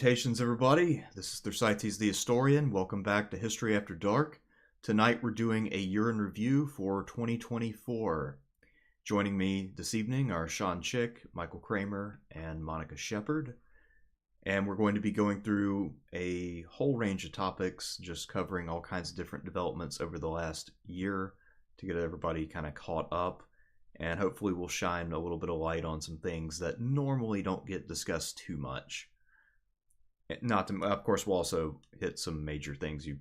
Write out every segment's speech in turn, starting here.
Salutations, everybody. This is Thersites the Historian. Welcome back to History After Dark. Tonight we're doing a year in review for 2024. Joining me this evening are Sean Chick, Michael Kraemer, and Monica Shepard. And we're going to be going through a whole range of topics, just covering all kinds of different developments over the last year to get everybody kind of caught up. And hopefully we'll shine a little bit of light on some things that normally don't get discussed too much. Not to, of course, we'll also hit some major things you've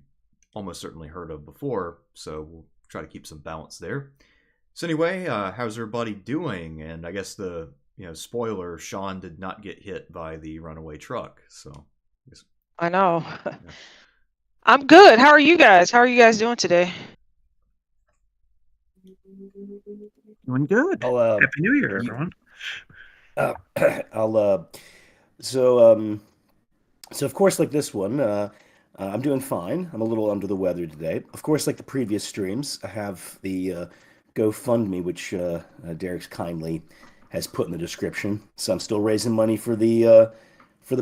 almost certainly heard of before, so we'll try to keep some balance there. So anyway, how's everybody doing? And I guess the spoiler: Sean did not get hit by the runaway truck. So I know. Yeah. I'm good. How are you guys? How are you guys doing today? Doing good. Happy New Year, everyone. So of course, like this one, I'm doing fine. I'm a little under the weather today. Of course, like the previous streams, I have the GoFundMe, which Derek's kindly has put in the description. So I'm still raising money for the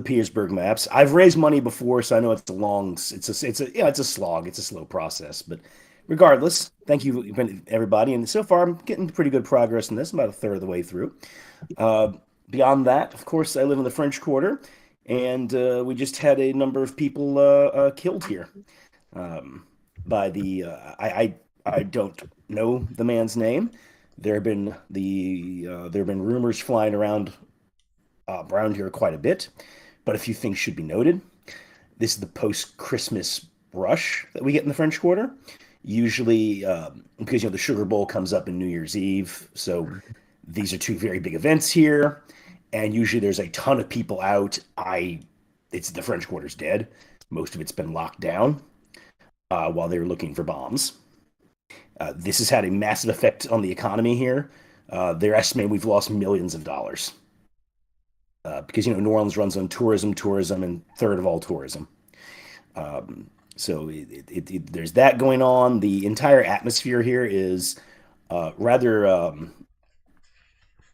Petersburg maps. I've raised money before, so I know it's a slog. It's a slow process, but regardless, thank you everybody. And so far, I'm getting pretty good progress in this. I'm about a third of the way through. Beyond that, of course, I live in the French Quarter. And we just had a number of people killed here by the I don't know the man's name. There have been rumors flying around here quite a bit, but a few things should be noted. This is the post-Christmas rush that we get in the French Quarter. Usually, because the Sugar Bowl comes up in New Year's Eve, so these are two very big events here. And usually there's a ton of people out. It's the French Quarter's dead. Most of it's been locked down while they were looking for bombs. This has had a massive effect on the economy here. They're estimating we've lost millions of dollars because New Orleans runs on tourism, and third of all tourism. So there's that going on. The entire atmosphere here is rather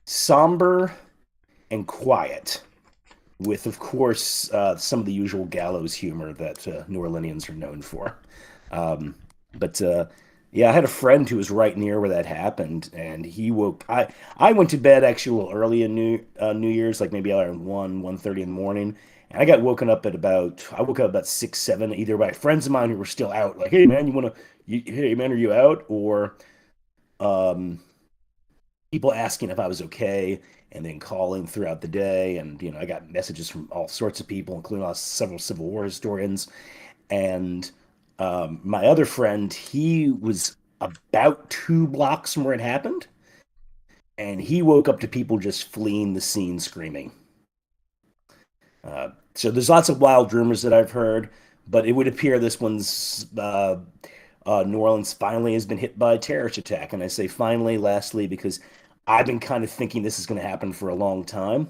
somber and quiet, with, of course, some of the usual gallows humor that New Orleanians are known for. Yeah, I had a friend who was right near where that happened, and he woke. I went to bed actually a little early in New Year's, like maybe around 1:30 in the morning, and I got woken up at I woke up about 6, 7, either by friends of mine who were still out, like, "Hey man, hey man, are you out?" Or people asking if I was okay, and then calling throughout the day. And, I got messages from all sorts of people, including several Civil War historians. And my other friend, he was about 2 blocks from where it happened. And he woke up to people just fleeing the scene screaming. So there's lots of wild rumors that I've heard, but it would appear this one's New Orleans finally has been hit by a terrorist attack. And I say finally, lastly, because I've been kind of thinking this is going to happen for a long time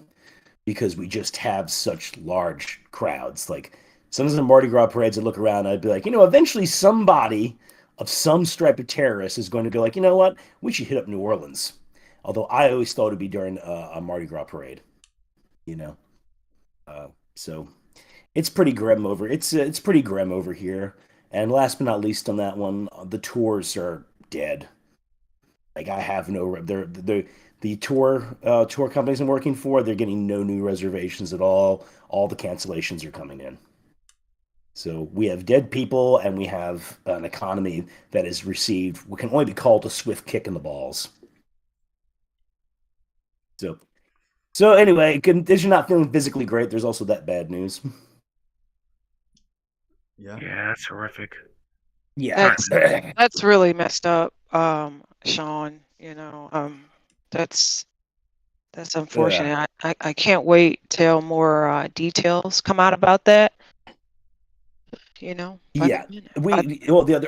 because we just have such large crowds. Like sometimes in Mardi Gras parades, I look around, I'd be like, eventually somebody of some stripe of terrorists is going to go like, you know what, we should hit up New Orleans. Although I always thought it'd be during a Mardi Gras parade, So it's pretty grim over. It's pretty grim over here. And last but not least on that one, the tours are dead. Like I have no the tour companies I'm working for, they're getting no new reservations at all. All the cancellations are coming in. So we have dead people, and we have an economy that has received what can only be called a swift kick in the balls. So anyway, as you're not feeling physically great, there's also that bad news. Yeah, that's horrific. Yeah, that's really messed up, Sean. That's unfortunate. Yeah. I can't wait till more details come out about that. Yeah,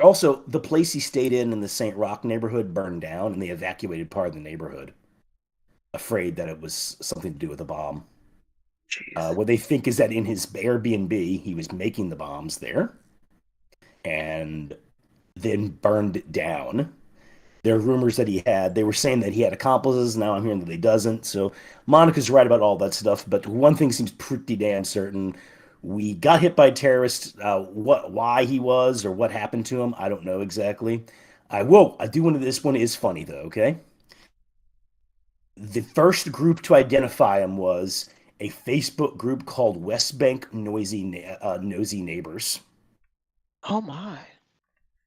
also the place he stayed in the St. Roch neighborhood burned down, and they evacuated part of the neighborhood, afraid that it was something to do with a bomb. What they think is that in his Airbnb, he was making the bombs there, and then burned it down. There are rumors that they were saying that he had accomplices. Now I'm hearing that he doesn't. So Monica's right about all that stuff. But one thing seems pretty damn certain. We got hit by terrorists. Why he was or what happened to him, I don't know exactly. I do want to. This one is funny though. Okay, the first group to identify him was a Facebook group called West Bank Nosy Neighbors, Oh my.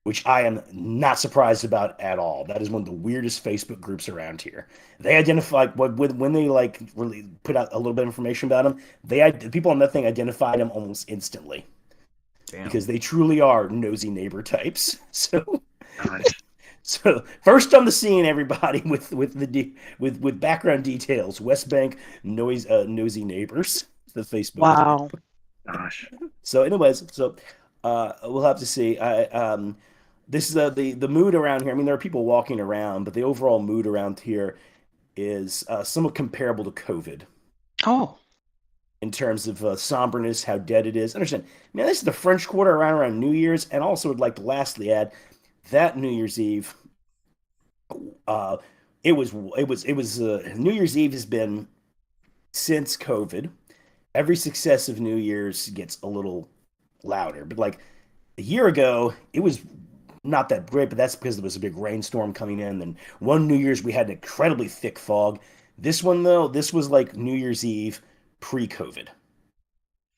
which I am not surprised about at all. That is one of the weirdest Facebook groups around here. They identified when they like really put out a little bit of information about him. The people on that thing identified him almost instantly Damn. because they truly are nosy neighbor types. So, Nice. so first on the scene, everybody with background details. West Bank nosy neighbors, the Facebook Wow. group. Gosh. So, anyways, we'll have to see. This is the mood around here. I mean, there are people walking around, but the overall mood around here is somewhat comparable to COVID Oh. in terms of somberness, how dead it is. Understand, man, this is the French Quarter around New Year's, and also would like to lastly add that New Year's Eve, uh, it was New Year's Eve has been since COVID. Every successive New Year's gets a little louder, but like a year ago, it was not that great, but that's because there was a big rainstorm coming in. And one New Year's, we had an incredibly thick fog. This one, though, this was like New Year's Eve pre-COVID.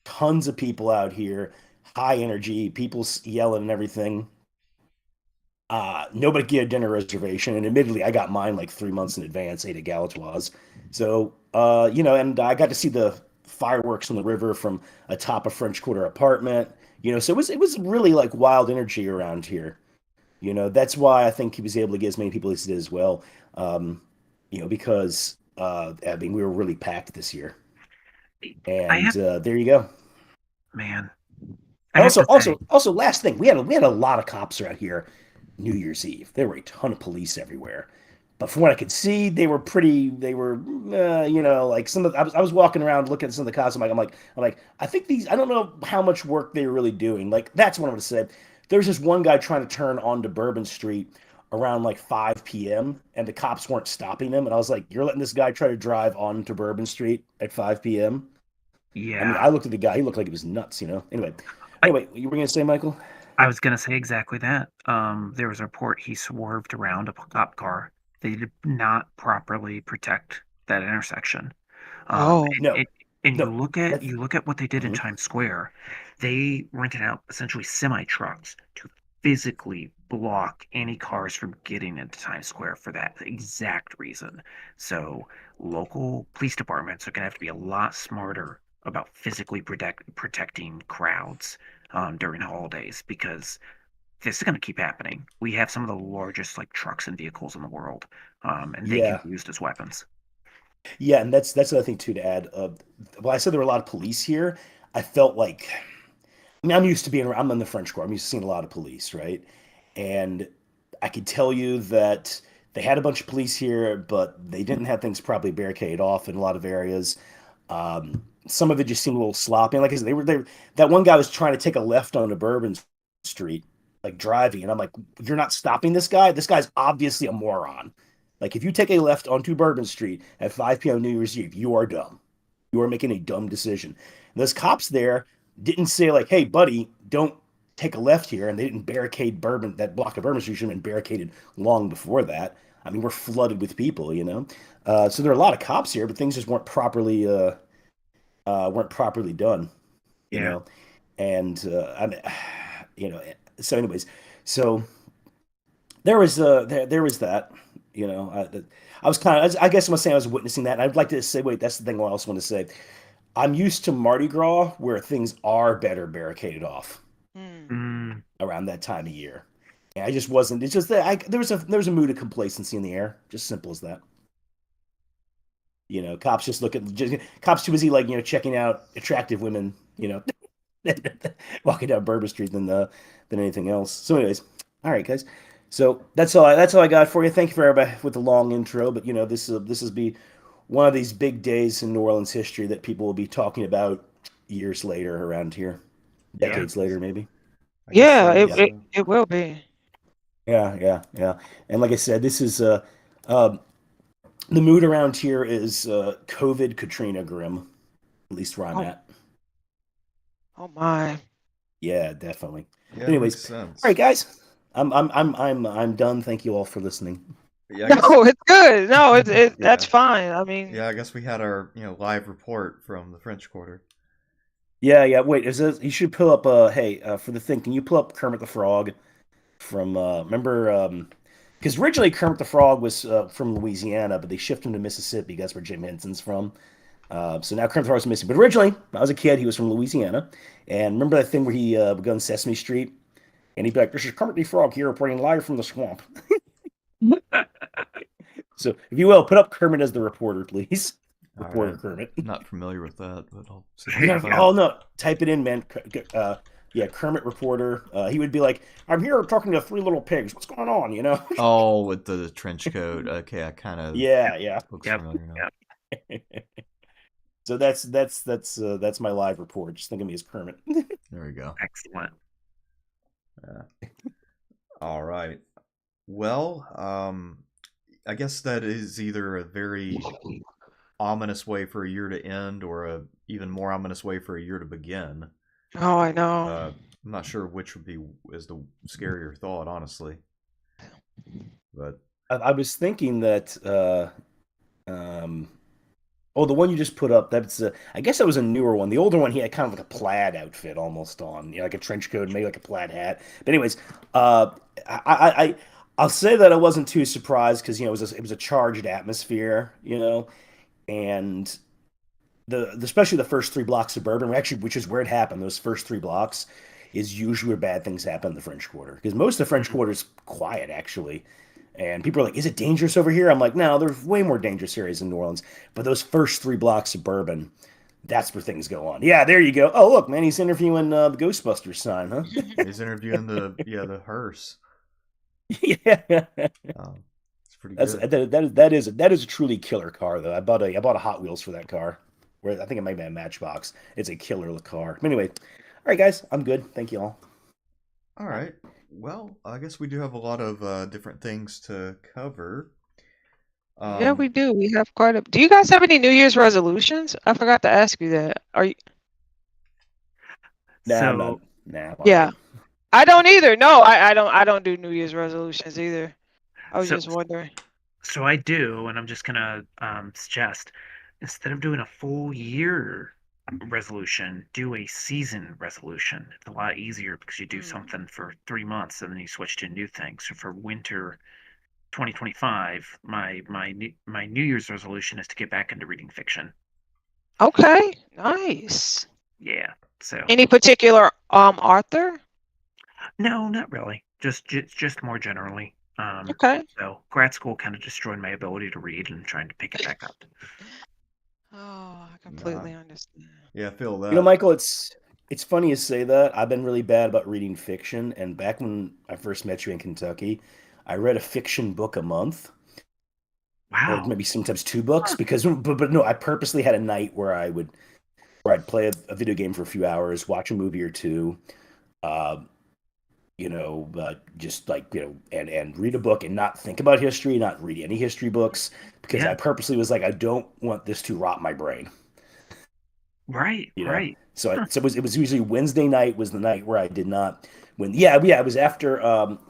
Tons of people out here, high energy, people yelling and everything. Nobody get a dinner reservation, and admittedly, I got mine like 3 months in advance, ate at Galatoire's. So, and I got to see the fireworks on the river from atop a French Quarter apartment. So it was really like wild energy around here. That's why I think he was able to get as many people as he did as well. Because I mean we were really packed this year, and there you go. Man. Also, last thing, we had a lot of cops around here New Year's Eve. There were a ton of police everywhere. But from what I could see, they were like some of. I was walking around looking at some of the cops. I'm like, I think these. I don't know how much work they were really doing. Like that's what I'm gonna say. There's this one guy trying to turn onto Bourbon Street around like 5 p.m. and the cops weren't stopping him. And I was like, you're letting this guy try to drive onto Bourbon Street at 5 p.m. Yeah. I mean, I looked at the guy. He looked like he was nuts. Anyway, you were gonna say, Michael? I was going to say exactly that. There was a report he swerved around a cop car. They did not properly protect that intersection. Oh. No, And no. you look at what they did in Times Square. They rented out essentially semi trucks to physically block any cars from getting into Times Square for that exact reason. So local police departments are going to have to be a lot smarter about physically protecting crowds during holidays because this is going to keep happening. We have some of the largest like trucks and vehicles in the world, and they can Yeah. be used as weapons. Yeah, and that's another thing too to add. Well, I said there were a lot of police here. I felt like, I mean, I'm used to being around. I'm in the French Corps. I'm used to seeing a lot of police, right? And I could tell you that they had a bunch of police here, but they didn't have things properly barricaded off in a lot of areas. Some of it just seemed a little sloppy. And like I said, they were there. That one guy was trying to take a left onto Bourbon Street, like driving, and I'm like, "You're not stopping this guy. This guy's obviously a moron. Like, if you take a left onto Bourbon Street at 5 p.m. New Year's Eve, you are dumb. You are making a dumb decision." And those cops there didn't say like, "Hey, buddy, don't take a left here," and they didn't barricade that block of Bourbon Street should have been barricaded long before that. I mean, we're flooded with people. So there are a lot of cops here, but things just weren't properly done, you Yeah. know. And I mean, you know. So, anyways, so there was that. I was kind of. I guess I'm saying I was witnessing that. And I'd like to say, wait, that's the thing I also want to say. I'm used to Mardi Gras where things are better barricaded off around that time of year. And I just wasn't. It's just that there was a mood of complacency in the air. Just simple as that. Cops cops too busy like checking out attractive women, walking down Bourbon Street than anything else. So, anyways, all right, guys. So that's all I got for you. Thank you for everybody with the long intro. But this will be one of these big days in New Orleans history that people will be talking about years later around here, decades later maybe. I guess Yeah, so. it will be. Yeah. And like I said, this is the mood around here is COVID Katrina grim, at least where I'm Oh, at. Oh my. Yeah, definitely. Yeah, it Anyways, makes sense. all right, guys, I'm done. Thank you all for listening. Yeah, I guess. No, it's good. No, that's Yeah, fine. I mean, yeah. I guess we had our live report from the French Quarter. Yeah. Wait, you should pull up. Hey, for the thing, can you pull up Kermit the Frog from? Remember? Because originally Kermit the Frog was from Louisiana, but they shifted him to Mississippi. That's where Jim Henson's from. So now Kermit the Frog's missing. But originally, when I was a kid, he was from Louisiana. And remember that thing where he would go on Sesame Street, and he'd be like, "This is Kermit the Frog here, reporting live from the swamp." So, if you will, put up Kermit as the reporter, please. All Reporter right. Kermit. I'm not familiar with that, but I'll see if I You can gotta, find oh it. no, type it in, man. Yeah, Kermit reporter. He would be like, "I'm here talking to three little pigs. What's going on?" You know? Oh, with the trench coat. Okay, I kind of Yeah. looks Yep. familiar now. Yep. So that's my live report. Just think of me as Kermit. There we go. Excellent. Yeah. All right. Well, I guess that is either a very ominous way for a year to end, or a even more ominous way for a year to begin. oh, I know. I'm not sure which would be is the scarier thought, honestly. But I was thinking that. Um, oh, the one you just put up. That's. I guess that was a newer one. The older one, he had kind of like a plaid outfit almost on, like a trench coat, maybe like a plaid hat. But anyways, uh, I'll say that I wasn't too surprised because it was a charged atmosphere, and especially the first three blocks of Bourbon, actually, which is where it happened. Those first three blocks is usually where bad things happen in the French Quarter, because most of the French Quarter is quiet actually. And people are like, "Is it dangerous over here?" I'm like, "No, there's way more dangerous areas in New Orleans." But those first three blocks of Bourbon, that's where things go on. Yeah, there you go. Oh, look, man, he's interviewing the Ghostbusters sign, huh? he's interviewing the hearse. Yeah, It's pretty that's good. that is a truly killer car though. I bought a Hot Wheels for that car. Where I think it might be a Matchbox. It's a killer car. But anyway, all right, guys, I'm good. Thank you all. All right. Well, I guess we do have a lot of different things to cover. Yeah, we do. We have quite a. Do you guys have any New Year's resolutions? I forgot to ask you that. Are you? Nah, I'm So not. Nah, I'm Yeah, good. I don't either. No, I don't. I don't do New Year's resolutions either. I was so just wondering. so I do, and I'm just gonna suggest instead of doing a full year resolution, do a season resolution. It's a lot easier because you do Hmm. something for 3 months and then you switch to new things. So for winter 2025, my New Year's resolution is to get back into reading fiction. Okay, nice. Yeah. So Any particular author? no, not really. Just more generally. Okay. So grad school kind of destroyed my ability to read and trying to pick it back up. Oh, I Nah. completely understand. Yeah, I feel that. Michael, it's funny you say that. I've been really bad about reading fiction, and back when I first met you in Kentucky, I read a fiction book a month, or Wow. maybe sometimes two books, because but no, I purposely had a night where I'd play a video game for a few hours, watch a movie or two, uh, just like and read a book and not think about history, not read any history books, because I Yeah. purposely was like, I don't want this to rot my brain. Right. Right. So, Huh. it was usually Wednesday night was the night where I did not. Yeah, it was after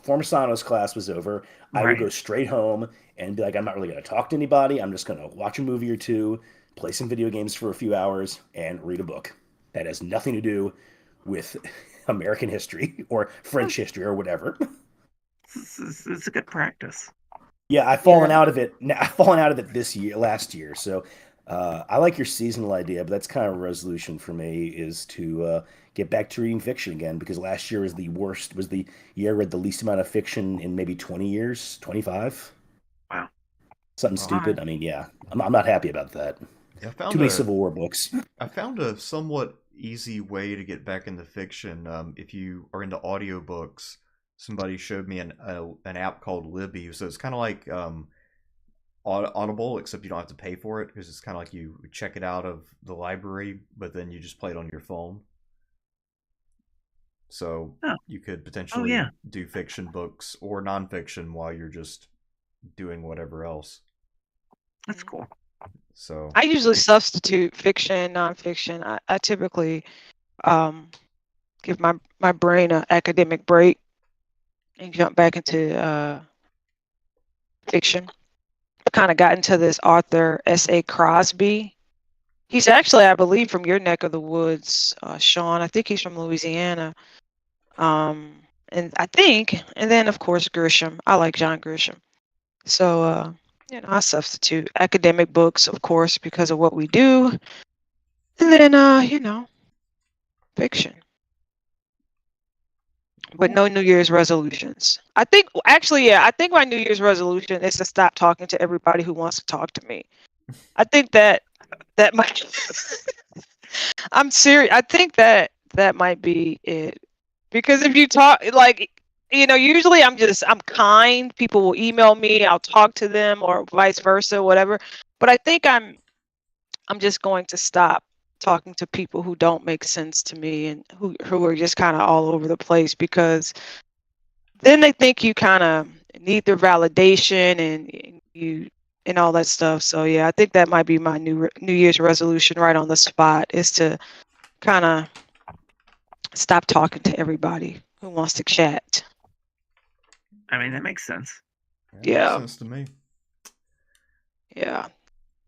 Formasano's class was over. I would go Right. straight home and be like, I'm not really going to talk to anybody. I'm just going to watch a movie or two, play some video games for a few hours, and read a book that has nothing to do with American history or Huh. French history or whatever. It's a good practice. Yeah, I've Yeah. fallen out of it. I've fallen out of it last year. So I like your seasonal idea, but that's kind of a resolution for me is to get back to reading fiction again because last year was the worst. Was the year I read the least amount of fiction in maybe 20 years, 25, Wow. something Wow. stupid. I mean, yeah, I'm not happy about that. Yeah, Too many Civil War books. I found a somewhat easy way to get back into fiction. If you are into audiobooks, somebody showed me an app called Libby. So it's kind of like Audible, except you don't have to pay for it because it's kind of like you check it out of the library, but then you just play it on your phone. So Oh. you could Oh potentially yeah. do fiction books or nonfiction while you're just doing whatever else. That's cool. So I usually substitute fiction, nonfiction. I typically give my brain an academic break and jump back into fiction. I kind of got into this author S.A. Crosby. He's actually, I believe, from your neck of the woods, Sean. I think he's from Louisiana. And then of course Grisham. I like John Grisham. So I substitute academic books, of course, because of what we do, and then fiction. But no New Year's resolutions. I think my New Year's resolution is to stop talking to everybody who wants to talk to me. I think that might. I'm serious. I think that might be it. Because if you talk, usually I'm kind. People will email me, I'll talk to them, or vice versa, whatever. But I think I'm just going to stop talking to people who don't make sense to me and who are just kind of all over the place, because then they think you kind of need their validation and all that stuff. So yeah, I think that might be my New Year's resolution right on the spot, is to kind of stop talking to everybody who wants to chat. I mean, that makes sense. Yeah. Makes sense to me. Yeah.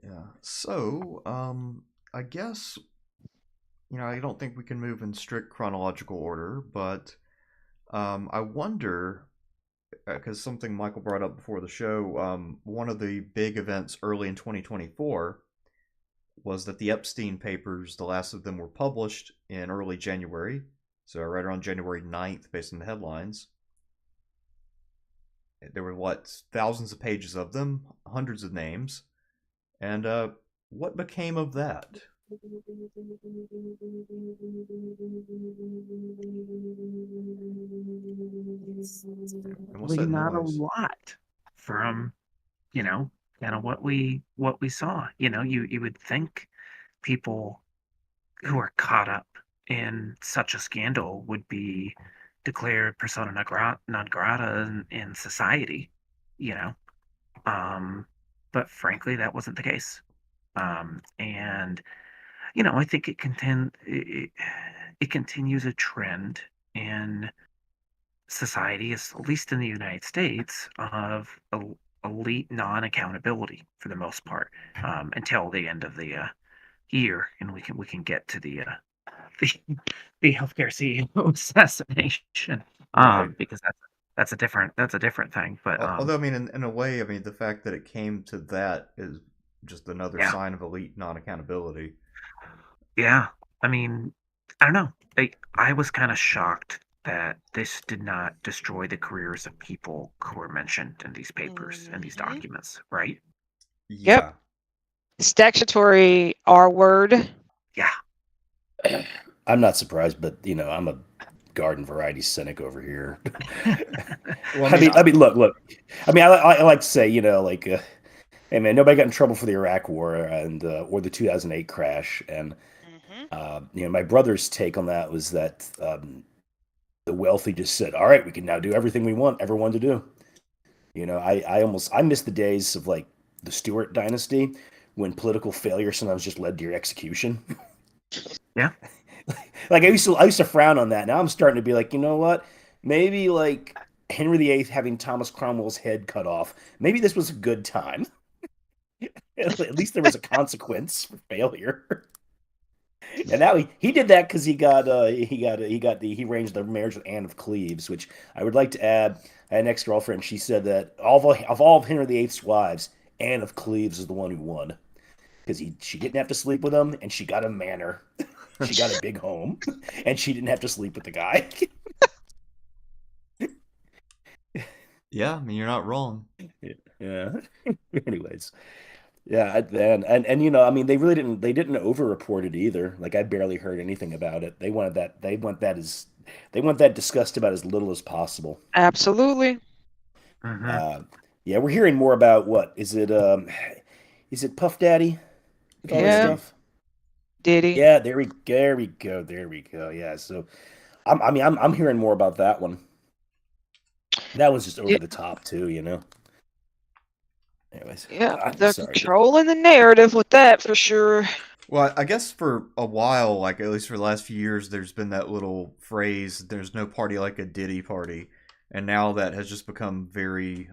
Yeah. So, I guess, I don't think we can move in strict chronological order, but I wonder, because something Michael brought up before the show, one of the big events early in 2024 was that the Epstein papers, the last of them, were published in early January. So right around January 9th, based on the headlines. There were, thousands of pages of them, hundreds of names. And what became of that? Really not a lot from, kind of what we saw. You would think people who are caught up in such a scandal would be declared persona non grata in society, but frankly, that wasn't the case. And I think it continues a trend in society, at least in the United States, of elite non-accountability for the most part, until the end of the year, and we can get to the healthcare CEO assassination, Right. because that's a different thing. But although, I mean, in a way, I mean, the fact that it came to that is just another sign of elite non-accountability. Yeah, I mean, I don't know. I was kind of shocked that this did not destroy the careers of people who were mentioned in these papers and these documents, right? Yeah. Yep. Statutory R word. Yeah. I'm not surprised, but I'm a garden variety cynic over here. Well, I mean, look. I mean, I like to say, hey man, nobody got in trouble for the Iraq War and or the 2008 crash, and my brother's take on that was that the wealthy just said, "All right, we can now do everything we want everyone to do." I miss the days of like the Stuart dynasty when political failure sometimes just led to your execution. Yeah. Like I used to frown on that. Now I'm starting to be like, you know what? Maybe like Henry VIII having Thomas Cromwell's head cut off. Maybe this was a good time. At least there was a consequence for failure. And now he did that because he arranged the marriage with Anne of Cleves, which I would like to add. I had an ex-girlfriend. She said that of all of Henry VIII's wives, Anne of Cleves is the one who won because she didn't have to sleep with him, and she got a manor, she got a big home, and she didn't have to sleep with the guy. Yeah, I mean, you're not wrong. Yeah. Anyways. Yeah, and I mean, they didn't over-report it either. Like I barely heard anything about it. They want that discussed about as little as possible. Absolutely. Yeah, we're hearing more about what is it Puff Daddy? With all this stuff? Diddy. Yeah, there we go. Yeah, so I'm hearing more about that one. That was just over the top too, Anyways, yeah, I'm they're sorry. controlling the narrative with that for sure. Well, I guess for a while, like at least for the last few years, there's been that little phrase, "There's no party like a Diddy party," and now that has just become very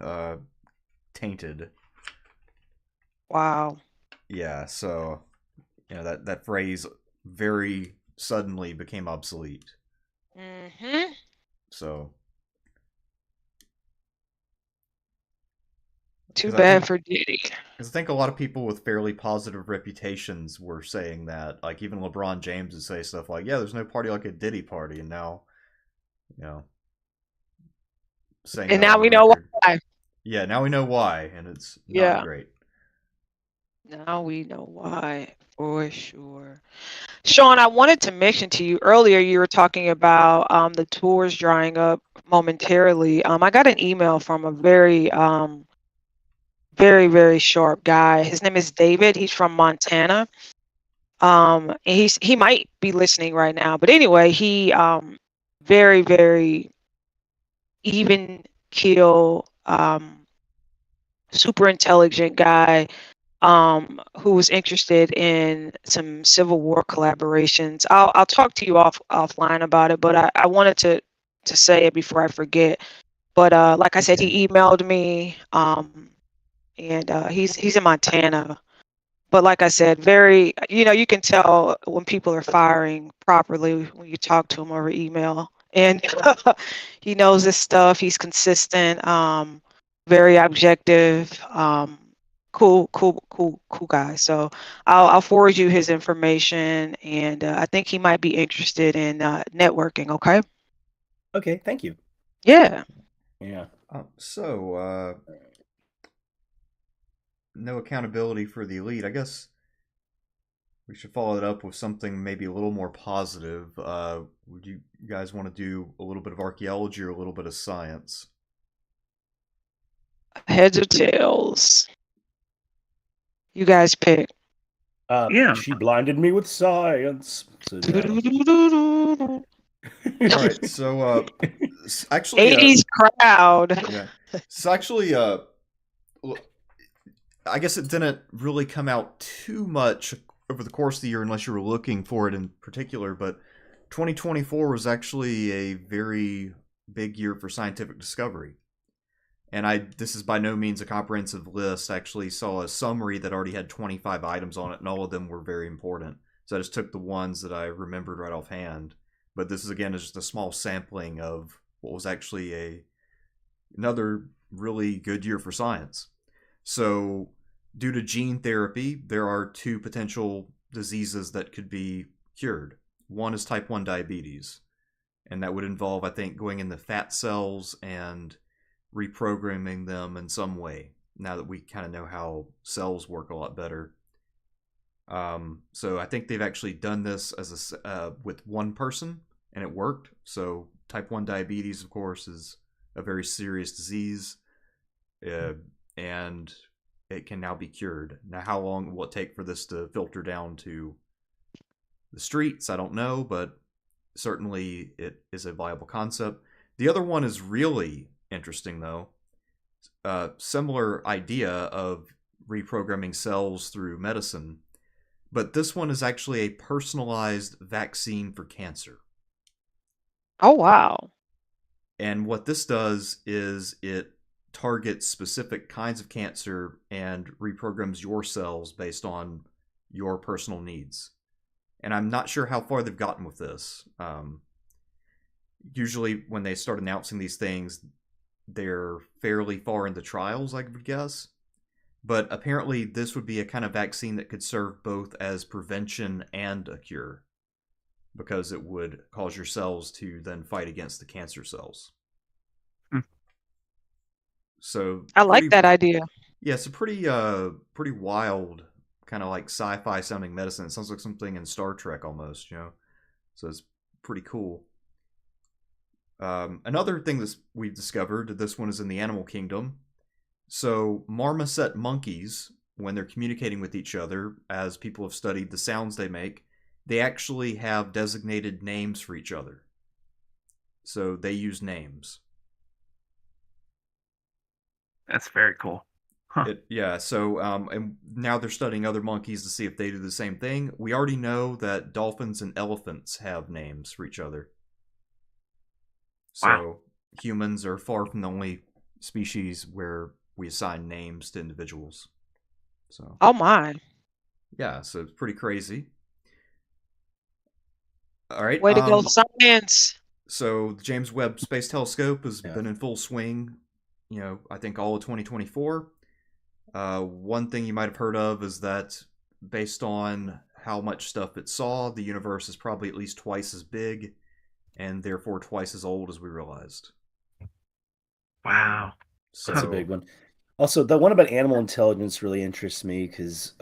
tainted. Wow. Yeah, so that phrase very suddenly became obsolete. Mm-hmm. So Too because I think bad for Diddy. because I think a lot of people with fairly positive reputations were saying that. Like even LeBron James would say stuff like, "Yeah, there's no party like a Diddy party," and now you know saying And that now on the we know record. why. Yeah, now we know why, and it's not Yeah. great. Now we know why for sure. Sean, I wanted to mention to you earlier, you were talking about the tours drying up momentarily. I got an email from a very, very sharp guy. His name is David. He's from Montana. He might be listening right now, but anyway, he very, very even keel, super intelligent guy who was interested in some Civil War collaborations. I'll talk to you offline about it, but I wanted to say it before I forget. But like I said, Okay. he emailed me, and he's in Montana. But like I said, very, you can tell when people are firing properly when you talk to him over email. And he knows his stuff. He's consistent, very objective, cool guy. So I'll forward you his information, and I think he might be interested in networking. Okay. Okay, thank you. Yeah. Yeah. So no accountability for the elite. I guess we should follow it up with something maybe a little more positive. Would you guys want to do a little bit of archaeology or a little bit of science? Heads or tails? You guys pick. Yeah. She blinded me with science. So yeah. All All right. So actually, 80s crowd. yeah. So actually, I guess it didn't really come out too much over the course of the year unless you were looking for it in particular, but 2024 was actually a very big year for scientific discovery. And this is by no means a comprehensive list. I actually saw a summary that already had 25 items on it, and all of them were very important. So I just took the ones that I remembered right offhand. But this is again just a small sampling of what was actually another really good year for science. So, due to gene therapy, there are two potential diseases that could be cured. One is type 1 diabetes, and that would involve, I think, going in the fat cells and reprogramming them in some way. Now that we kind of know how cells work a lot better, so I think they've actually done this with one person, and it worked. So type 1 diabetes, of course, is a very serious disease, uh, and it can now be cured. Now, how long will it take for this to filter down to the streets? I don't know, but certainly it is a viable concept. The other one is really interesting, though. Similar idea of reprogramming cells through medicine, but this one is actually a personalized vaccine for cancer. Oh, wow. And what this does is it targets specific kinds of cancer and reprograms your cells based on your personal needs. And I'm not sure how far they've gotten with this. Usually, when they start announcing these things, they're fairly far into trials, I would guess. But apparently, this would be a kind of vaccine that could serve both as prevention and a cure, because it would cause your cells to then fight against the cancer cells. Hmm. So I like that idea. yeah, it's a pretty wild kind of like sci-fi sounding medicine. It sounds like something in Star Trek almost. So it's pretty cool. Another thing that we've discovered, this one is in the animal kingdom. So marmoset monkeys, when they're communicating with each other, as people have studied the sounds they make, they actually have designated names for each other. So they use names. That's very cool. Huh. So and now they're studying other monkeys to see if they do the same thing. We already know that dolphins and elephants have names for each other. So Wow. humans are far from the only species where we assign names to individuals. So Oh my. yeah, so it's pretty crazy. All right. Way to go, science. So the James Webb Space Telescope has Yeah. been in full swing. I think all of 2024. One thing you might have heard of is that based on how much stuff it saw, the universe is probably at least twice as big and therefore twice as old as we realized. Wow. So That's a big one. Also, the one about animal intelligence really interests me because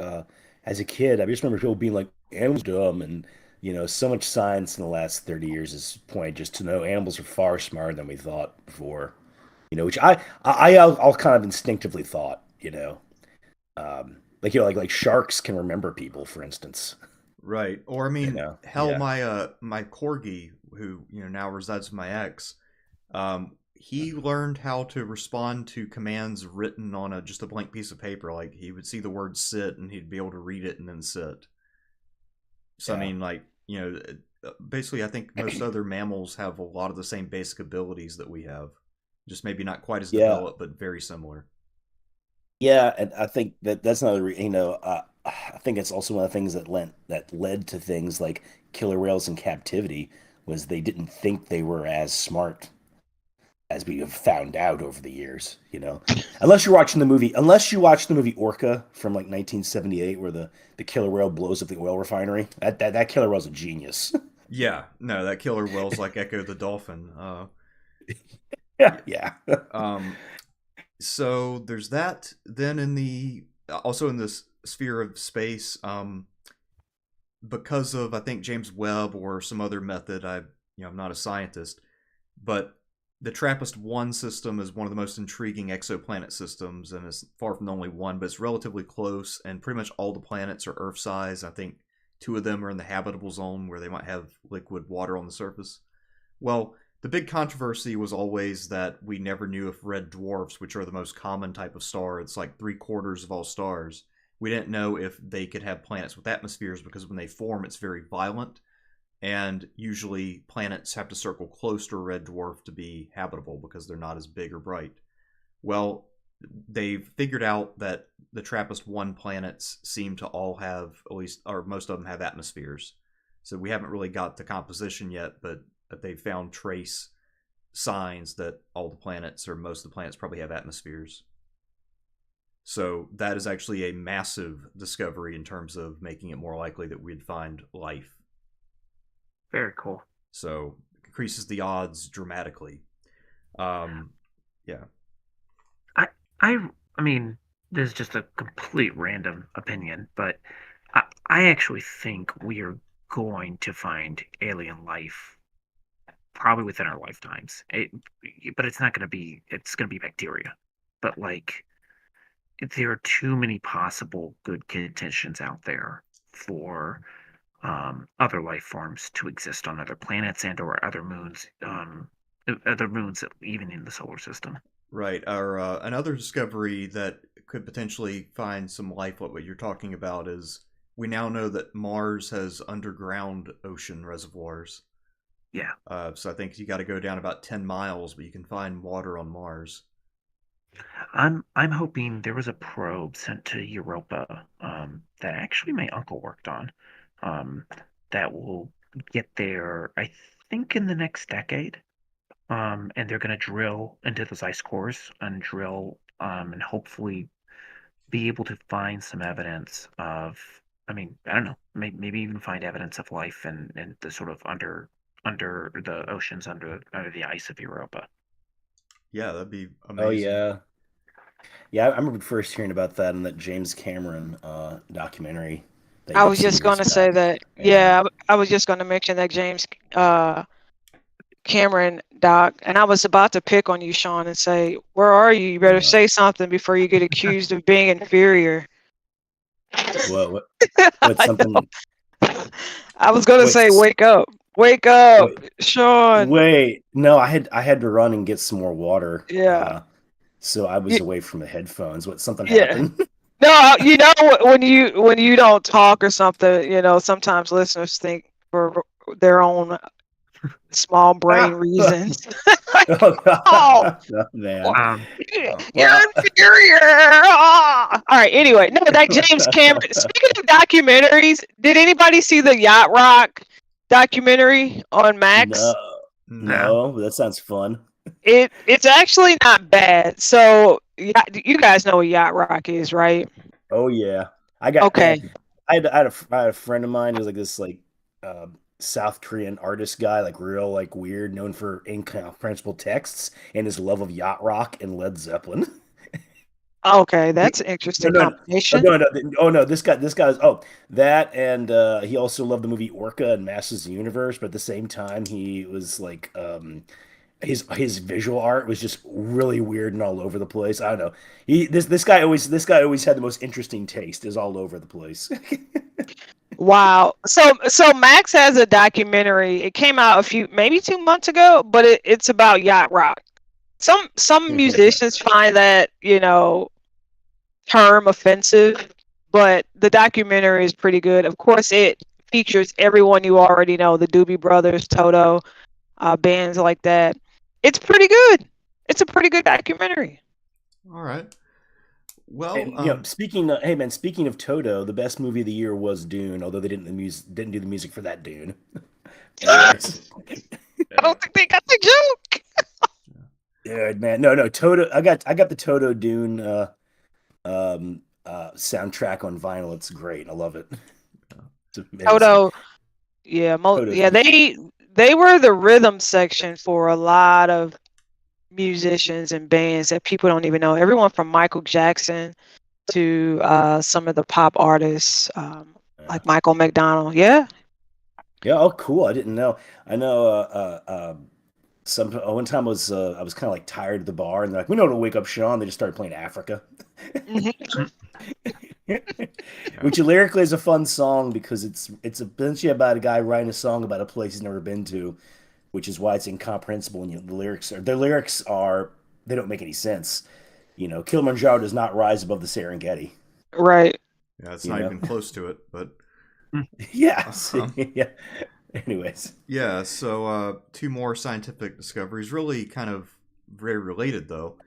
as a kid, I just remember people being like, animals are dumb. And, so much science in the last 30 years has pointed just to know animals are far smarter than we thought before, which I'll kind of instinctively thought, like sharks can remember people, for instance. right. Or I mean, hell, Yeah. my corgi, who now resides with my ex, he learned how to respond to commands written on just a blank piece of paper. Like he would see the word sit and he'd be able to read it and then sit. So I Yeah. mean, like basically, I think most other mammals have a lot of the same basic abilities that we have, just maybe not quite as Yeah. developed, but very similar. Yeah, and I think that's another, I think it's also one of the things that led to things like killer whales in captivity was they didn't think they were as smart as we have found out over the years, Unless you watch the movie Orca from like 1978 where the killer whale blows up the oil refinery. That killer whale's a genius. Yeah, no, that killer whale's like Echo the dolphin. Yeah. So there's that. Then also in this sphere of space, because of I think James Webb or some other method, I'm not a scientist, but the TRAPPIST-1 system is one of the most intriguing exoplanet systems, and it's far from the only one, but it's relatively close, and pretty much all the planets are Earth size. I think 2 of them are in the habitable zone where they might have liquid water on the surface. Well, the big controversy was always that we never knew if red dwarfs, which are the most common type of star, it's like 3/4 of all stars, we didn't know if they could have planets with atmospheres because when they form, it's very violent. And usually planets have to circle close to a red dwarf to be habitable because they're not as big or bright. Well, they've figured out that the TRAPPIST-1 planets seem to all have, at least, or most of them have atmospheres. So we haven't really got the composition yet, but they've found trace signs that all the planets, or most of the planets, probably have atmospheres. So that is actually a massive discovery in terms of making it more likely that we'd find life. Very cool. So it increases the odds dramatically. Yeah. I mean, this is just a complete random opinion, but I actually think we are going to find alien life probably within our lifetimes. But it's not going to be. It's going to be bacteria. But like, there are too many possible good conditions out there for other life forms to exist on other planets and/or other moons, even in the solar system. Right. Our another discovery that could potentially find some life, what you're talking about, is we now know that Mars has underground ocean reservoirs. Yeah. So I think you got to go down about 10 miles, but you can find water on Mars. I'm hoping there was a probe sent to Europa that actually my uncle worked on that will get there, I think, in the next decade. And they're going to drill into those ice cores and drill and hopefully be able to find some evidence of, I mean, I don't know, maybe even find evidence of life and the sort of under the oceans, under the ice of Europa. Yeah, that'd be amazing. Oh yeah. Yeah, I remember first hearing about that in that James Cameron documentary. That I did was some just going years to say back. that. Yeah, I was just going to mention that James Cameron doc, and I was about to pick on you, Sean, and say, "Where are you? You better Yeah. say something before you get accused of being inferior." What I something? know. I was going to Wait, say, "Wake up, wake up, wait, Sean." wait. No, I had to run and get some more water. Yeah. so I was away from the headphones. What something Yeah. happened? No, when you don't talk or something, sometimes listeners think for their own small brain reasons. Oh, Oh, oh, man. Um, you're inferior. Ah. All right. Anyway, no, that James Cameron. Speaking of documentaries, did anybody see the Yacht Rock documentary on Max? No, but that sounds fun. It's actually not bad. So you guys know what Yacht Rock is, right? Oh yeah, I got Okay. man. I had a friend of mine who was like this uh, South Korean artist guy, like real like weird, known for incomprehensible texts and his love of yacht rock and Led Zeppelin. Okay, that's an No, interesting no, combination. no, oh no, this guy's that, and he also loved the movie Orca and Masters of the Universe, but at the same time he was like his visual art was just really weird and all over the place. I don't know. This guy always had the most interesting taste, is all over the place. Wow. So Max has a documentary. It came out maybe 2 months ago, but it's about yacht rock. Some musicians find that, term offensive, but the documentary is pretty good. Of course, it features everyone you already know, the Doobie Brothers, Toto, bands like that. It's pretty good. It's a pretty good documentary. All right. Well, And hey man, speaking of Toto, the best movie of the year was Dune, although they didn't do the music for that Dune. Anyways. I don't think they got the joke. Yeah, man. No, Toto. I got the Toto Dune soundtrack on vinyl. It's great. I love it. It's amazing. Toto, yeah, they were the rhythm section for a lot of musicians and bands that people don't even know. Everyone from Michael Jackson to some of the pop artists, like Michael McDonald. Yeah. Yeah. Oh, cool. I didn't know. I know. One time I was kind of like tired at the bar, and they're like, "We know to wake up Sean." They just started playing Africa, which lyrically is a fun song because it's essentially about a guy writing a song about a place he's never been to, which is why it's incomprehensible. And the lyrics are they don't make any sense. Kilimanjaro does not rise above the Serengeti. Right. Yeah, it's not even close to it, but yeah. Yeah. Anyways. Yeah, so 2 more scientific discoveries, really kind of very related though.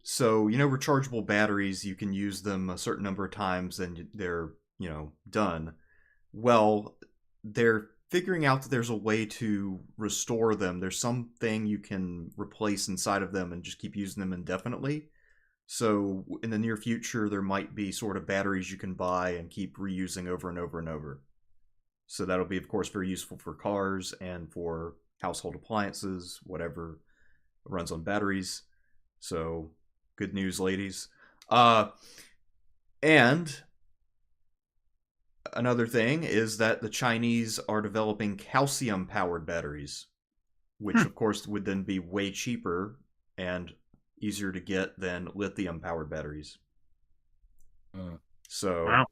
So, rechargeable batteries, you can use them a certain number of times and they're, done. Well, they're figuring out that there's a way to restore them. There's something you can replace inside of them and just keep using them indefinitely. So, in the near future, there might be sort of batteries you can buy and keep reusing over and over and over. So that'll be, of course, very useful for cars and for household appliances, whatever runs on batteries. So good news, ladies. And another thing is that the Chinese are developing calcium-powered batteries, which, of course, would then be way cheaper and easier to get than lithium-powered batteries. So... Wow.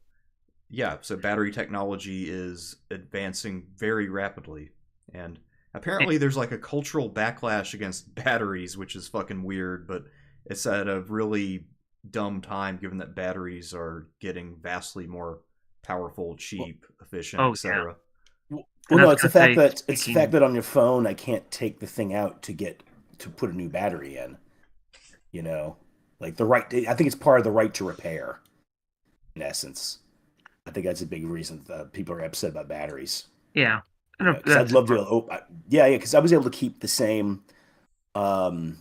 Yeah, so battery technology is advancing very rapidly. And apparently there's like a cultural backlash against batteries, which is fucking weird, but it's at a really dumb time given that batteries are getting vastly more powerful, cheap, efficient, etc. Well, no, it's the fact that on your phone I can't take the thing out to put a new battery in. Like I think it's part of the right to repair, in essence. I think that's a big reason people are upset about batteries. Yeah. Because I'd love to. Because I was able to keep the same. Android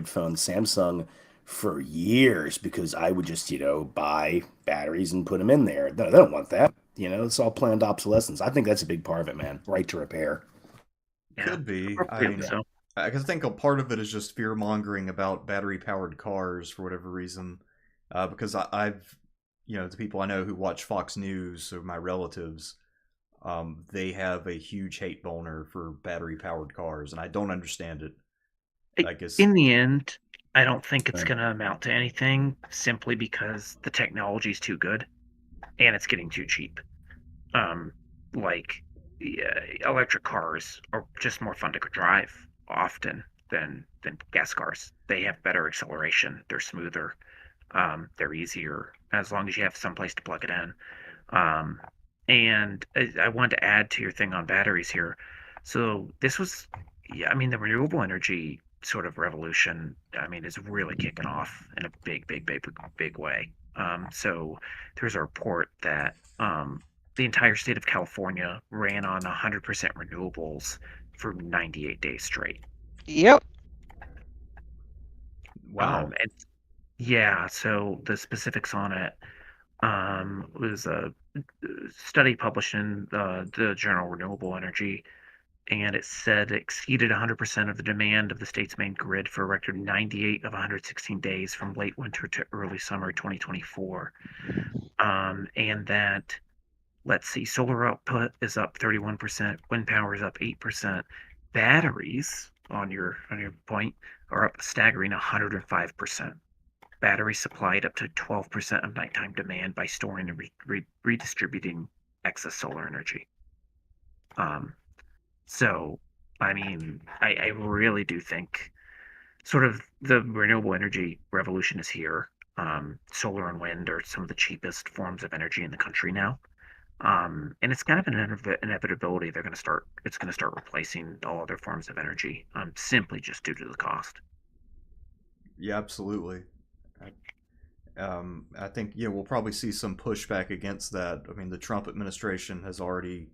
phone, Samsung, for years because I would just buy batteries and put them in there. They don't want that. It's all planned obsolescence. I think that's a big part of it, man. Right to repair. Could be. I think a part of it is just fear mongering about battery powered cars for whatever reason. Because I've the people I know who watch Fox News, so my relatives, they have a huge hate boner for battery-powered cars, and I don't understand it. I guess in the end, I don't think it's going to amount to anything simply because the technology is too good and it's getting too cheap. Electric cars are just more fun to drive often. than gas cars. They have better acceleration. They're smoother. They're easier as long as you have some place to plug it in. And I wanted to add to your thing on batteries here. So this was, yeah, I mean, the renewable energy sort of revolution, I mean, is really kicking off in a big way. So there's a report that the entire state of California ran on 100% renewables for 98 days straight. Yep. Wow. And yeah, so the specifics on it was a study published in the journal Renewable Energy, and it said it exceeded 100% of the demand of the state's main grid for a record 98 of 116 days from late winter to early summer 2024. And that, let's see, solar output is up 31%, wind power is up 8%, batteries, on your point, are up a staggering 105%. Batteries supplied up to 12% of nighttime demand by storing and redistributing excess solar energy. So, I mean, I really do think sort of the renewable energy revolution is here. Solar and wind are some of the cheapest forms of energy in the country now. And it's kind of an inevitability. It's going to start replacing all other forms of energy, simply just due to the cost. Yeah, absolutely. I think we'll probably see some pushback against that. I mean, the Trump administration has already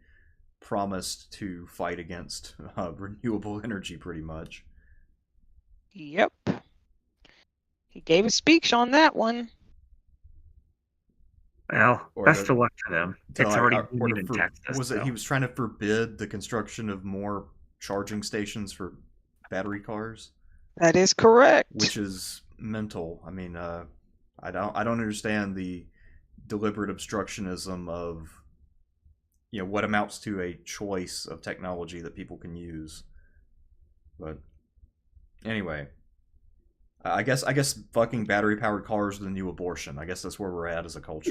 promised to fight against renewable energy, pretty much. Yep. He gave a speech on that one. Well, best of luck to them. It's already in Texas. Was it he was trying to forbid the construction of more charging stations for battery cars? That is correct. Which is mental. I mean, I don't understand the deliberate obstructionism of what amounts to a choice of technology that people can use. But anyway, I guess fucking battery powered cars are the new abortion. I guess that's where we're at as a culture.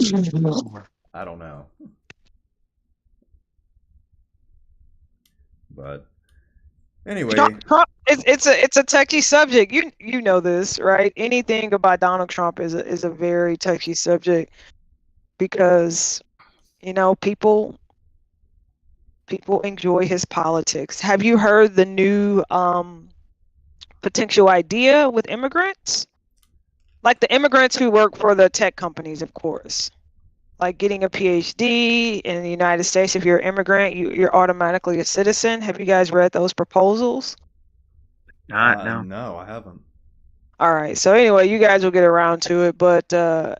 I don't know. But anyway, Trump, it's a touchy subject. You know this, right? Anything about Donald Trump is a very touchy subject because people enjoy his politics. Have you heard the new potential idea with immigrants? Like the immigrants who work for the tech companies, of course. Like getting a PhD in the United States, if you're an immigrant, you're automatically a citizen. Have you guys read those proposals? No. No, I haven't. All right. So anyway, you guys will get around to it, but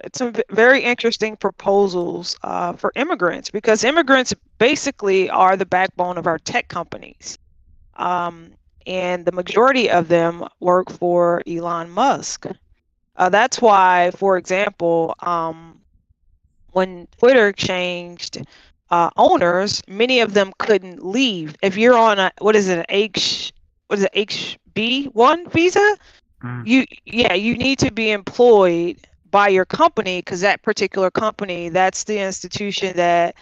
it's some very interesting proposals for immigrants because immigrants basically are the backbone of our tech companies. And the majority of them work for Elon Musk. That's why, for example, when Twitter changed owners, many of them couldn't leave. If you're on an HB1 visa, you need to be employed by your company because that particular company, that's the institution that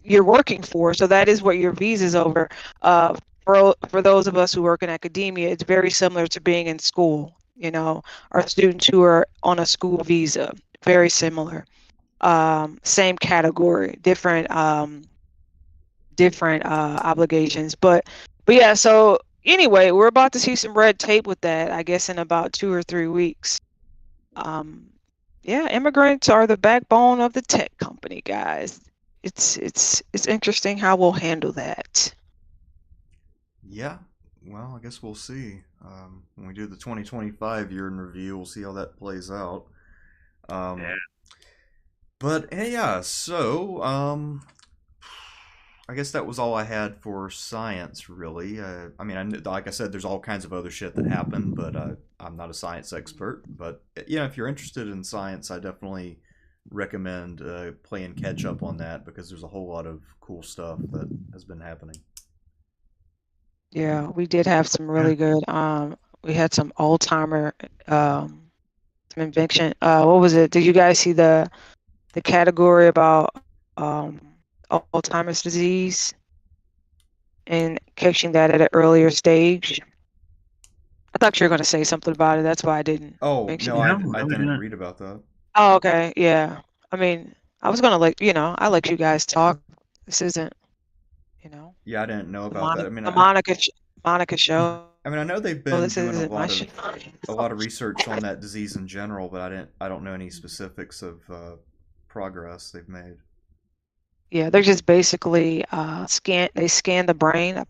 you're working for. So that is what your visa is over. For those of us who work in academia, it's very similar to being in school. Our students who are on a school visa, very similar. Same category, different obligations. But yeah, so anyway, we're about to see some red tape with that, I guess, in about 2 or 3 weeks. Yeah, immigrants are the backbone of the tech company, guys. It's interesting how we'll handle that. Yeah, well, I guess we'll see. When we do the 2025 year in review, we'll see how that plays out. Yeah. But yeah, so I guess that was all I had for science, really. I mean, like I said, there's all kinds of other shit that happened, but I'm not a science expert. But if you're interested in science, I definitely recommend playing catch up on that because there's a whole lot of cool stuff that has been happening. Yeah, we did have some really good. We had some Alzheimer, some invention. What was it? Did you guys see the category about Alzheimer's disease and catching that at an earlier stage. I thought you were going to say something about it. That's why I didn't Oh, mention no, it. I No, no, didn't no. read about that. Oh, okay. Yeah. I mean, I was going to I let you guys talk. This isn't, Yeah, I didn't know the about that. I mean, Monica show. I mean, I know they've Oh, been this doing isn't my show. a lot of research on that disease in general, but I don't know any specifics of progress they've made. Yeah, they're just basically they scan the brain,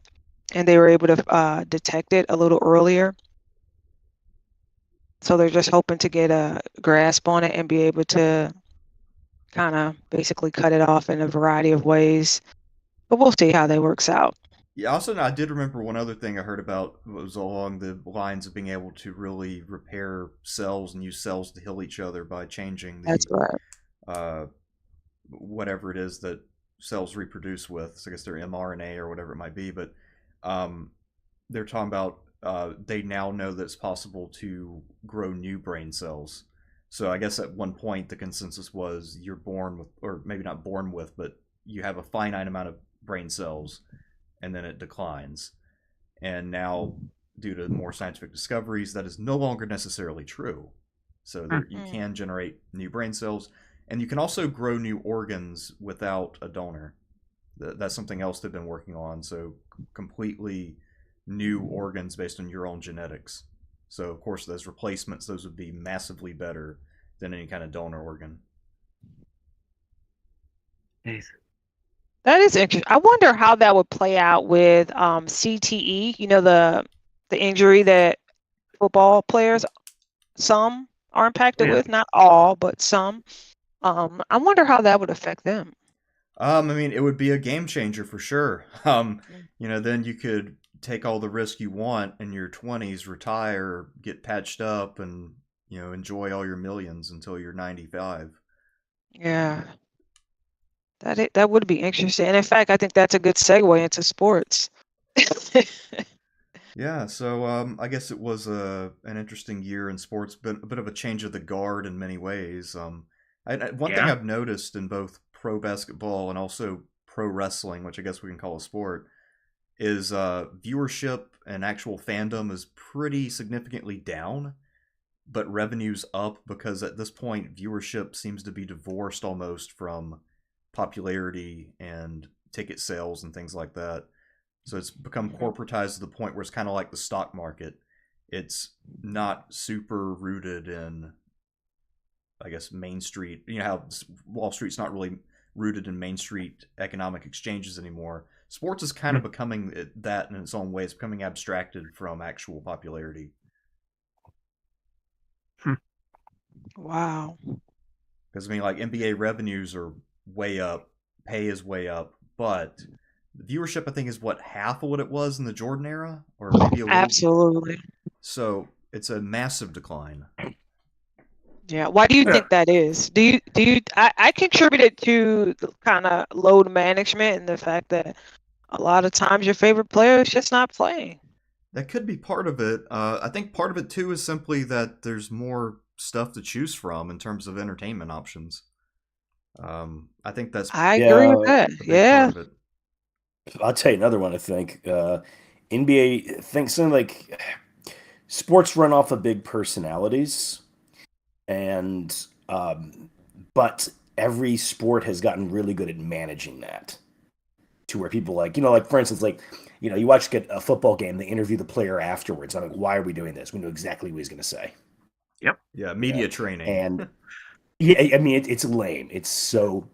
and they were able to detect it a little earlier. So they're just hoping to get a grasp on it and be able to kind of basically cut it off in a variety of ways. But we'll see how that works out. Yeah, also, I did remember one other thing I heard about was along the lines of being able to really repair cells and use cells to heal each other by changing That's right. whatever it is that cells reproduce with. So I guess their mRNA or whatever it might be. But they're talking about they now know that it's possible to grow new brain cells. So I guess at one point the consensus was you're born with, or maybe not born with, but you have a finite amount of brain cells, and then it declines. And now, due to more scientific discoveries, that is no longer necessarily true. So that you can generate new brain cells, and you can also grow new organs without a donor. That's something else they've been working on. So completely new organs based on your own genetics. So of course, those replacements, those would be massively better than any kind of donor organ. Nice. That is interesting. I wonder how that would play out with CTE. The injury that football players, some are impacted Yeah. with, not all, but some. I wonder how that would affect them. I mean, it would be a game changer for sure. Then you could take all the risk you want in your 20s, retire, get patched up, and enjoy all your millions until you're 95. Yeah, that would be interesting. And in fact, I think that's a good segue into sports. Yeah, so I guess it was an interesting year in sports, but a bit of a change of the guard in many ways. One thing Yeah. I've noticed in both pro basketball and also pro wrestling, which I guess we can call a sport, is viewership and actual fandom is pretty significantly down, but revenue's up because at this point viewership seems to be divorced almost from popularity and ticket sales and things like that. So it's become corporatized to the point where it's kind of like the stock market. It's not super rooted in, I guess, Main Street. You know how Wall Street's not really rooted in Main Street economic exchanges anymore. Sports is kind of becoming that in its own way. It's becoming abstracted from actual popularity. Wow. Because, I mean, like NBA revenues are way up, pay is way up, but the viewership, I think, is half of what it was in the Jordan era, or maybe a little. Absolutely. So it's a massive decline. Yeah. Why do you think that is? I contribute it to kind of load management and the fact that a lot of times your favorite player is just not playing. That could be part of it. I think part of it too is simply that there's more stuff to choose from in terms of entertainment options. I think that's I agree with that. a big Yeah. part of it. I'll tell you another one. I think NBA thinks something like sports run off of big personalities, and but every sport has gotten really good at managing that to where people like for instance, you watch a football game, they interview the player afterwards. I'm like, why are we doing this? We know exactly what he's going to say. Yep. Yeah, media training. And yeah, I mean it's lame. It's so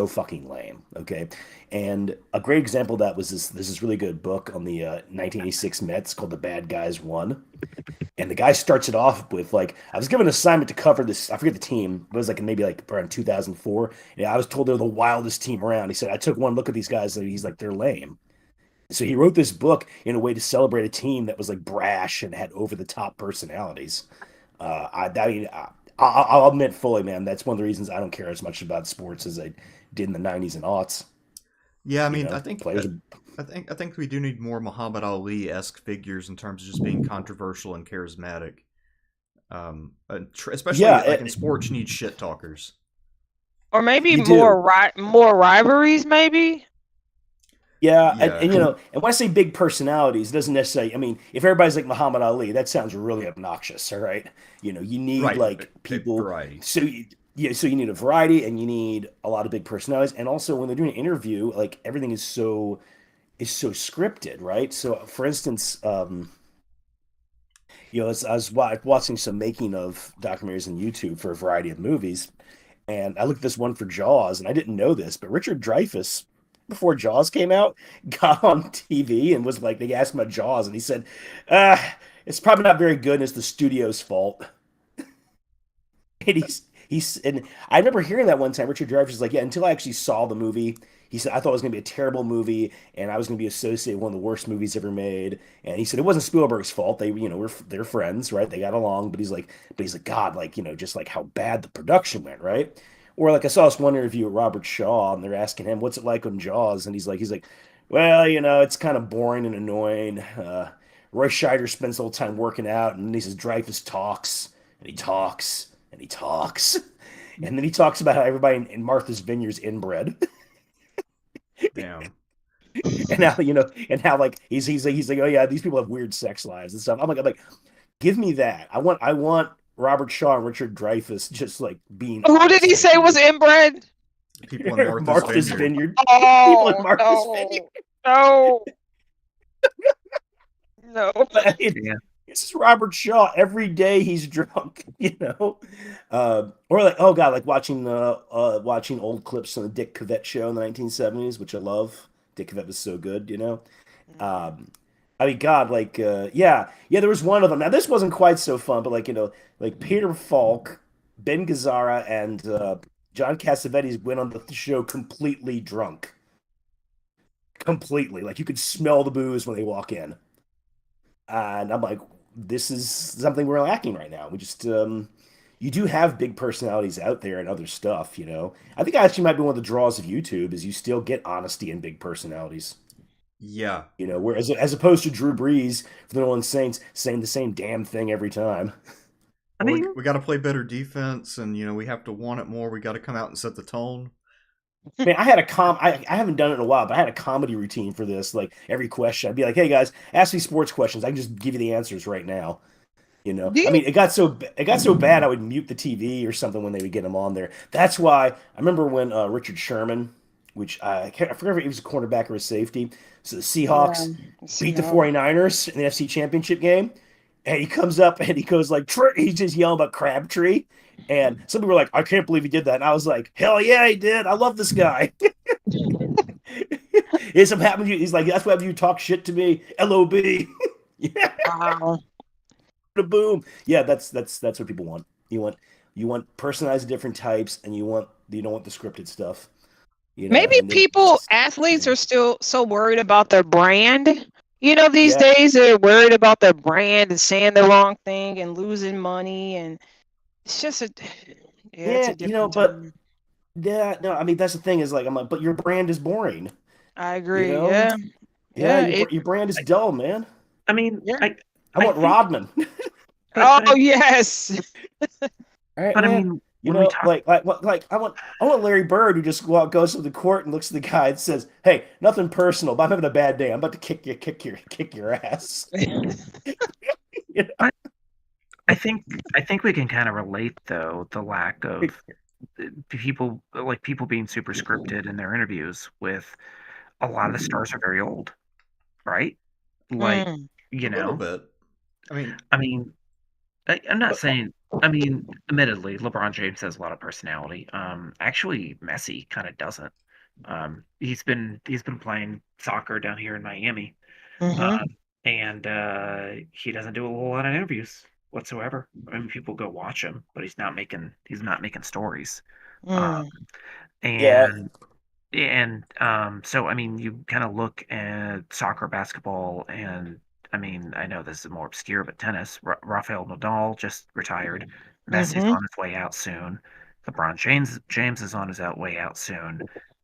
fucking lame. Okay. And a great example of that was this really good book on the 1986 Mets called The Bad Guys Won. And the guy starts it off with I was given an assignment to cover this. I forget the team. It was maybe around 2004. And I was told they're the wildest team around. He said, I took one look at these guys and he's like, they're lame. So he wrote this book in a way to celebrate a team that was brash and had over the top personalities. I'll admit fully, man, that's one of the reasons I don't care as much about sports as I did in the 90s and aughts. Yeah, I mean, I think players. I think we do need more Muhammad Ali-esque figures in terms of just being controversial and charismatic. Especially in sports, you need shit talkers. Or maybe more rivalries, maybe. Yeah, Yeah. and and when I say big personalities, it doesn't necessarily. I mean, if everybody's like Muhammad Ali, that sounds really obnoxious. All right, you need Right. like A people. variety. So you need a variety, and you need a lot of big personalities, and also when they're doing an interview, like everything is so scripted, right? So, for instance, I was watching some making of documentaries on YouTube for a variety of movies, and I looked at this one for Jaws, and I didn't know this, but Richard Dreyfuss, before Jaws came out, got on TV and was like, they asked him about Jaws, and he said, uh, it's probably not very good, and it's the studio's fault. And and I remember hearing that one time. Richard Dreyfuss was like, "Yeah, until I actually saw the movie, he said I thought it was going to be a terrible movie, and I was going to be associated with one of the worst movies ever made." And he said it wasn't Spielberg's fault. They, they're friends, right? They got along, but he's like, God, like, just like how bad the production went, right? Or like I saw this one interview with Robert Shaw, and they're asking him, "What's it like on Jaws?" And he's like, "Well, it's kind of boring and annoying." Roy Scheider spends the whole time working out, and he says Dreyfuss talks and he talks and he talks. And then he talks about how everybody in Martha's Vineyard's inbred. Damn. And how, and how like he's like, oh yeah, these people have weird sex lives and stuff. I'm like, give me that. I want Robert Shaw and Richard Dreyfuss just like being Who did honest he with say was you. inbred? People in Martha's, Martha's Vineyard. Vineyard. People in Oh Martha's Vineyard. no, no, no. Yeah. This is Robert Shaw. Every day he's drunk, or like, oh god, like watching old clips on the Dick Cavett show in the 1970s, which I love. Dick Cavett was so good. Um, I mean, God, like, yeah, there was one of them. Now this wasn't quite so fun, but like, like Peter Falk, Ben Gazzara, and John Cassavetes went on the show completely drunk, completely. Like you could smell the booze when they walk in. And I'm like, this is something we're lacking right now. We just, you do have big personalities out there and other stuff. I think actually might be one of the draws of YouTube is you still get honesty and big personalities. Yeah. Whereas as opposed to Drew Brees for the New Orleans Saints saying the same damn thing every time. I Well, mean, we got to play better defense, and we have to want it more. We got to come out and set the tone. Man, I haven't done it in a while, but I had a comedy routine for this. Like every question, I'd be like, "Hey guys, ask me sports questions. I can just give you the answers right now." Do I you? mean, it got so bad I would mute the TV or something when they would get him on there. That's why I remember when Richard Sherman, which I forget if he was a cornerback or a safety, so the Yeah, Seahawks beat the Seahawks. 49ers in the NFC Championship game, and he comes up and he goes like, he's just yelling about Crabtree, and some people were like, "I can't believe he did that," and I was like, "Hell yeah, he did! I love this guy." He's something happened to you. He's like, "That's why you talk shit to me." LOB. Yeah. Wow. Boom. Yeah, that's what people want. You want personalized different types, and you don't want the scripted stuff. Maybe And then people, athletes, are still so worried about their brand. These yeah, days they're worried about their brand and saying the wrong thing and losing money, and it's just yeah, it's yeah, a different but time. yeah, no, I mean that's the thing is like I'm like, but your brand is boring. I You agree. know? Yeah, Yeah, yeah, your brand is dull, man. I mean, yeah. I I want think, Rodman. Oh yes. All right, but I man. mean, when we talk, Like I want Larry Bird who just goes to the court and looks at the guy and says, "Hey, nothing personal, but I'm having a bad day. I'm about to kick your ass." You know? I, I think we can kind of relate though the lack of people being super scripted in their interviews with a lot of the stars are very old, right? Like, Mm, you A little know, bit. I mean, I mean, I'm not But saying. I mean, admittedly, LeBron James has a lot of personality. Actually, Messi kind of doesn't. He's been playing soccer down here in Miami, mm-hmm, um, and he doesn't do a whole lot of interviews whatsoever. I mean, people go watch him, but he's not making stories. Um, mm. yeah, and so I mean, you kind of look at soccer, basketball, and I mean, I know this is more obscure, but tennis. Rafael Nadal just retired. Messi's Mm-hmm. on his way out soon. LeBron James is on his way out soon.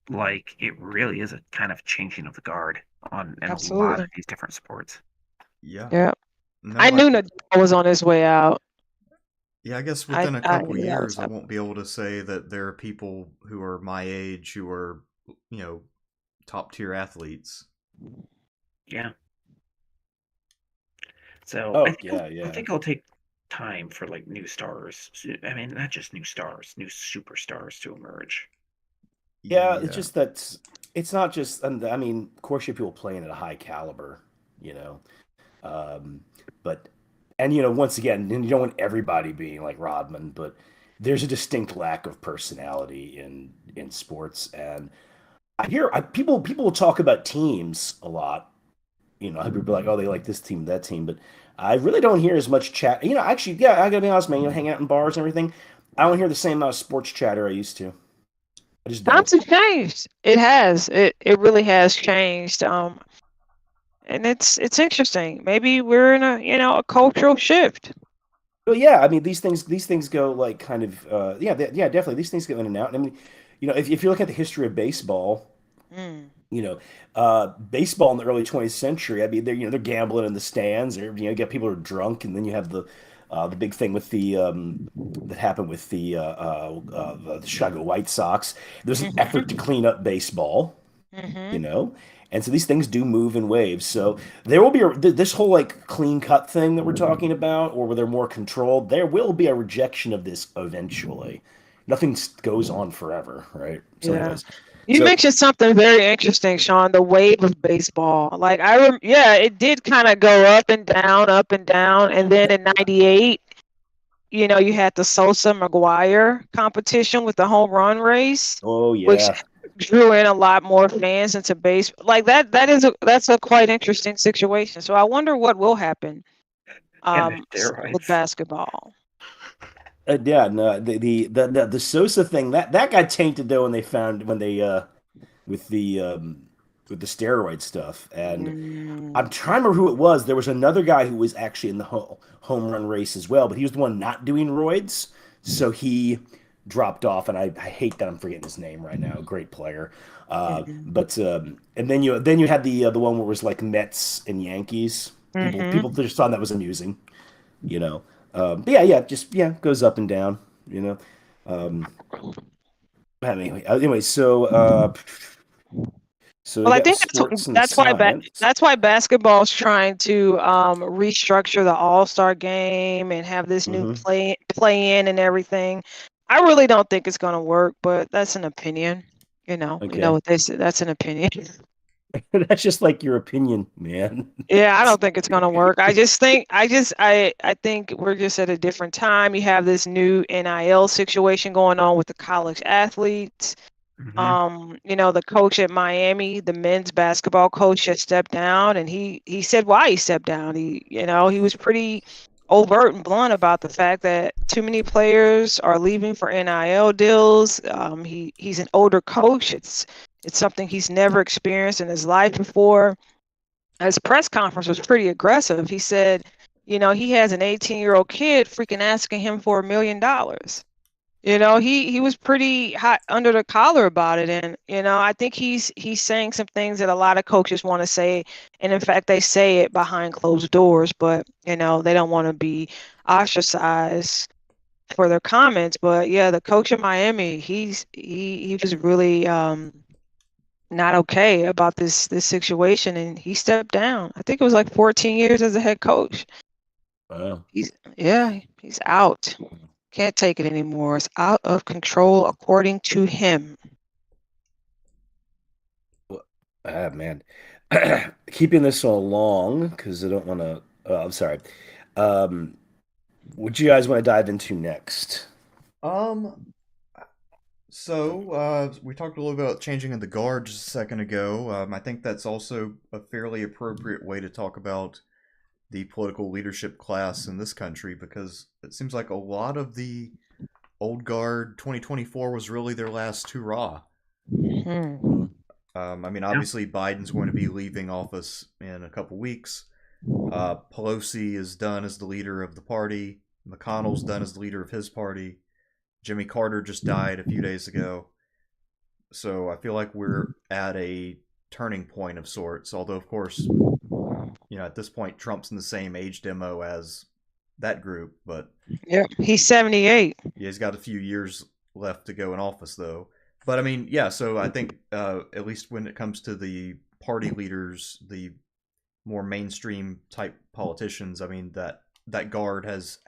Like it really is a kind of changing of the guard on in a lot of Absolutely. these different sports. yeah. Yeah. No, I knew Nadal was on his way out. yeah, I guess I within a I couple knew that was years, I happening. won't be able to say that there are people who are my age who are, you know, top tier athletes. Yeah. So Oh, I think yeah, I yeah. think it'll take time for like new stars. I mean, not just new stars, new superstars to emerge. Yeah, it's just that it's not just. And I mean, of course, you have people playing at a high caliber, you know. Um, but once again, and you don't want everybody being like Rodman, but there's a distinct lack of personality in sports, and people will talk about teams a lot. People be like, oh, they like this team, that team, but I really don't hear as much chat. Actually, yeah, I gotta be honest, man. Hang out in bars and everything. I don't hear the same amount of sports chatter I used to. I just don't. Times have changed. It has. It really has changed. And it's interesting. Maybe we're in a cultural shift. Well, yeah, I mean these things go like kind of yeah, definitely these things go in and out. And I mean, if you look at the history of baseball, Mm. baseball in the early 20th century, I mean they're gambling in the stands, or you get people who are drunk, and then you have the big thing with the that happened with the Chicago White Sox. There's an effort to clean up baseball, you Mm-hmm. know. And so these things do move in waves. So there will be this whole like clean cut thing that we're talking about, or where they're more controlled. There will be a rejection of this eventually. Nothing goes on forever, right? So, Yeah. anyways, You so mentioned something very interesting, Sean, the wave of baseball. Like yeah, it did kind of go up and down, and then in '98, you had the Sosa McGuire competition with the home run race, oh which yeah, drew in a lot more fans into base. Like that's a quite interesting situation. So I wonder what will happen And the with steroids. basketball. yeah. No, the Sosa thing that got tainted though when they found when they with the with the steroid stuff. And I'm Mm, trying to remember who it was. There was another guy who was actually in the home run race as well, but he was the one not doing roids, so he dropped off. And I hate that I'm forgetting his name right now. Great player, mm, but and then you had the one where it was like Mets and Yankees. People mm-hmm. just thought that was amusing, you know. But yeah, just goes up and down, you know. Um, anyway, so we Well, I got think sports and that's why science. that's why basketball's trying to restructure the All-Star game and have this new Hmm. play in and everything. I really don't think it's going to work, but that's an opinion. You know Okay. what they say. That's an opinion. That's just like your opinion, man. Yeah, I don't think it's going to work. I think we're just at a different time. You have this new NIL situation going on with the college athletes. Hmm. The coach at Miami, the men's basketball coach, has stepped down, and he said why he stepped down. He was pretty overt and blunt about the fact that too many players are leaving for NIL deals. He's an older coach. It's something he's never experienced in his life before. His press conference was pretty aggressive. He said, he has an 18-year-old kid freaking asking him for $1 million. He was pretty hot under the collar about it, and I think he's saying some things that a lot of coaches want to say, and in fact they say it behind closed doors, but they don't want to be ostracized for their comments. But yeah, the coach of Miami, he was really not okay about this situation, and he stepped down. I think it was like 14 years as a head coach. Wow. He's out. Can't take it anymore. It's out of control, according to him. Man. Keeping this all long because I don't want to. I'm sorry. Um, what do you guys want to dive into next? Um, so we talked a little about changing of the guard just a second ago. I think that's also a fairly appropriate way to talk about the political leadership class in this country, because it seems like a lot of the old guard 2024 was really their last hurrah. Hmm. Hmm. I mean, Yeah. obviously Biden's going to be leaving office in a couple weeks. Pelosi is done as the leader of the party. McConnell's done as the leader of his party. Jimmy Carter just died a few days ago. So I feel like we're at a turning point of sorts. Although, of course, at this point, Trump's in the same age demo as that group. But Yeah, he's 78. yeah, he's got a few years left to go in office, though. But I mean, yeah. So I think at least when it comes to the party leaders, the more mainstream type politicians, I mean that guard has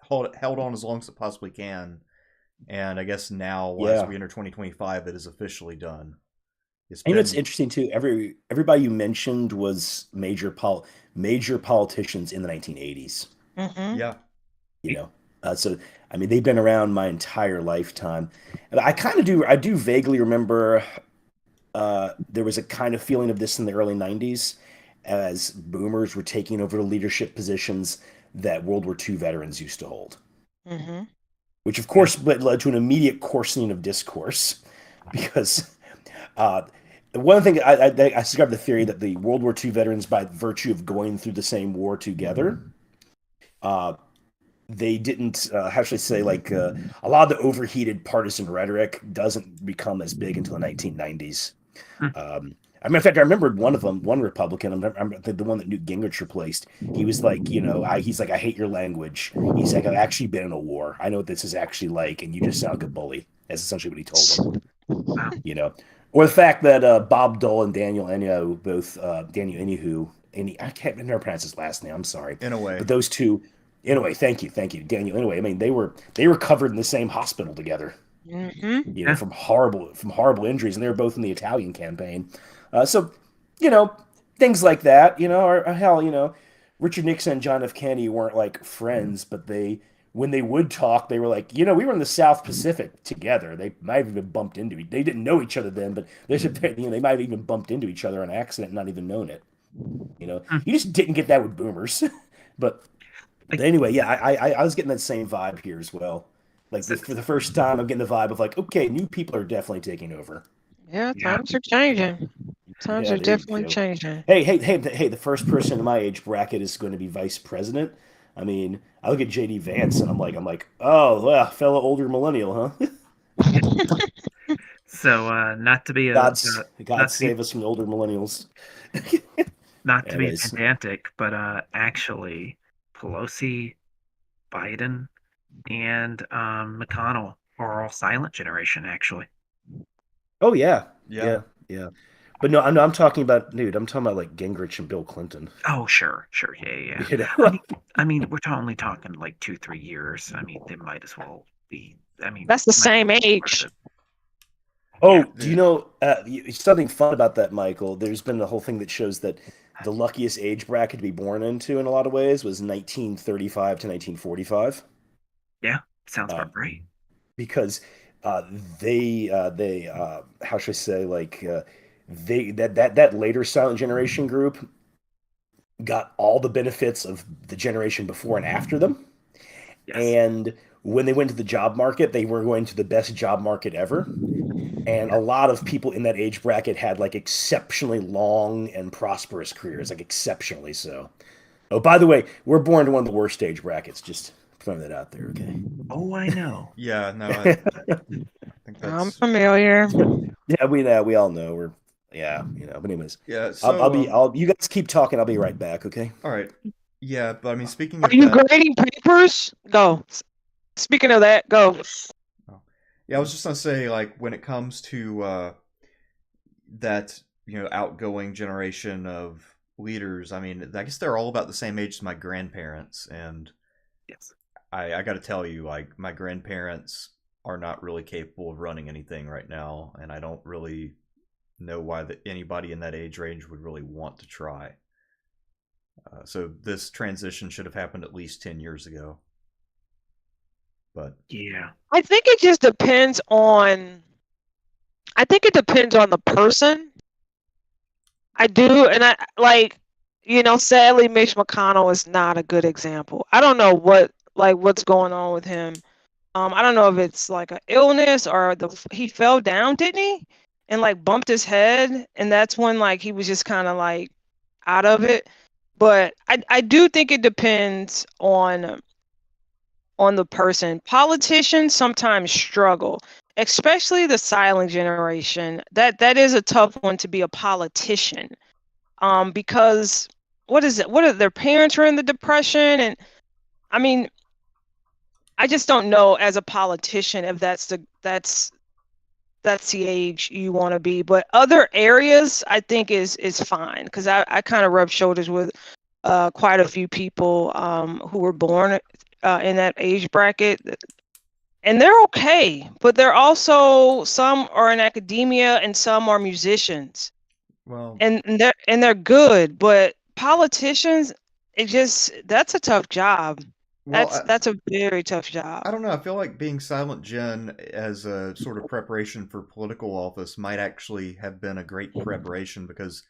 held on as long as it possibly can, and I guess now as Yeah. we enter 2025, it is officially done. It's And it's been interesting too. Everybody you mentioned was major politicians in the 1980s. Mm-hmm. yeah You know, so I mean they've been around my entire lifetime. And I do vaguely remember there was a kind of feeling of this in the early 90s as boomers were taking over the leadership positions that World War II veterans used to hold, Mm-hmm. which of course led to an immediate coarsening of discourse because uh, one thing I subscribe to the theory that the World War II veterans, by virtue of going through the same war together, uh, they didn't how should I say a lot of the overheated partisan rhetoric doesn't become as big until the 1990s. Hmm. I mean, in fact, I remembered one of them, one Republican, the one that Newt Gingrich replaced. He was like, he's like, I hate your language. He's like, I've actually been in a war. I know what this is actually like, and you just sound like a bully. That's essentially what he told him. Wow. Or the fact that Bob Dole and Daniel Inyo, both Daniel Inyo, I never pronounce his last name. I'm sorry, in a way. but those two, anyway, thank you, Daniel. Anyway, I mean, they were covered in the same hospital together. Mm-hmm. Yeah. From horrible injuries, and they were both in the Italian campaign. So, things like that, or hell, Richard Nixon and John F. Kennedy weren't like friends, but when they would talk, they were like, we were in the South Pacific together. They might have even bumped into They didn't know each other then, but they might have even bumped into each other on accident, and not even known it. Hmm. You just didn't get that with boomers. but Like, anyway, yeah, I was getting that same vibe here as well. Like so- for the first time, I'm getting the vibe of like, okay, new people are definitely taking over. Yeah, Yeah. times are changing. Times Yeah, are there you definitely go. changing. Hey, the first person in my age bracket is going to be vice president. I mean, I look at JD Vance and I'm like, oh, well, fellow older millennial, huh? So, not to be God's not God to be save us from the older millennials. not to be Anyways, pedantic, but actually, Pelosi, Biden, and McConnell are all silent generation. Actually, oh yeah, Yeah. yeah. But no, I'm talking about, dude. I'm talking about like Gingrich and Bill Clinton. oh sure, yeah. You know? We're only talking like 2-3 years. I mean, they might as well be. I mean, That's the might as same well be age. president. Oh, do you know something fun about that, Michael? There's been a whole thing that shows that the luckiest age bracket to be born into in a lot of ways was 1935 to 1945. Yeah, sounds Uh, about right. because they how should I say they that later silent generation group got all the benefits of the generation before and after them. Yes. And when they went to the job market, they were going to the best job market ever. And Yeah. a lot of people in that age bracket had like exceptionally long and prosperous careers, like exceptionally so. Oh, by the way, we're born to one of the worst age brackets. Just throwing that out there, okay? Oh, I know. Yeah, no, I think I'm that's familiar. Yeah, we all know we're But anyways, yeah. I'll So be I'll you guys keep talking. I'll be right back, okay? all right, yeah. But I mean, speaking Are of you that, grading papers? Go. Speaking of that, go. yeah, I was just gonna say, like, when it comes to that, outgoing generation of leaders, I mean, I guess they're all about the same age as my grandparents, and Yes. I got to tell you, like, my grandparents are not really capable of running anything right now, and I don't really know why anybody in that age range would really want to try. So this transition should have happened at least 10 years ago. But Yeah. I think it just depends on. I think it depends on the person. I do, and I like, sadly, Mitch McConnell is not a good example. I don't know what's going on with him. I don't know if it's like an illness or he fell down, didn't he? And like bumped his head, and that's when like he was just kind of like out of it. But I do think it depends on the person. Politicians sometimes struggle, especially the silent generation. That is a tough one to be a politician. Because what is it? What are their parents were in the depression, and I mean, I just don't know as a politician if that's that's the age you want to be. But other areas, I think is fine, because I kind of rub shoulders with quite a few people who were born in that age bracket, and they're okay. But they're also, some are in academia and some are musicians, Well, and they're good. But politicians, that's a tough job. well, That's a very tough job. I don't know. I feel like being Silent Jen as a sort of preparation for political office might actually have been a great preparation because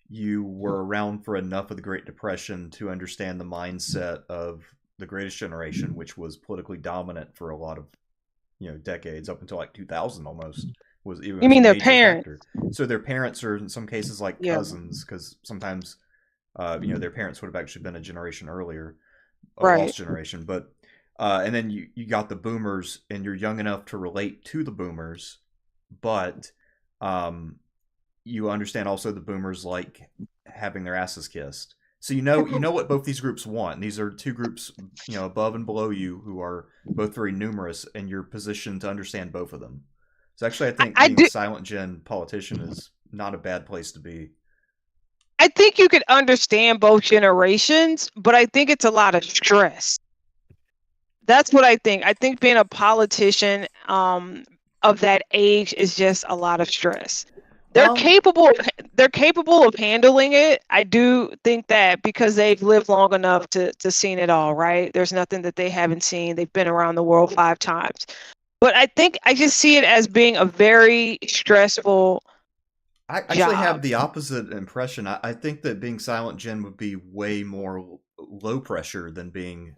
you were around for enough of the Great Depression to understand the mindset of the Greatest Generation, which was politically dominant for a lot of decades up until like 2000 almost it You was a mean their major parents? factor. So their parents are in some cases like Yeah. cousins because sometimes their parents would have actually been a generation earlier, a Right. lost generation. But and then you got the boomers, and you're young enough to relate to the boomers, but you understand also the boomers like having their asses kissed. So you know what both these groups want. These are two groups, above and below you, who are both very numerous, and you're positioned to understand both of them. So actually, I think I being a do. Silent Gen politician is not a bad place to be. I think you could understand both generations, but I think it's a lot of stress. That's what I think. I think being a politician of that age is just a lot of stress. They're Um, capable they're capable of handling it. I do think that, because they've lived long enough to seen it all, right? There's nothing that they haven't seen. They've been around the world 5 times. But I think I just see it as being a very stressful I actually job. have the opposite impression. I think that being Silent Gen would be way more low pressure than being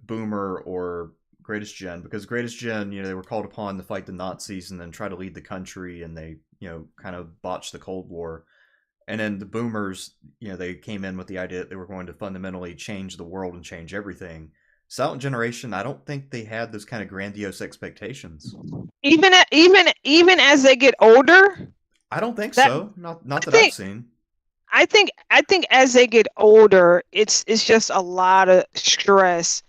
Boomer or Greatest Gen, because Greatest Gen, they were called upon to fight the Nazis and then try to lead the country, and they, kind of botched the Cold War. And then the Boomers, they came in with the idea that they were going to fundamentally change the world and change everything. Silent Generation, I don't think they had those kind of grandiose expectations. Even as they get older, I don't think that so. Not I that I've think seen. I think as they get older, it's just a lot of stress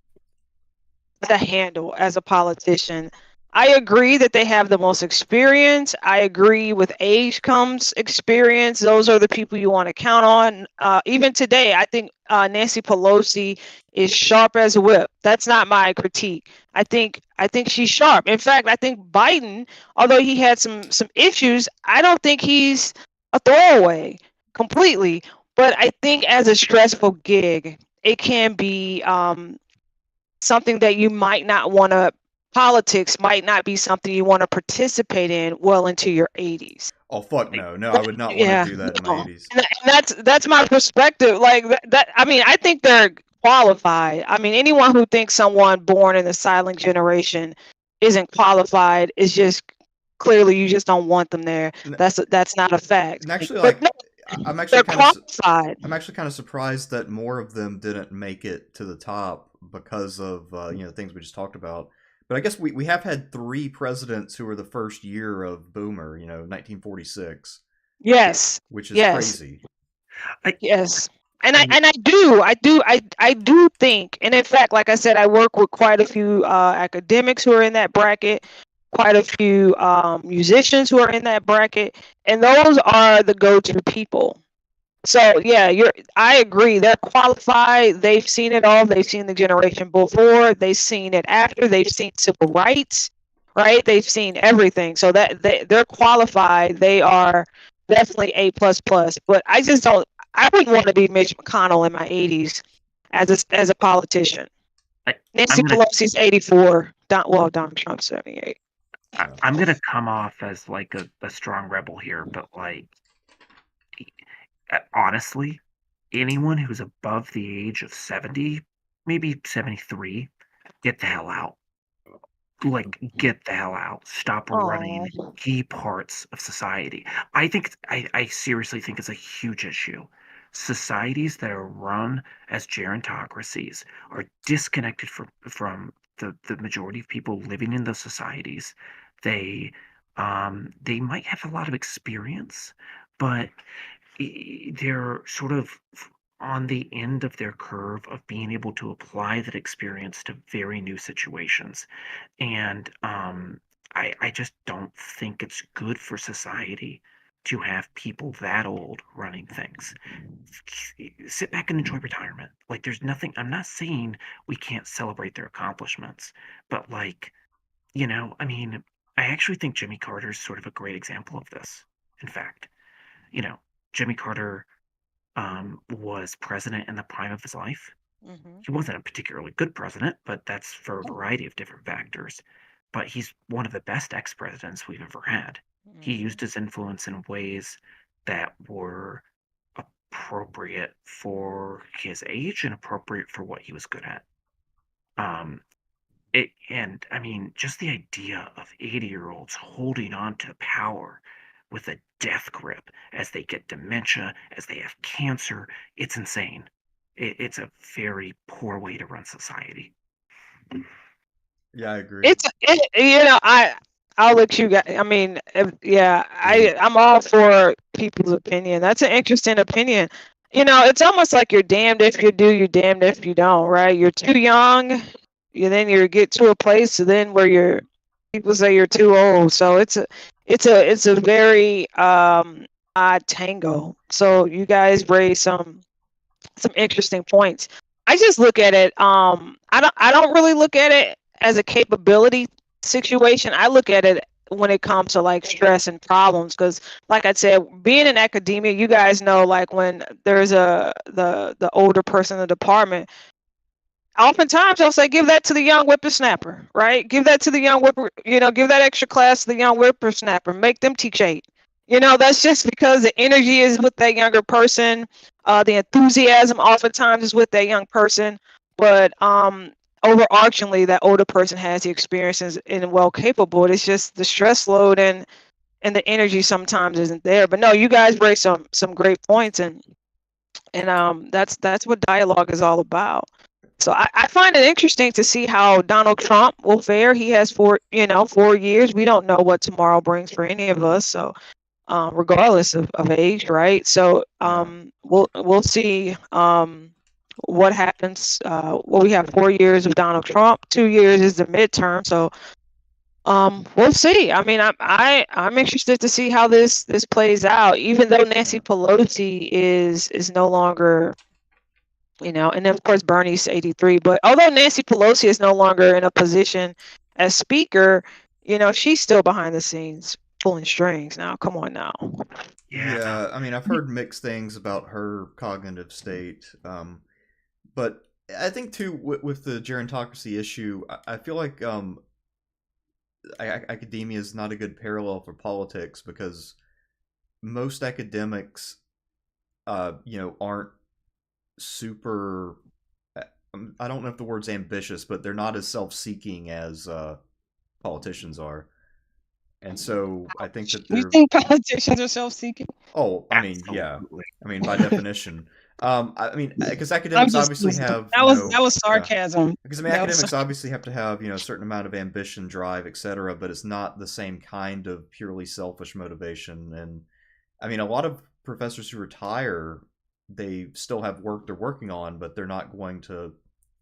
to handle as a politician. I agree that they have the most experience. I agree with age comes experience. Those are the people you want to count on. Even today, I think Nancy Pelosi is sharp as a whip. That's not my critique. I think she's sharp. In fact, I think Biden, although he had some issues, I don't think he's a throwaway completely. But I think as a stressful gig, it can be something that you might not want to, politics might not be something you want to participate in well into your 80s. Oh fuck no. No, I would not want to Yeah, do that in my no. 80s. And that's my perspective. Like that I mean, I think they're qualified. I mean, anyone who thinks someone born in the silent generation isn't qualified is just clearly, you just don't want them there. That's not a fact. And actually, But no, I'm actually they're kind of qualified. I'm actually kind of surprised that more of them didn't make it to the top because of things we just talked about. But I guess we have had 3 presidents who were the first year of Boomer, 1946, Yes. which is Yes. crazy. Yes. And I do think, and in fact, like I said, I work with quite a few academics who are in that bracket, quite a few musicians who are in that bracket, and those are the go-to people. So yeah, I agree. They're qualified. They've seen it all. They've seen the generation before. They've seen it after. They've seen civil rights, right? They've seen everything. So that they're qualified. They are definitely A plus plus. But I just don't. I wouldn't want to be Mitch McConnell in my 80s as a politician. Nancy Pelosi's 84. Donald Trump's 78. I'm gonna come off as like a strong rebel here, but like honestly, anyone who's above the age of 70, maybe 73, get the hell out. Like, get the hell out. Stop running key parts of society. I seriously think it's a huge issue. Societies that are run as gerontocracies are disconnected from the majority of people living in those societies. They might have a lot of experience, but they're sort of on the end of their curve of being able to apply that experience to very new situations. And I just don't think it's good for society to have people that old running things. Sit back and enjoy retirement. Like, there's nothing, I'm not saying we can't celebrate their accomplishments, but like, I mean, I actually think Jimmy Carter is sort of a great example of this. In fact, you know, Jimmy Carter was president in the prime of his life. Mm-hmm. He wasn't a particularly good president, but that's for a variety of different factors. But he's one of the best ex-presidents we've ever had. He used his influence in ways that were appropriate for his age and appropriate for what he was good at. And I mean, just the idea of 80-year-olds holding on to power with a death grip as they get dementia, as they have cancer, it's insane. It's a very poor way to run society. Yeah, I agree. I'll let you guys. I mean, I'm all for people's opinion. That's an interesting opinion. It's almost like you're damned if you do, you're damned if you don't, right? You're too young, then you get to a place then where people say you're too old. So it's a very odd tango. So you guys raise some interesting points. I just look at it. I don't really look at it as a capability situation. I look at it when it comes to like stress and problems, because like I said, being in academia, you guys know, like when there's the older person in the department, oftentimes they'll say, give that to the young whippersnapper, right? Give that to the young give that extra class to the young whippersnapper, make them teach 8. That's just because the energy is with that younger person. The enthusiasm oftentimes is with that young person, but overarchingly, that older person has the experiences and well capable. It's just the stress load and the energy sometimes isn't there. But no, you guys raise some great points, and that's what dialogue is all about. So I find it interesting to see how Donald Trump will fare. He has 4 years. We don't know what tomorrow brings for any of us. So regardless of age, right? So we'll see what happens. Well, we have 4 years of Donald Trump. 2 years is the midterm. So we'll see. I mean, I'm interested to see how this plays out. Even though Nancy Pelosi is no longer, and then of course Bernie's 83. But although Nancy Pelosi is no longer in a position as speaker, she's still behind the scenes pulling strings. Now, come on now. Yeah, I mean, I've heard mixed things about her cognitive state, but I think too with the gerontocracy issue, I feel like academia is not a good parallel for politics, because most academics, aren't super. I don't know if the word's ambitious, but they're not as self-seeking as politicians are. And so I think that you think politicians are self-seeking? Oh, I mean, yeah. I mean, by definition. I mean, because academics obviously have that was sarcasm. Because academics obviously have to have a certain amount of ambition, drive, etc. But it's not the same kind of purely selfish motivation. And I mean, a lot of professors who retire, they still have work they're working on, but they're not going to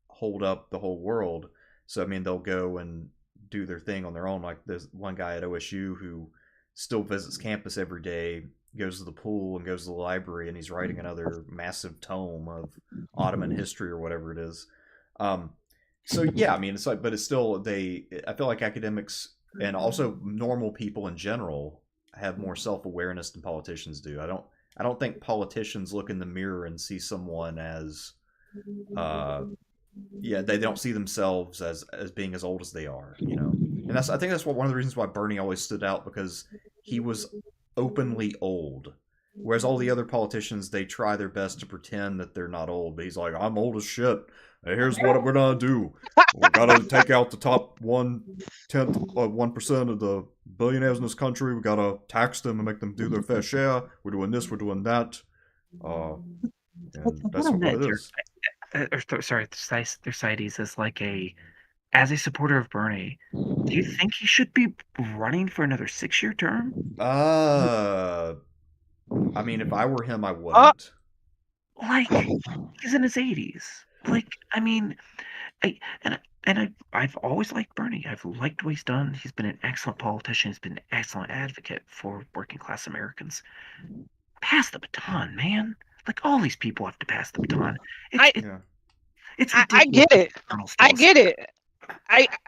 hold up the whole world. So I mean, they'll go and do their thing on their own. Like there's one guy at OSU who still visits campus every day, goes to the pool and goes to the library, and he's writing another massive tome of Ottoman history or whatever it is. So yeah, I mean, it's like, but it's still I feel like academics and also normal people in general have more self-awareness than politicians do. I don't think politicians look in the mirror and see someone as they don't see themselves as being as old as they are, And I think that's one of the reasons why Bernie always stood out, because he was openly old. Whereas all the other politicians, they try their best to pretend that they're not old. But he's like, I'm old as shit. Here's what we're gonna do. We gotta take out the top 1% of the billionaires in this country. We gotta tax them and make them do their fair share. We're doing this. We're doing that. And that's what it is. Thucydides is like as a supporter of Bernie, do you think he should be running for another 6-year term? I mean, if I were him, I wouldn't. Like, he's in his 80s. Like, I mean, I've always liked Bernie. I've liked what he's done. He's been an excellent politician. He's been an excellent advocate for working class Americans. Pass the baton, man. Like all these people have to pass the baton. I Yeah. It's I ridiculous. get it. Colonel I still get it.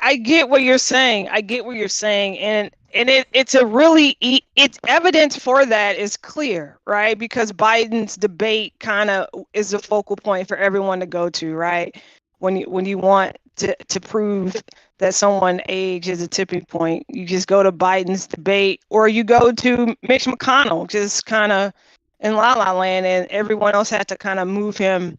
I get what you're saying. I get what you're saying, and it's a really it's evidence for that is clear, right? Because Biden's debate kind of is a focal point for everyone to go to, right? When you want to prove that someone age is a tipping point, you just go to Biden's debate, or you go to Mitch McConnell, just kind of in La La Land, and everyone else had to kind of move him,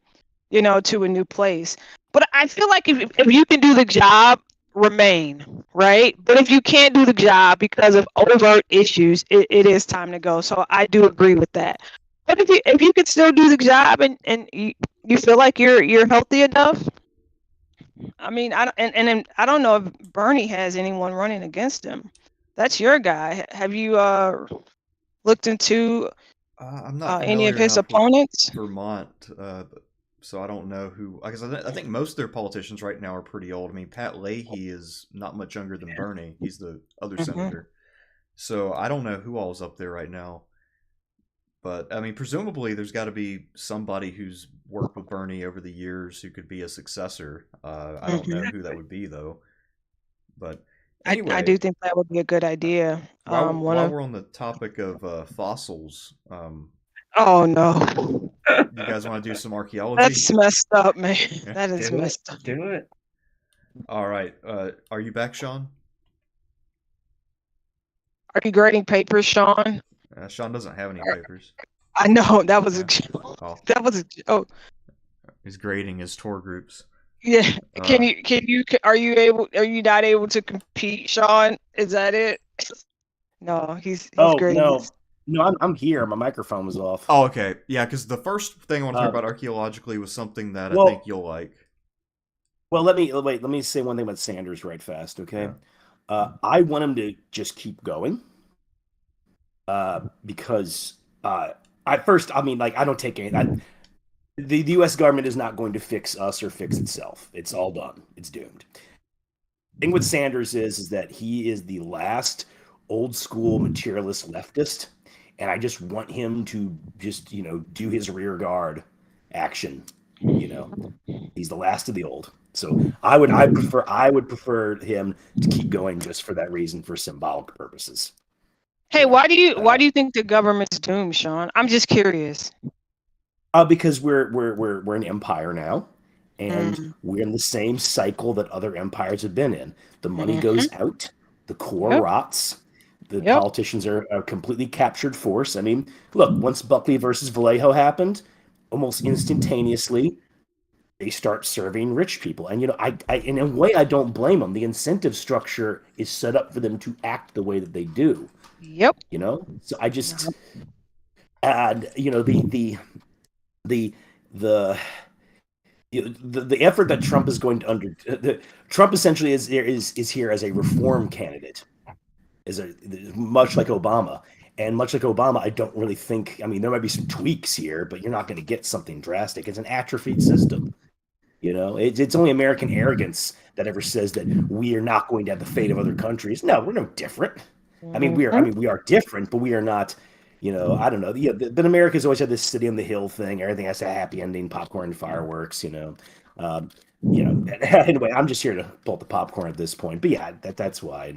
to a new place. But I feel like if you can do the job, remain, right? But if you can't do the job because of overt issues, it is time to go. So I do agree with that. But if you could still do the job and you feel like you're healthy enough, I mean, and I don't know if Bernie has anyone running against him. That's your guy. Have you looked into I'm not any of familiar his enough with opponents? Vermont, so I don't know who. Because I think most of their politicians right now are pretty old. I mean, Pat Leahy is not much younger than Bernie. He's the other Mm-hmm. senator. So I don't know who all is up there right now. But I mean, presumably there's got to be somebody who's worked with Bernie over the years who could be a successor. I don't know who that would be though. But I anyway, do think that would be a good idea. One while of we're on the topic of fossils, Oh no, you guys want to do some archaeology? that's messed up, man. Yeah. That is do it. messed up. Do it. All right. Are you back, Sean? Are you grading papers, Sean? Sean doesn't have any papers. I know that was a Yeah. joke. Oh, That was a joke. he's grading his tour groups. Yeah. Uh, Are you not able to compete, Sean? Is that it? No, he's Oh grading no, his. no, I'm here. My microphone was off. oh, okay. Yeah, because the first thing I want to talk Uh, about archaeologically was something that I well, think you'll like. well, let me say one thing about Sanders right fast, okay? Yeah. I want him to just keep going, because I mean, like, I don't take any. The U.S. government is not going to fix us or fix itself. It's all done. It's doomed. The thing with Sanders is that he is the last old school materialist leftist, and I just want him to just do his rear guard action. He's the last of the old. So I would prefer him to keep going just for that reason, for symbolic purposes. Hey, You know, why do you think the government's doomed, Sean? I'm just curious. because we're an empire now, and we're in the same cycle that other empires have been in. The money goes out, the core Yep. rots, the Yep. politicians are a completely captured force. I mean, look, once Buckley versus Vallejo happened, almost instantaneously they start serving rich people. And I in a way I don't blame them. The incentive structure is set up for them to act the way that they do. Yep. So I just add the the effort that Trump is going to Trump essentially is here as a reform candidate, much like Obama. And much like Obama, I don't really think. I mean, there might be some tweaks here, but you're not going to get something drastic. It's an atrophied system. It's only American arrogance that ever says that we are not going to have the fate of other countries. No, we're no different. I mean, we are different, but we are not. I don't know. Yeah, but America's always had this city on the hill thing. Everything has a happy ending, popcorn, fireworks. Anyway, I'm just here to pull up the popcorn at this point. But yeah, that's why.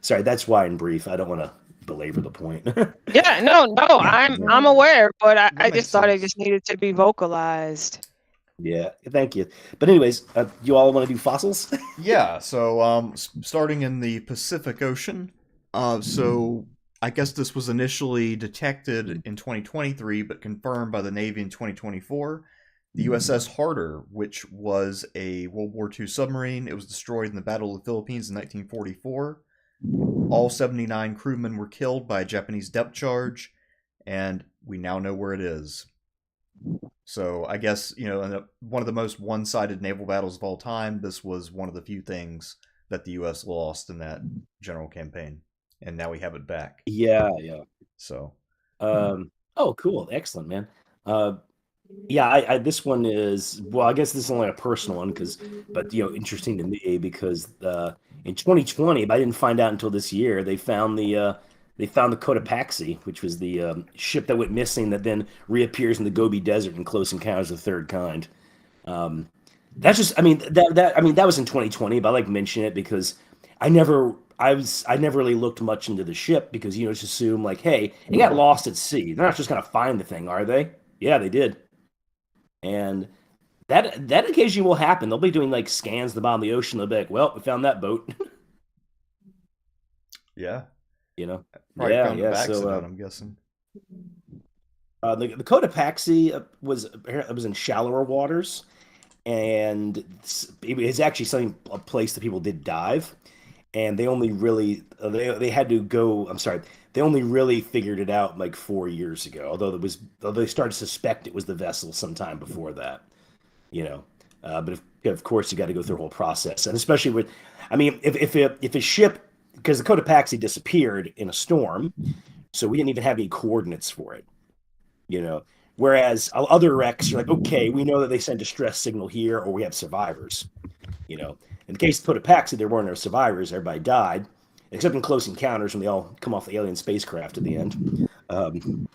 Sorry, that's why. In brief, I don't want to belabor the point. Yeah, no, I'm aware, but I That just makes thought it sense. just needed to be vocalized. Yeah, thank you. But anyways, you all want to do fossils? Yeah, so starting in the Pacific Ocean. So I guess this was initially detected in 2023, but confirmed by the Navy in 2024. The USS Harder, which was a World War II submarine, it was destroyed in the Battle of the Philippines in 1944. All 79 crewmen were killed by a Japanese depth charge, and we now know where it is. So I guess, in one of the most one-sided naval battles of all time, this was one of the few things that the U.S. lost in that general campaign, and now we have it back. Yeah. So, Oh, cool, excellent, man. Yeah, this one is, well, I guess this is only a personal one but interesting to me because in 2020, but I didn't find out until this year, they found the Cotopaxi, which was the ship that went missing that then reappears in the Gobi Desert in Close Encounters of the Third Kind. Um, that's just, I mean, that was in 2020, but I like mention it because I never really looked much into the ship because just assume like, hey, it got lost at sea. They're not just gonna find the thing, are they? Yeah, they did. And that occasionally will happen. They'll be doing like scans of the bottom of the ocean. They'll be like, "Well, we found that boat." Yeah, you know? probably Yeah, found it yeah. by So accident, I'm guessing. the Cotopaxi was in shallower waters, and it was actually something a place that people did dive, and they only really they had to go. I'm sorry, they only really figured it out like 4 years ago. Although they started to suspect it was the vessel sometime before that. you know. But of course, you got to go through the whole process, and especially with, I mean, if a ship, because the Cotopaxi disappeared in a storm, so we didn't even have any coordinates for it, you know. Whereas other wrecks are like, okay, we know that they sent distress signal here, or we have survivors, you know. In the case of Cotopaxi, there weren't no survivors; everybody died, except in Close Encounters when they all come off the alien spacecraft at the end. Um,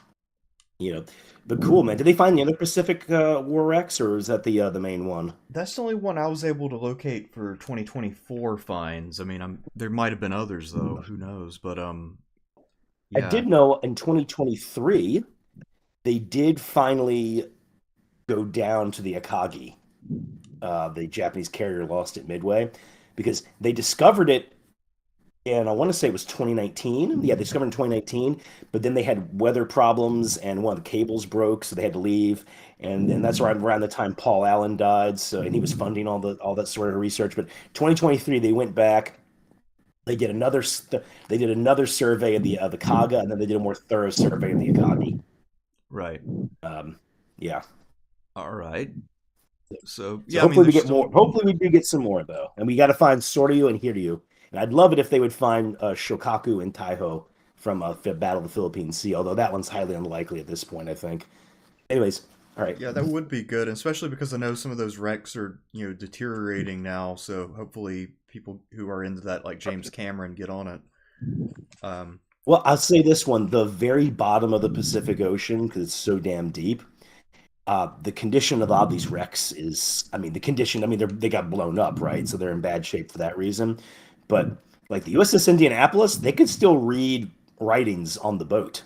you know, but cool, man. Did they find the other Pacific War wrecks, or is that the main one? That's the only one I was able to locate for 2024 finds. I mean, there might have been others though. Who knows? But I yeah. did know in 2023 they did finally go down to the Akagi. The Japanese carrier lost at Midway because they discovered it, and I want to say it was 2019. Yeah, they discovered in 2019, but then they had weather problems and one of the cables broke, so they had to leave. And that's around the time Paul Allen died, so and he was funding all that sort of research. But 2023, they went back. They did another survey of the Kaga, and then they did a more thorough survey of the Akagi. Right. Um, yeah. All right. So So yeah, I mean, hopefully we there's get more. still. Hopefully we do get some more though, and we got to find Soryu and Hiryu. And I'd love it if they would find Shokaku and Taiho from Battle of the Philippine Sea. Although that one's highly unlikely at this point, I think. Anyways, all right. Yeah, that would be good, especially because I know some of those wrecks are, deteriorating now. So hopefully, people who are into that, like James Cameron, get on it. Um, Well, I'll say this one: the very bottom of the Pacific Ocean, because it's so damn deep. The condition of all these wrecks is, I mean, the condition. I mean, they got blown up, right? So they're in bad shape for that reason. But like the USS Indianapolis, they could still read writings on the boat.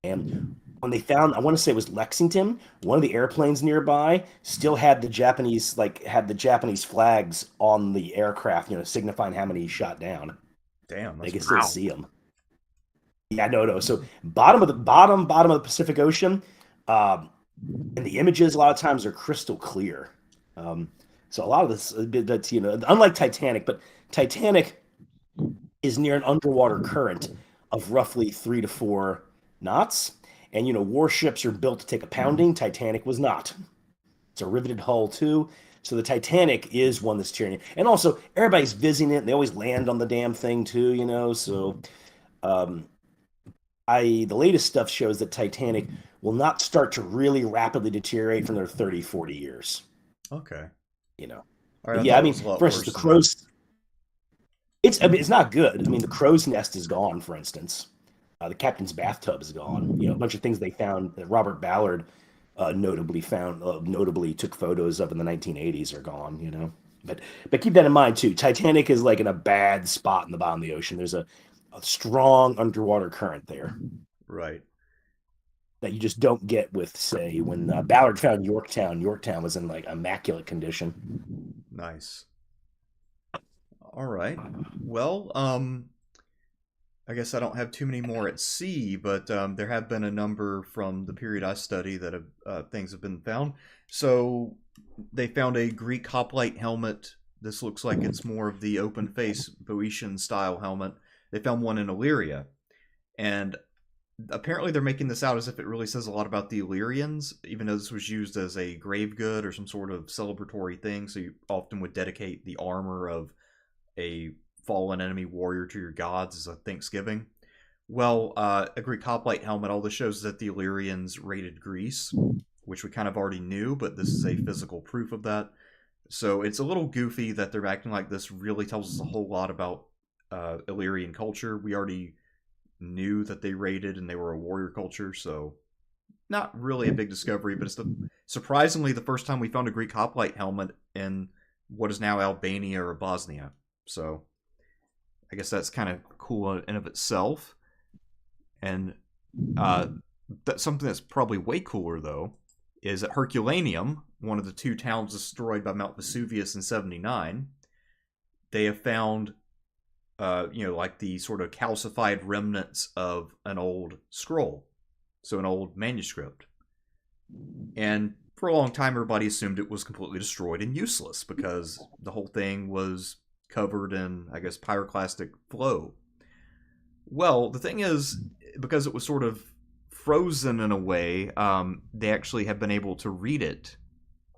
And when they found, I want to say it was Lexington, one of the airplanes nearby still had the Japanese flags on the aircraft, signifying how many he shot down. damn, They that's can pretty still Wow. cool. see them. Yeah, no. So bottom of the Pacific Ocean, um, and the images a lot of times are crystal clear. Um, so a lot of this, that's unlike Titanic, but Titanic is near an underwater current of roughly 3 to 4 knots. And warships are built to take a pounding. Titanic was not. It's a riveted hull too. So the Titanic is one that's tyranny. And also everybody's visiting it. And they always land on the damn thing too. So um, I the latest stuff shows that Titanic will not start to really rapidly deteriorate from their 30, 40 years. Okay. You know. All right, But I yeah, I thought it mean, was a lot for instance, the worse than that. crow's it's not good. I mean, the crow's nest is gone, for instance. The captain's bathtub is gone. A bunch of things they found that Robert Ballard notably took photos of in the 1980s are gone. But keep that in mind too. Titanic is like in a bad spot in the bottom of the ocean. There's a strong underwater current there Right. that you just don't get with, say, when Ballard found Yorktown. Yorktown was in like immaculate condition. Nice. All right. Well, I guess I don't have too many more at sea, but there have been a number from the period I study that things have been found. So they found a Greek hoplite helmet. This looks like it's more of the open face Boeotian style helmet. They found one in Illyria, and apparently they're making this out as if it really says a lot about the Illyrians, even though this was used as a grave good or some sort of celebratory thing. So you often would dedicate the armor of a fallen enemy warrior to your gods as a Thanksgiving. Well, a Greek hoplite helmet, all this shows that the Illyrians raided Greece, which we kind of already knew, but this is a physical proof of that. So it's a little goofy that they're acting like this really tells us a whole lot about Illyrian culture. We already knew that they raided and they were a warrior culture, so not really a big discovery, but it's surprisingly the first time we found a Greek hoplite helmet in what is now Albania or Bosnia. So I guess that's kind of cool in and of itself. And that's something that's probably way cooler, though, is at Herculaneum, one of the two towns destroyed by Mount Vesuvius in 79, they have found, like the sort of calcified remnants of an old scroll, so an old manuscript. And for a long time, everybody assumed it was completely destroyed and useless because the whole thing was covered in, I guess, pyroclastic flow. Well, the thing is, because it was sort of frozen in a way, they actually have been able to read it.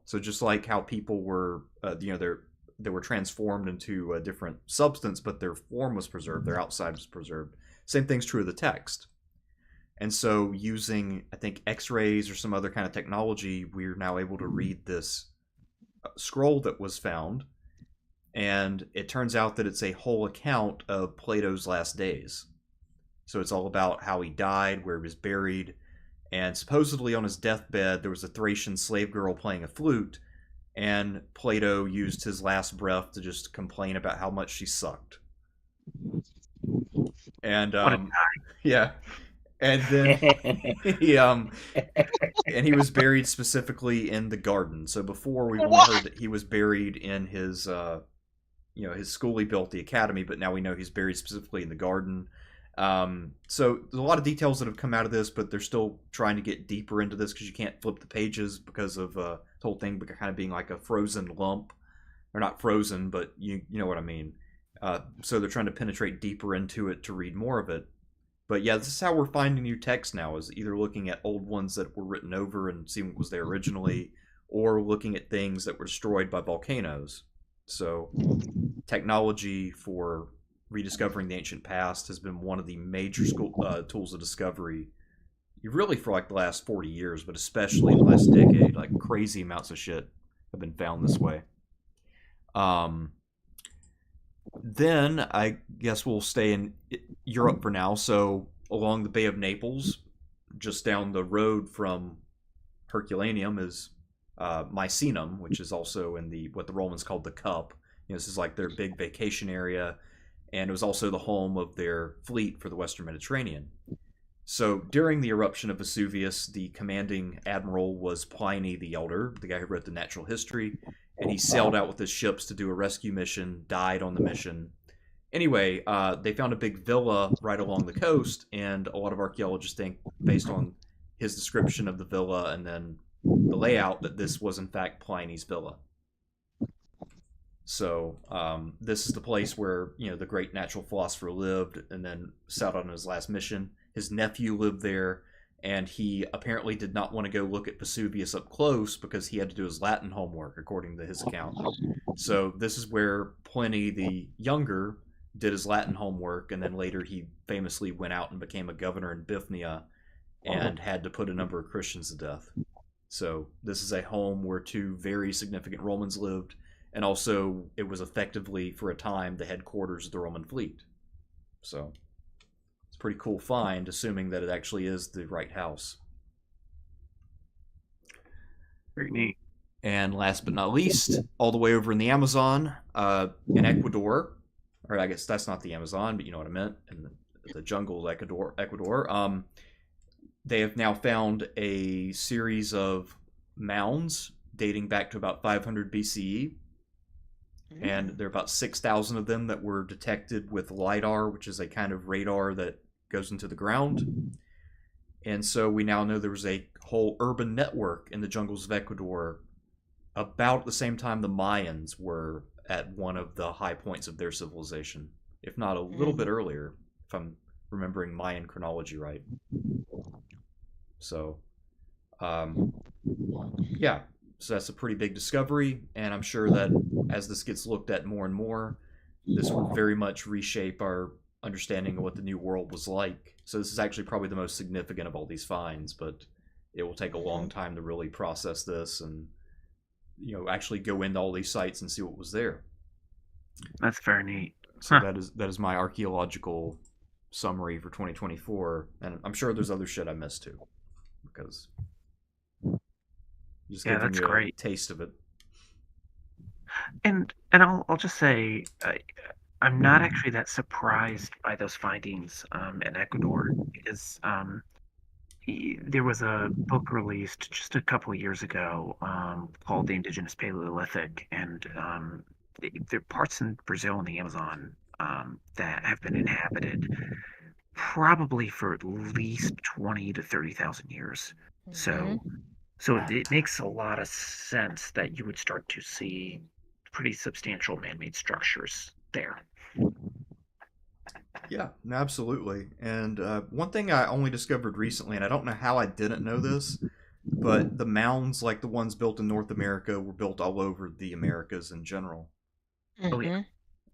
So just like how people were, they were transformed into a different substance, but their form was preserved, their outside was preserved. Same thing's true of the text. And so using, I think, X-rays or some other kind of technology, we're now able to read this scroll that was found. And it turns out that it's a whole account of Plato's last days. So it's all about how he died, where he was buried, and supposedly on his deathbed there was a Thracian slave girl playing a flute, and Plato used his last breath to just complain about how much she sucked. And yeah, and then he was buried specifically in the garden. So before we only heard that he was buried in his his school he built, the academy, but now we know he's buried specifically in the garden. So there's a lot of details that have come out of this, but they're still trying to get deeper into this because you can't flip the pages because of the whole thing kind of being like a frozen lump, or not frozen, but you know what I mean. So they're trying to penetrate deeper into it to read more of it. But yeah, this is how we're finding new texts now, is either looking at old ones that were written over and seeing what was there originally, or looking at things that were destroyed by volcanoes. So technology for rediscovering the ancient past has been one of the major tools of discovery, really for like the last 40 years, but especially in the last decade. Like crazy amounts of shit have been found this way. Then I guess we'll stay in Europe for now. So along the Bay of Naples, just down the road from Herculaneum, is Misenum, which is also in what the Romans called the Cup. This is like their big vacation area, and it was also the home of their fleet for the Western Mediterranean. So during the eruption of Vesuvius, the commanding admiral was Pliny the Elder, the guy who wrote the Natural History, and he sailed out with his ships to do a rescue mission, died on the mission. Anyway, they found a big villa right along the coast, and a lot of archaeologists think, based on his description of the villa and then the layout, that this was in fact Pliny's villa. So this is the place where the great natural philosopher lived and then set on his last mission. His nephew lived there, and he apparently did not want to go look at Vesuvius up close because he had to do his Latin homework, according to his account. So this is where Pliny the Younger did his Latin homework, and then later he famously went out and became a governor in Bithynia and had to put a number of Christians to death. So this is a home where two very significant Romans lived, and also it was effectively, for a time, the headquarters of the Roman fleet. So it's a pretty cool find, assuming that it actually is the right house. Very neat. And last but not least, all the way over in the Amazon, in Ecuador, or I guess that's not the Amazon, but you know what I meant, in the jungle of Ecuador, they have now found a series of mounds dating back to about 500 BCE. And there are about 6,000 of them that were detected with LIDAR, which is a kind of radar that goes into the ground. And so we now know there was a whole urban network in the jungles of Ecuador about the same time the Mayans were at one of the high points of their civilization, if not a little bit earlier, if I'm remembering Mayan chronology right. So, yeah. So that's a pretty big discovery, and I'm sure that as this gets looked at more and more, this will very much reshape our understanding of what the New World was like. So this is actually probably the most significant of all these finds, but it will take a long time to really process this and actually go into all these sites and see what was there. That's very neat. So that is my archaeological summary for 2024, and I'm sure there's other shit I missed too, because just giving that's you a great. taste of it. And I'll just say I'm not actually that surprised by those findings in Ecuador, because there was a book released just a couple of years ago called The Indigenous Paleolithic, and there are parts in Brazil and the Amazon that have been inhabited probably for at least 20 to 30,000 years. So it makes a lot of sense that you would start to see pretty substantial man-made structures there. Yeah, absolutely. And one thing I only discovered recently, and I don't know how I didn't know this, but the mounds, like the ones built in North America, were built all over the Americas in general. Oh, yeah.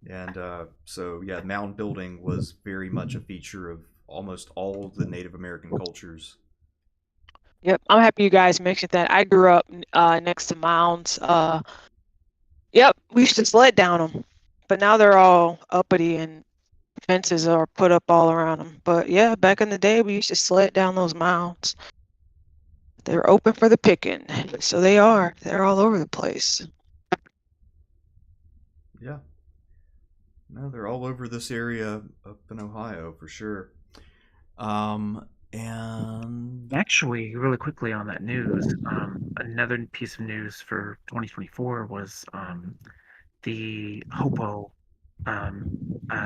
And so, yeah, mound building was very much a feature of almost all of the Native American cultures. Yep, I'm happy you guys mentioned that. I grew up next to mounds. Yep, we used to sled down them, but now they're all uppity and fences are put up all around them. But yeah, back in the day, we used to sled down those mounds. They're open for the picking, so they are. They're all over the place. Yeah. No, they're all over this area up in Ohio for sure. And Actually, really quickly on that news, another piece of news for 2024 was the Hopo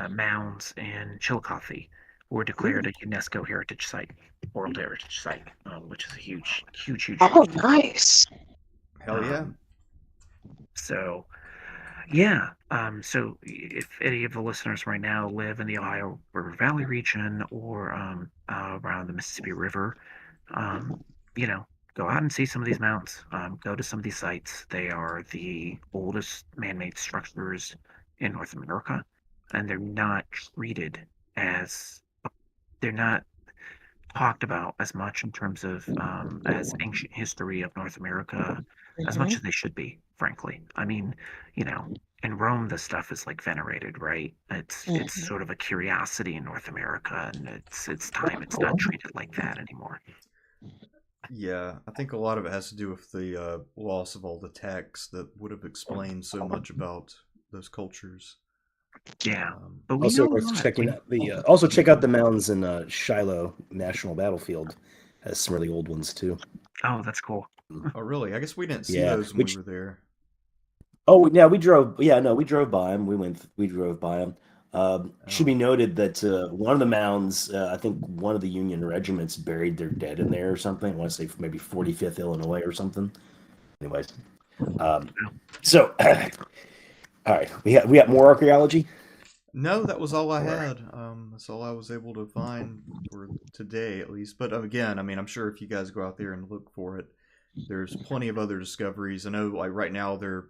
mounds in Chillicothe were declared a UNESCO Heritage Site, World Heritage Site, which is a huge. Oh, nice. hell yeah. So, yeah. So if any of the listeners right now live in the Ohio River Valley region or around the Mississippi River, go out and see some of these mounds. Go to some of these sites. They are the oldest man-made structures in North America, and they're not treated as they're not talked about as much in terms of as ancient history of North America as much as they should be, frankly. I mean, in Rome, this stuff is like venerated, right? It's sort of a curiosity in North America, and it's time it's not treated like that anymore. Yeah, I think a lot of it has to do with the loss of all the texts that would have explained so much about those cultures. Yeah, but we Also know a worth lot. checking out also check out the mounds in Shiloh National Battlefield. Has some really old ones too. Oh, that's cool. Oh, really? I guess we didn't see Yeah, those when we were there. Oh yeah, we drove. Yeah, no, we drove by them. We drove by them. Should Oh, be noted that one of the mounds, I think one of the Union regiments buried their dead in there or something. I want to say maybe 45th Illinois or something. Anyways, so all right, we got more archaeology. no, that was all I Or- had. That's all I was able to find for today, at least. But again, I mean, I'm sure if you guys go out there and look for it, there's plenty of other discoveries. I know, like right now, they're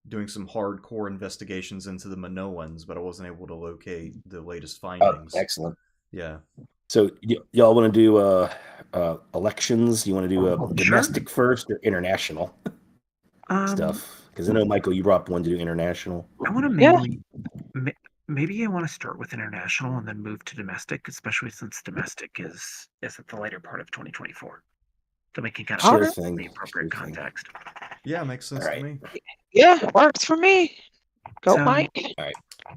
doing some hardcore investigations into the Minoans, but I wasn't able to locate the latest findings. Excellent. Yeah. So y'all want to do elections? You want to do domestic first or international stuff? Because I know, Michael, you brought up one to do international. I want to maybe I want to start with international and then move to domestic, especially since domestic is at the later part of 2024. So we can kind of Sure put thing. the appropriate context. Yeah, makes sense to me. Yeah, works for me. Go, So- Mike.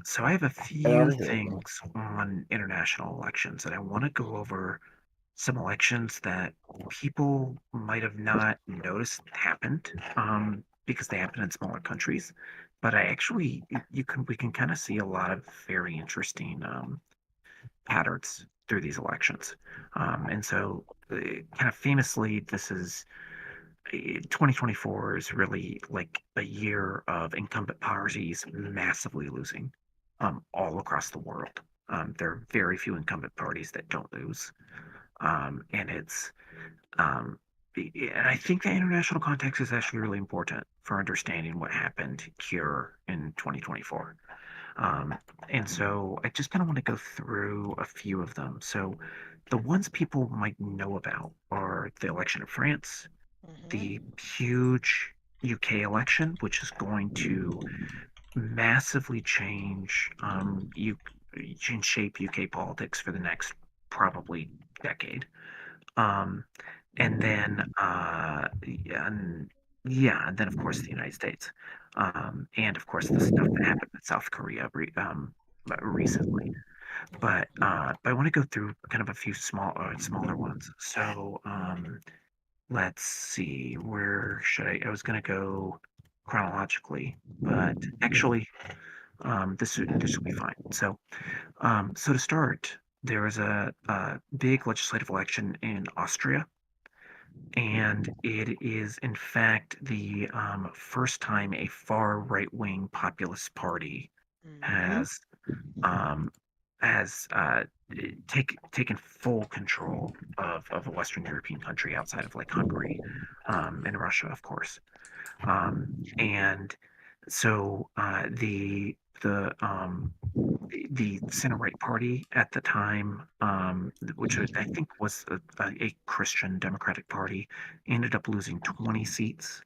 So I have a few Yeah. things on international elections, and I want to go over some elections that people might have not noticed happened because they happen in smaller countries. But I actually, we can kind of see a lot of very interesting patterns through these elections. And so, kind of famously, this is 2024 is really like a year of incumbent parties massively losing all across the world. There are very few incumbent parties that don't lose. And it's and I think the international context is actually really important for understanding what happened here in 2024. And so I just kind of want to go through a few of them. So The ones people might know about are the election in France, the Mm-hmm. huge UK election, which is going to massively change shape UK politics for the next probably decade. Um, and then yeah, and then of course the United States, and of course the stuff that happened in South Korea recently. But I want to go through kind of a few smaller ones. So let's see, where should I? I was going to go chronologically, but actually, this will be fine. So to start, there was a big legislative election in Austria, and it is in fact the first time a far right-wing populist party Mm-hmm. has um, taken full control of a Western European country outside of like Hungary and Russia, of course. And so the center right party at the time, which I think was a Christian Democratic Party, ended up losing 20 seats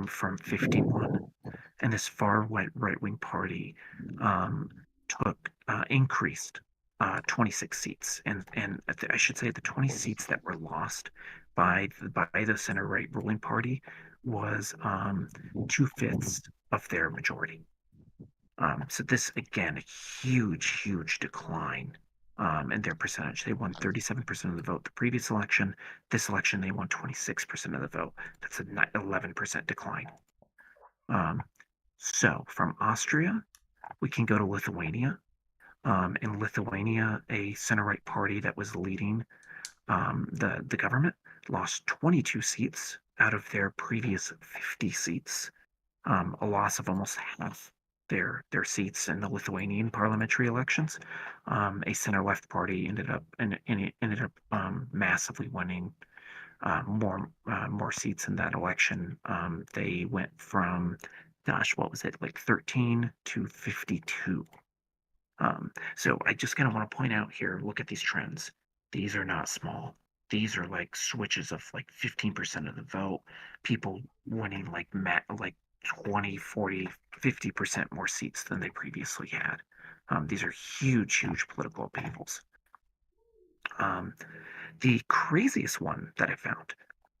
from 51, and this far right wing party um, increased 26 seats, and I should say the 20 seats that were lost by the center right ruling party was 2/5 of their majority. So this again, a huge decline in their percentage. They won 37% of the vote the previous election. This election, they won 26% of the vote. That's a 11% decline. So from Austria, we can go to Lithuania. In Lithuania, a center-right party that was leading the government lost 22 seats out of their previous 50 seats, a loss of almost half their seats in the Lithuanian parliamentary elections. A center-left party ended up massively winning more seats in that election. They went from, gosh, what was it, like 13 to 52. So I just kind of want to point out here, look at these trends. These are not small. These are like switches of like 15% of the vote, people winning like 20, 40, 50% more seats than they previously had. These are huge political upheavals. Um, the craziest one that I found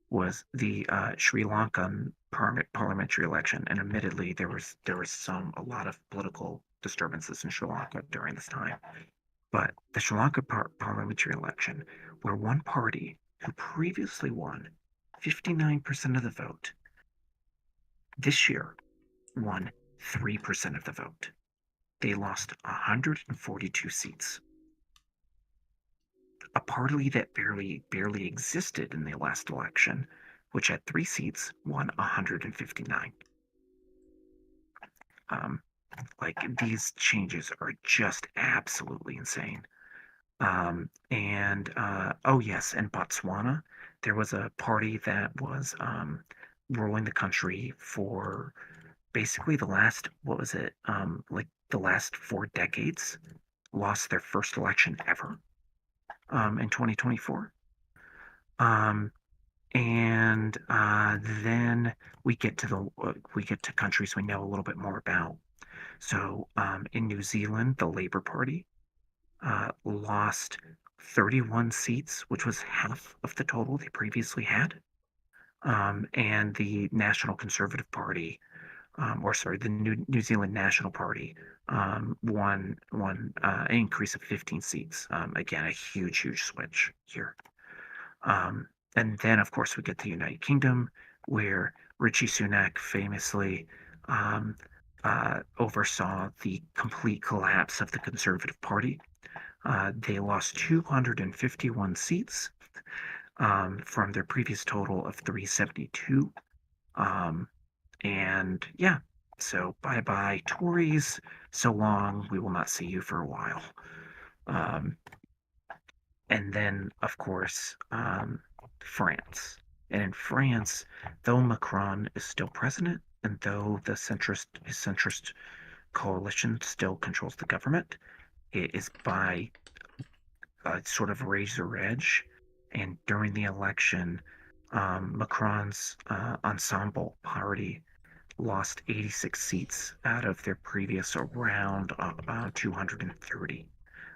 was the Sri Lankan parliamentary election, and admittedly, there was a lot of political disturbances in Sri Lanka during this time. But the Sri Lanka parliamentary election, where one party who previously won 59% of the vote, this year won 3% of the vote. They lost 142 seats. A party that barely existed in the last election, which had 3 seats, won 159. Um, like these changes are just absolutely insane. And oh yes, in Botswana, there was a party that was ruling the country for basically the last, what was it, like the last 4 decades, lost their first election ever in 2024. Um, and then we get to countries we know a little bit more about. So in New Zealand, the Labour Party lost 31 seats, which was half of the total they previously had. And the National Conservative Party, or sorry, the New Zealand National Party, won an increase of 15 seats. Again, a huge switch here. And then, of course, we get the United Kingdom, where Rishi Sunak famously um, oversaw the complete collapse of the Conservative Party. They lost 251 seats from their previous total of 372. Um, and yeah, so bye bye, Tories. So long, we will not see you for a while. Um, and then, of course, France. And in France, though Macron is still president, and though his centrist coalition still controls the government, it is by sort of razor edge. And during the election, Macron's ensemble party lost 86 seats out of their previous around 230.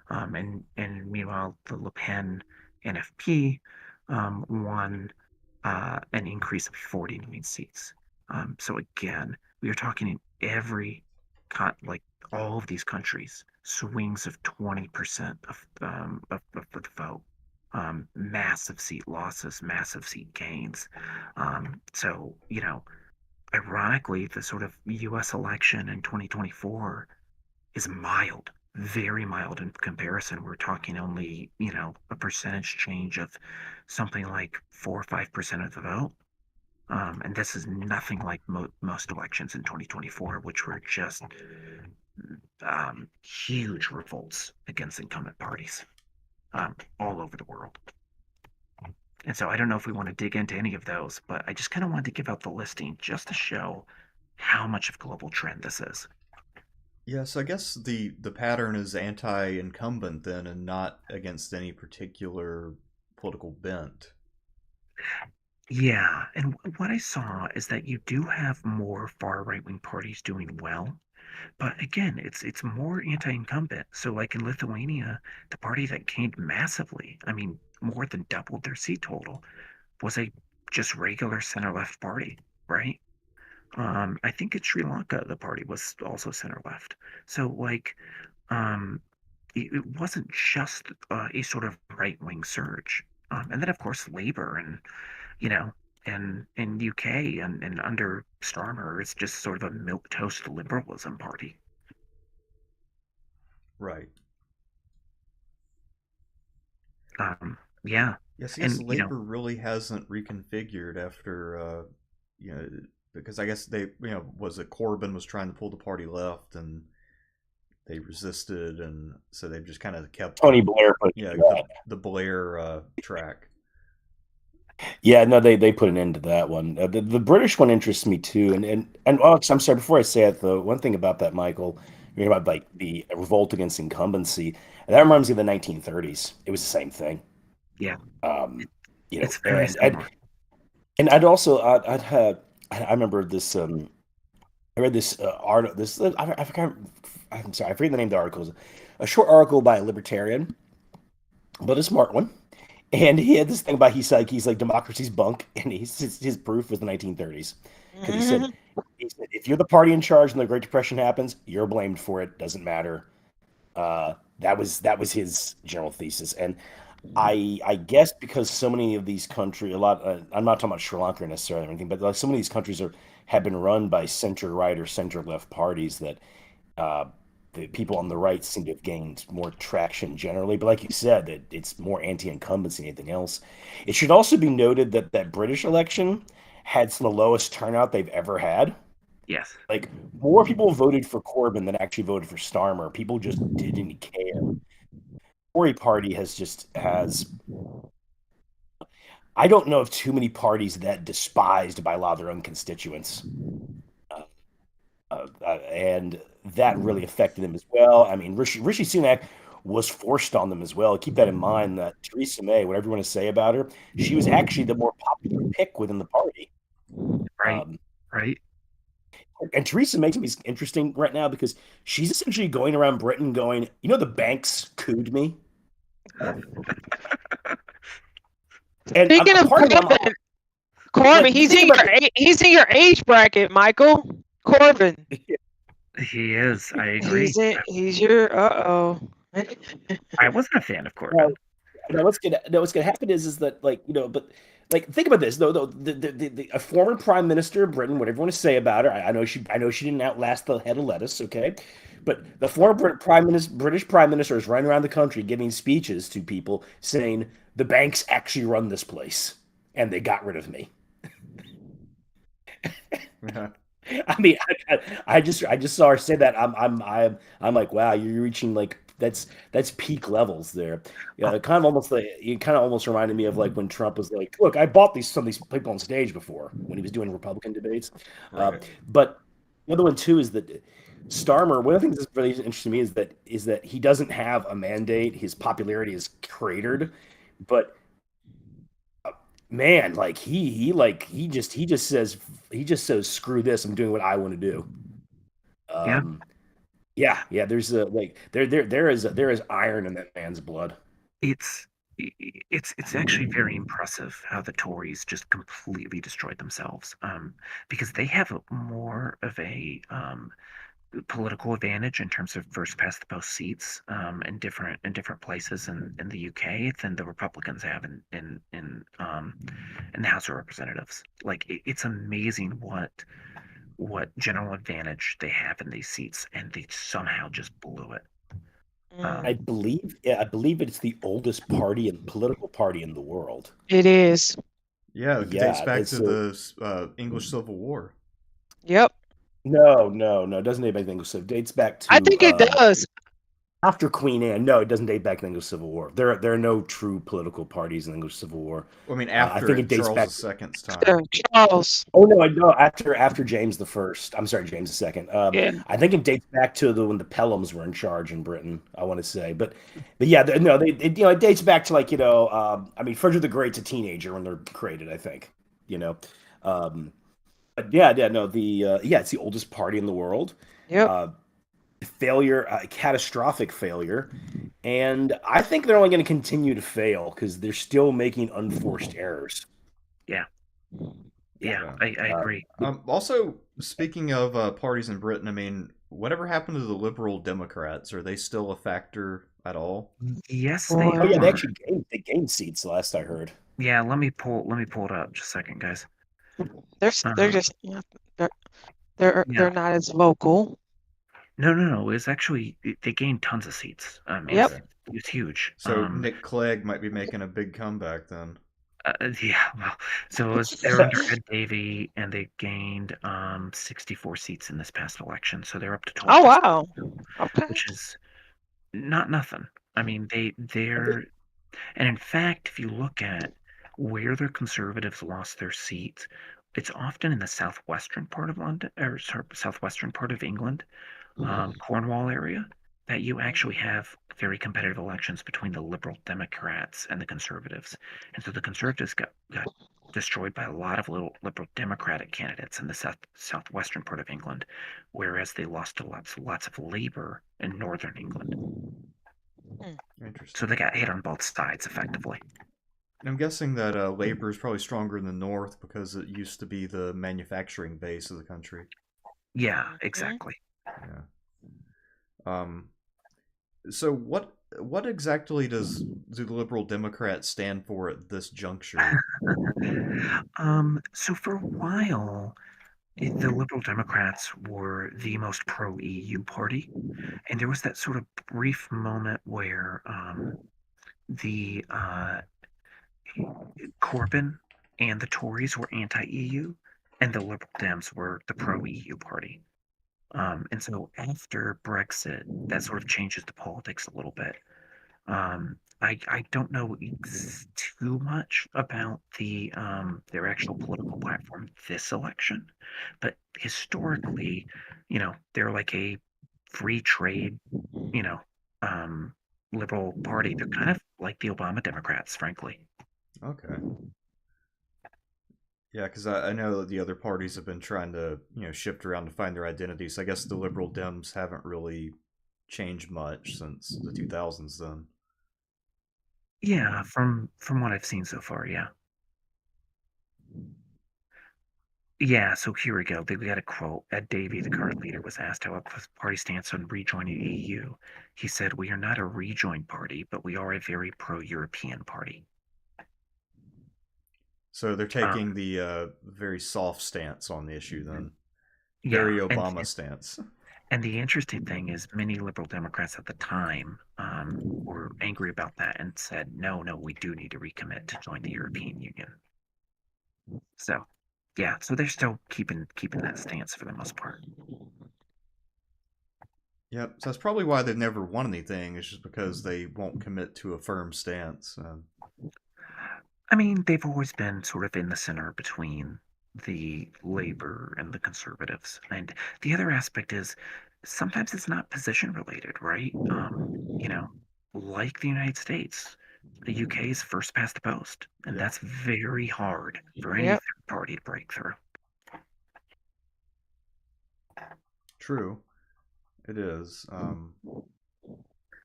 And meanwhile, the Le Pen NFP won an increase of 49 seats. So again, we are talking in like all of these countries, swings of 20% of the vote. Massive seat losses, massive seat gains. So, ironically, the sort of US election in 2024 is mild, very mild in comparison. We're talking only, a percentage change of something like 4 or 5% of the vote. And this is nothing like most elections in 2024, which were just huge revolts against incumbent parties all over the world. And so I don't know if we want to dig into any of those, but I just kind of wanted to give out the listing just to show how much of a global trend this is. Yes, I guess the pattern is anti-incumbent then, and not against any particular political bent. Yeah, and what I saw is that you do have more far right-wing parties doing well, but again, it's more anti-incumbent. So like in Lithuania, the party that gained massively, I mean, more than doubled their seat total, was a just regular center-left party, right? I think in Sri Lanka, the party was also center-left. So like, um, it wasn't just a sort of right-wing surge. And then of course Labour and you know, and in UK and under Starmer, it's just sort of a milquetoast liberalism party. Right. Yeah, Yes, and Labor really hasn't reconfigured after, you know, because I guess they, was it Corbyn was trying to pull the party left and they resisted, and so they've just kind of kept Tony Blair put the Blair track. Yeah, no, they put an end to that one. The British one interests me too, and Alex, I'm sorry. Before I say it, though, one thing about that, Michael, you're about like the revolt against incumbency, and that reminds me of the 1930s. It was the same thing. Yeah, It's very similar. And I'd also I'd had I remember this I read this article I forgot I'm sorry I forget the name of the article. It was a short article by a libertarian, but a smart one. And he had this thing about he's like democracy's bunk, and his proof was the 1930s because he said if you're the party in charge and the Great Depression happens, you're blamed for it. Doesn't matter. That was his general thesis, and I guess because so many of these countries, I'm not talking about Sri Lanka necessarily or anything, but like so many of these countries have been run by center right or center left parties that uh, the people on the right seem to have gained more traction generally. But like you said, that it's more anti-incumbency than anything else. It should also be noted that that British election had some of the lowest turnout they've ever had. Yes. Like more people voted for Corbyn than actually voted for Starmer. People just didn't care. Tory party has I don't know of too many parties that despised by a lot of their own constituents. And that really affected them as well. I mean, Rishi Sunak was forced on them as well. Keep that in mind that Theresa May, whatever you want to say about her, she was actually the more popular pick within the party. Right. Right. And Theresa makes me interesting right now because she's essentially going around Britain going, the banks cooed me. And Speaking of Corbyn, he's in your age bracket, Michael. Corbyn. He is. I agree. He's your I wasn't a fan of Corbyn. Now what's gonna happen is that but think about this though a former prime minister of Britain, whatever you want to say about her, I know she didn't outlast the head of lettuce, okay, but the former British prime minister is running around the country giving speeches to people saying the banks actually run this place and they got rid of me. I mean, I just saw her say that. I'm like, wow, you're reaching like that's peak levels there. Yeah, it kind of almost reminded me of like when Trump was like, look, I bought some of these people on stage before when he was doing Republican debates. Right. But the other one too is that Starmer, one of the things that's really interesting to me is that he doesn't have a mandate. His popularity is cratered, but man, like he just says screw this. I'm doing what I want to do. Yeah, Um, yeah, yeah. There's a like there is iron in that man's blood. it's it's actually very impressive how the Tories just completely destroyed themselves. Because they have more of a political advantage in terms of first past the post seats in different places in the UK than the Republicans have in the House of Representatives. Like it's amazing what general advantage they have in these seats, and they somehow just blew it. Mm, I Um, believe, yeah, I believe it's the oldest party and political party in the world. it is. Yeah, it dates Yeah, back it's to so the English Civil War. Yep. no, it doesn't date back to the English Civil. It dates back I to think it does. after Queen Anne. No, it doesn't date back to the English Civil War. There are no true political parties in the English Civil War. I mean, I after think it it, dates Charles back. II's Sure, time. Charles. Oh no, I know after James the First. I'm sorry, James the Second. Yeah. I think it dates back to the when the Pelhams were in charge in Britain. I want to say, but yeah, no, it dates back to like I mean, Frederick the Great's a teenager when they're created. I think you know, um, but yeah, no, yeah, it's the oldest party in the world. Yep. Uh, failure, catastrophic failure, and I think they're only going to continue to fail because they're still making unforced errors. yeah, Yeah. yeah, Yeah. I Uh, agree. Also, speaking of parties in Britain, I mean, whatever happened to the Liberal Democrats? Are they still a factor at all? Yes, they oh Boy. yeah, are. they gained seats last I heard. Yeah, let me pull it up just a second, guys. They're Um, just they're they're yeah, they're not as vocal. no. It's actually they gained tons of seats. Yep. Okay. It's huge. So Nick Clegg might be making a big comeback then. Yeah, well, so they're under Ed Davey, and they gained 64 seats in this past election, so they're up to Oh 12%, wow. Okay. which is not nothing. I mean, they're and in fact, if you look at where the Conservatives lost their seats, it's often in the southwestern part of London, or sorry, southwestern part of England, Cornwall area, that you actually have very competitive elections between the Liberal Democrats and the Conservatives. And so the Conservatives got destroyed by a lot of little Liberal Democratic candidates in the southwestern part of England, whereas they lost to lots of Labour in northern England. So Interesting. they got hit on both sides effectively. I'm guessing that labor is probably stronger in the north because it used to be the manufacturing base of the country. Yeah, Mhm. exactly. Yeah. Um. So what exactly do the Liberal Democrats stand for at this juncture? So for a while, the Liberal Democrats were the most pro EU party, and there was that sort of brief moment where the Corbyn and the Tories were anti-EU, and the Liberal Dems were the pro-EU party. And so after Brexit, that sort of changes the politics a little bit. I don't know too much about their actual political platform this election, but historically, they're like a free trade, you know, um, liberal party. They're kind of like the Obama Democrats, frankly. Okay. Yeah, because I know that the other parties have been trying to shift around to find their identity. So I guess the Liberal Dems haven't really changed much since the 2000s. Then. Yeah, from what I've seen so far, yeah. Yeah, so here we go. We got a quote. Ed Davey, the current leader, was asked how the party stance on rejoining the EU. He said, "We are not a rejoin party, but we are a very pro-European party." So they're Um, taking the very soft stance on the issue then. yeah, Very Obama stance. and the interesting thing is, many liberal Democrats at the time were angry about that and said, "No, we do need to recommit to join the European Union." So, yeah, so they're still keeping that stance for the most part. Yep. So that's probably why they've never won anything. It's just because they won't commit to a firm stance. I mean, they've always been sort of in the center between the labor and the conservatives. And the other aspect is sometimes it's not position related, right? You know, like the United States, the UK is first past the post, and Yeah. that's very hard for any Yep. third party to break through. True. It is.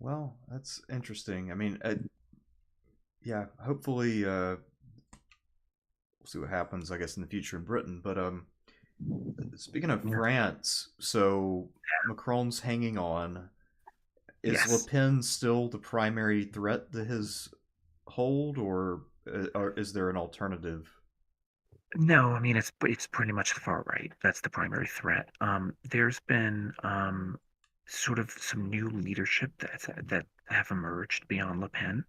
Well, that's interesting. I mean, yeah, hopefully we'll see what happens, I guess, in the future in Britain. But speaking of Yeah. France, so Macron's hanging on. Is Le Yes. Pen still the primary threat to his hold, or is there an alternative? No, I mean it's pretty much the far right. That's the primary threat. There's been sort of some new leadership that have emerged beyond Le Pen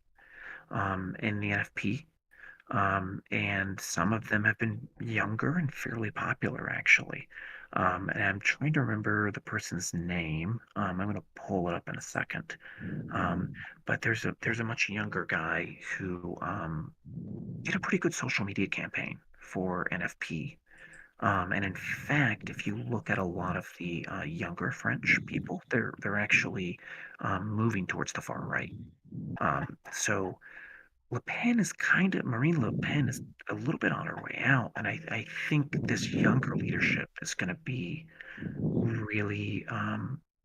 in the NFP. And some of them have been younger and fairly popular, actually. And I'm trying to remember the person's name. I'm going to pull it up in a second. But there's a much younger guy who did a pretty good social media campaign for NFP. And in fact, if you look at a lot of the younger French people, they're actually moving towards the far right. So Marine Le Pen is a little bit on her way out, and I think this younger leadership is going to be really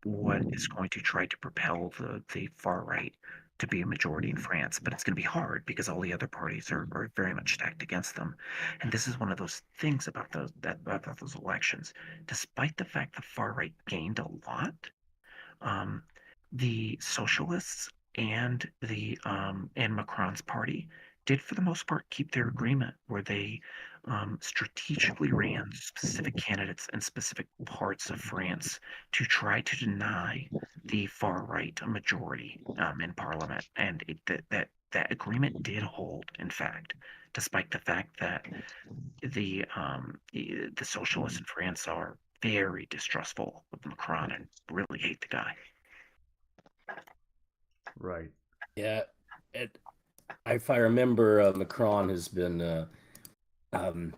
what is going to try to propel the far right to be a majority in France. But it's going to be hard because all the other parties are very much stacked against them. And this is one of those things about those elections. Despite the fact the far right gained a lot, um, the socialists and Macron's party did, for the most part, keep their agreement where they strategically ran specific candidates in specific parts of France to try to deny the far right a majority in parliament, and that agreement did hold, in fact, despite the fact that the socialists in France are very distrustful of Macron and really hate the guy. Right. Yeah, it, if I remember, Macron has been. Um,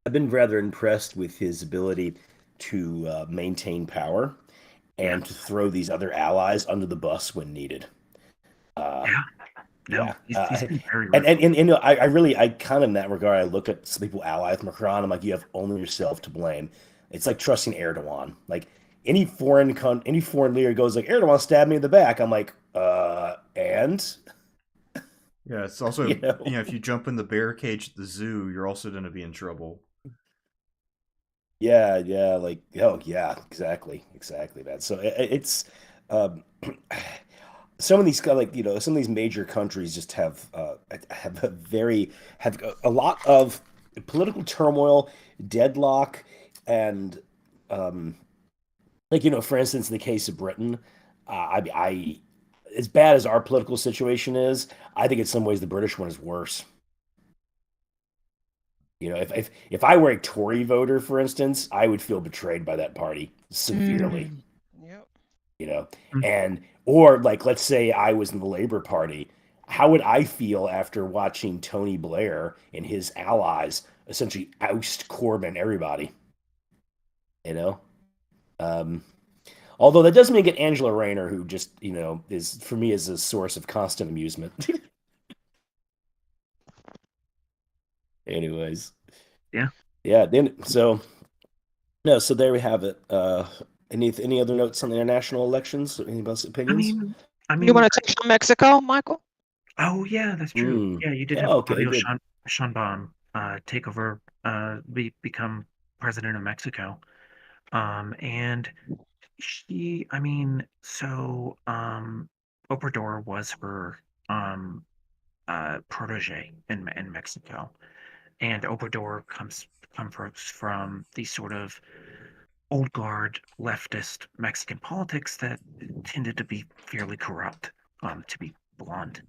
I've been rather impressed with his ability to maintain power Yeah, and to throw these other allies under the bus when needed. Uh, yeah, no, yeah, he's been very and ruthless. you know, I really, I kind of in that regard, I look at some people ally with Macron. I'm like, you have only yourself to blame. It's like trusting Erdogan. Like any foreign leader goes like Erdogan stabbed me in the back. I'm like, and Yeah, it's also, you know, if you jump in the bear cage at the zoo, you're also going to be in trouble. yeah, yeah, like, oh yeah, exactly, man. So it's um, some of these like some of these major countries just have have a lot of political turmoil, deadlock, and um, like for instance, in the case of Britain, I as bad as our political situation is, I think in some ways the British one is worse. If I were a Tory voter, for instance, I would feel betrayed by that party severely. Mm. Yep. You know, Mm. and or like let's say I was in the Labor Party, how would I feel after watching Tony Blair and his allies essentially oust Corbyn, everybody? You know, um, although that doesn't make it Angela Rayner, who just is for me is a source of constant amusement. Anyways, Yeah, yeah. Then so no, so there we have it. Any other notes on the international elections? Anybody's I opinions? mean, I You mean, want to touch on Mexico, Michael? oh yeah, that's true. Mm. Yeah, you did Yeah, have okay, Claudio good. Sheinbaum take over, become president of Mexico. And I mean, so Obrador was her protege in Mexico, and Obrador comes from the sort of old guard leftist Mexican politics that tended to be fairly corrupt, to be blunt.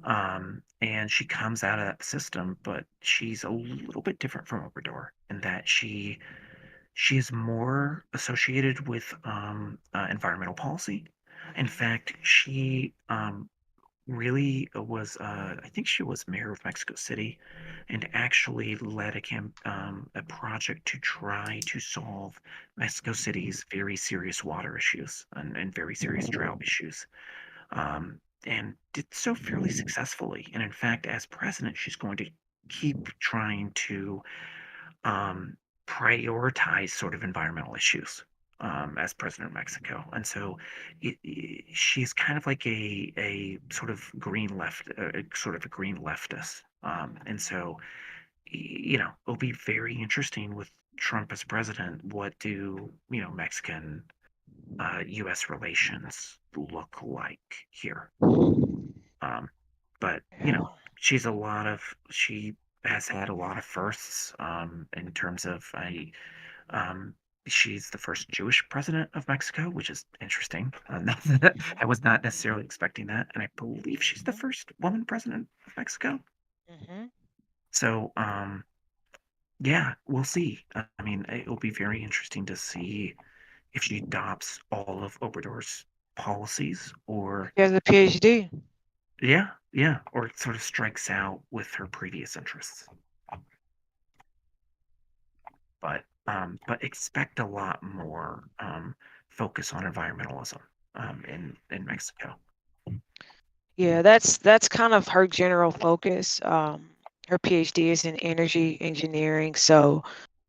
And she comes out of that system, but she's a little bit different from Obrador in that she is more associated with environmental policy. In fact, she really was, I think she was mayor of Mexico City, and actually led a project to try to solve Mexico City's very serious water issues and very serious drought issues, and did so fairly successfully. And in fact, as president, she's going to keep trying to um, prioritize sort of environmental issues as president of Mexico. And so she's kind of like a sort of sort of a green leftist. And so, it'll be very interesting with Trump as president. What do, Mexican U.S. relations look like here? But she has had a lot of firsts in terms of um, she's the first Jewish president of Mexico, which is interesting. I was not necessarily expecting that, and I believe she's the first woman president of Mexico. Mm-hmm. So, yeah, we'll see. I mean, it will be very interesting to see if she adopts all of Obrador's policies, or She has a PhD. yeah, or it sort of strikes out with her previous interests. But expect a lot more focus on environmentalism in Mexico. Yeah, that's kind of her general focus. Her PhD is in energy engineering, so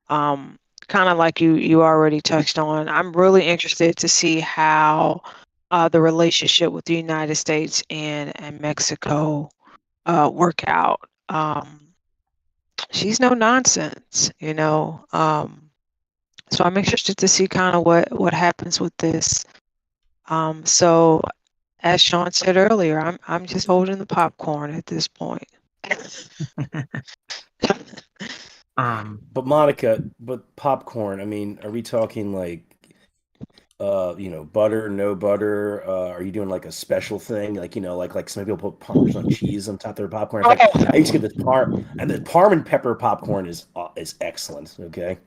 kind of like you already touched on. I'm really interested to see how the relationship with the United States and Mexico work out. She's no nonsense, you know. So I'm interested to see kind of what happens with this. So as Sean said earlier, I'm just holding the popcorn at this point. But Monica, but popcorn. I mean, are we talking like, butter, no butter? Are you doing like a special thing, like like some people put Parmesan cheese on top of their popcorn? In fact, I used to get the Parmesan pepper popcorn is excellent. Okay,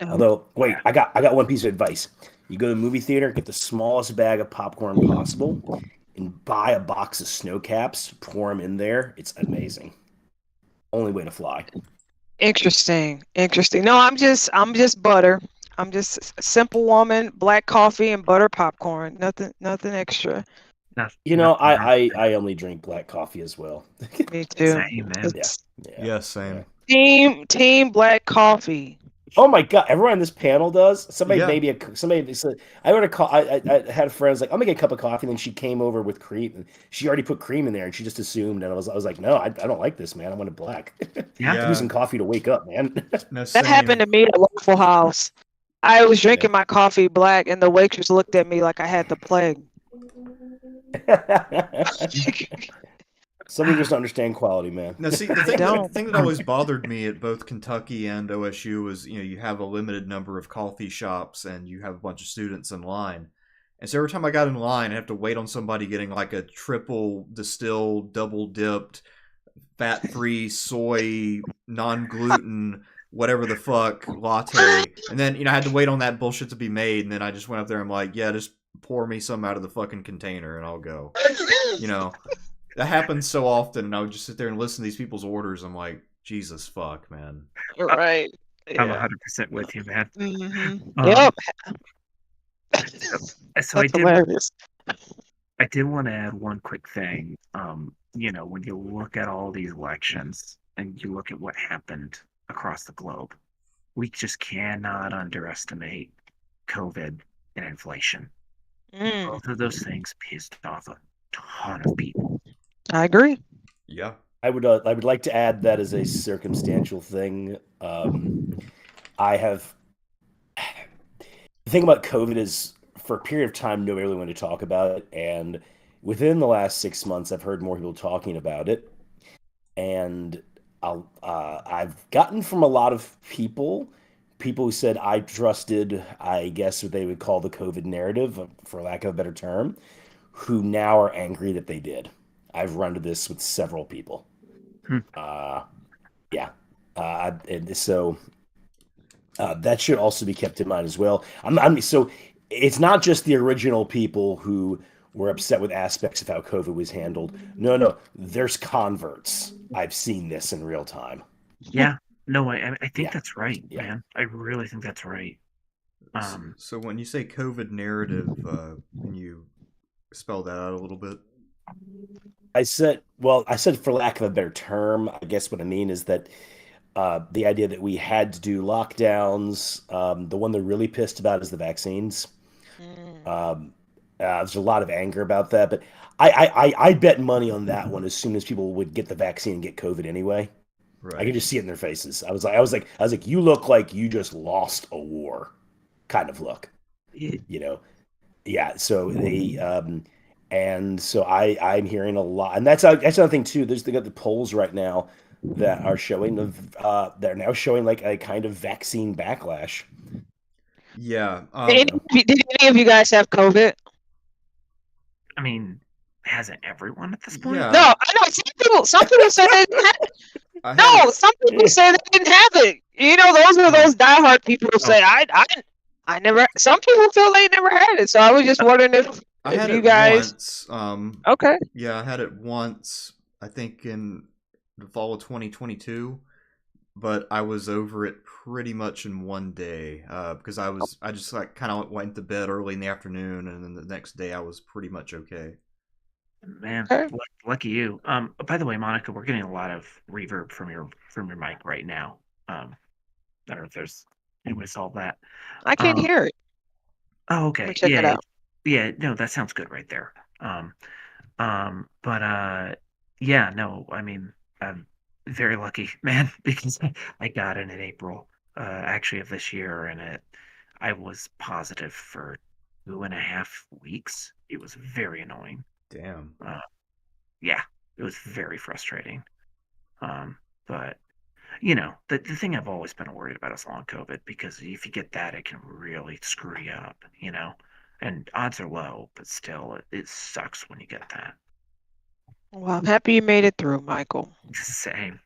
although wait, I got one piece of advice. You go to the movie theater, get the smallest bag of popcorn possible, and buy a box of snow caps. Pour them in there. It's amazing. Only way to fly. Interesting. No, I'm just butter. I'm just a simple woman, black coffee and butter popcorn. Nothing extra. I only drink black coffee as well. Me too. Same, man. Yeah, same. Team black coffee. Oh my god! Everyone on this panel does. Somebody Yeah. somebody said I would have called. I had friends like I'm gonna get a cup of coffee, and then she came over with cream. And she already put cream in there, and she just assumed. And I was like, no, I don't like this, man. I want it black. Yeah. I'm using coffee to wake up, man. No, That same. happened to me at Waffle House. I was drinking my coffee black, and the waitress looked at me like I had the plague. Some of you just don't understand quality, man. Now, see, the thing that always bothered me at both Kentucky and OSU was, you have a limited number of coffee shops and you have a bunch of students in line. And so every time I got in line, I have to wait on somebody getting like a triple distilled, double dipped, fat-free, soy, non-gluten, whatever the fuck latte. And then, I had to wait on that bullshit to be made. And then I just went up there and I'm like, yeah, just pour me some out of the fucking container and I'll go. That happens so often, and I would just sit there and listen to these people's orders. I'm like, Jesus fuck, man. Right. I'm 100% with you, man. Mm-hmm. Yep. So I did want to add one quick thing. When you look at all these elections and you look at what happened across the globe, we just cannot underestimate COVID and inflation. Both of those things pissed off a ton of people. I agree. Yeah. I would like to add that as a circumstantial thing. I have the thing about COVID is for a period of time nobody really wanted to talk about it, and within the last 6 months I've heard more people talking about it, and I've gotten from a lot of people who said I trusted, I guess what they would call the COVID narrative, for lack of a better term, who now are angry that they did. I've run into this with several people. Yeah. And so that should also be kept in mind as well. So it's not just the original people who were upset with aspects of how COVID was handled. No, there's converts. I've seen this in real time. Yeah. No, I think Yeah, that's right, yeah. man. I really think that's right. So when you say COVID narrative, can you spell that out a little bit? I said for lack of a better term, I guess what I mean is that the idea that we had to do lockdowns. The one they're really pissed about is the vaccines. Mm. There's a lot of anger about that, but I bet money on that one as soon as people would get the vaccine and get COVID anyway. I Right. could just see it in their faces. I was like, you look like you just lost a war, kind of look, It, you know. Yeah. So and so I'm hearing a lot, and that's another thing too. They got the polls right now that are showing they're now showing like a kind of vaccine backlash. Yeah. Did You know, did any of you guys have COVID? I mean, hasn't everyone at this point? No, Yeah. I know some people say they didn't have I had no, it. some people say they didn't have it. You know, those are Oh, those diehard people who oh, say I never. Some people feel they never had it, so I was just wondering I if had you it guys. once. Okay. Yeah, I had it once. I think in the fall of 2022, but I was over it pretty much in one day because I just like kind of went to bed early in the afternoon, and then the next day I was pretty much okay. man, Okay. lucky you. By the way, Monica, we're getting a lot of reverb from your mic right now. I don't know if there's any way to solve that. I can't Um, hear it. oh, Let me okay, check it out. yeah, no, that sounds good right there. But yeah, no, I mean, I'm very lucky, man, because I got it in April, actually of this year, and I was positive for 2.5 weeks. It was very annoying. Damn. Uh, yeah, it was very frustrating. Um, but the thing I've always been worried about is long COVID because if you get that, it can really screw you up, and odds are low, but still, it sucks when you get that. Well, I'm happy you made it through, Michael. Same.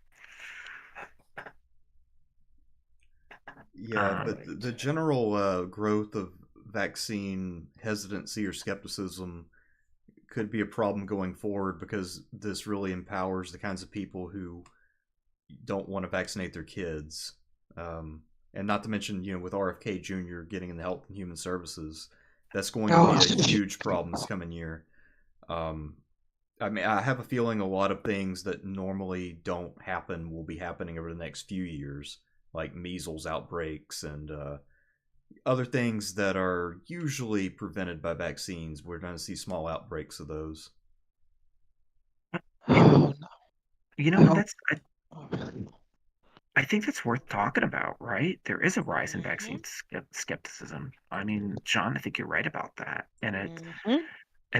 Yeah, but Right. the general growth of vaccine hesitancy or skepticism could be a problem going forward because this really empowers the kinds of people who don't want to vaccinate their kids. And not to mention, with RFK Jr. getting in the Health and Human Services, that's going to be Oh, a huge problem this coming year. Um, I mean, I have a feeling a lot of things that normally don't happen will be happening over the next few years, like measles outbreaks and other things that are usually prevented by vaccines. We're going to see small outbreaks of those. You know, oh no. I and hope. I think that's worth talking about, right? There is a rise in Mm-hmm. vaccine skepticism. I mean, John, I think you're right about that, and Mm-hmm.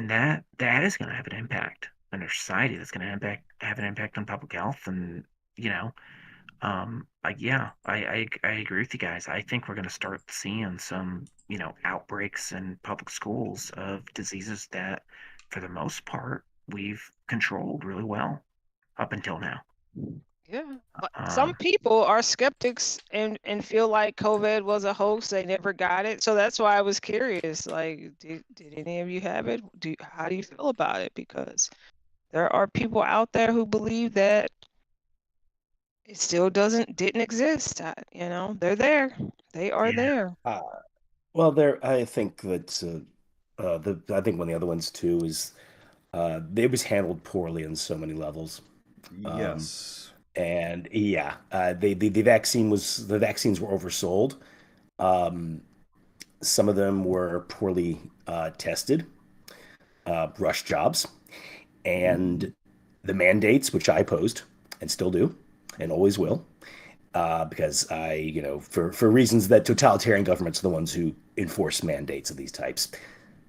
that is going to have an impact on our society. That's going to have an impact on public health, and you know, yeah, I agree with you guys. I think we're going to start seeing some, outbreaks in public schools of diseases that, for the most part, we've controlled really well up until now. Yeah. But some Um, people are skeptics and feel like COVID was a hoax. They never got it. So that's why I was curious. Like, did any of you have it? How do you feel about it? Because there are people out there who believe that it still didn't exist. They're there. They are yeah, there. well, I think that I think one of the other ones too is it was handled poorly on so many levels. Um, Yes. and yeah, the vaccines were oversold. Um, some of them were poorly tested, rush jobs, and the mandates, which I opposed and still do, and always will, because for reasons that totalitarian governments are the ones who enforce mandates of these types,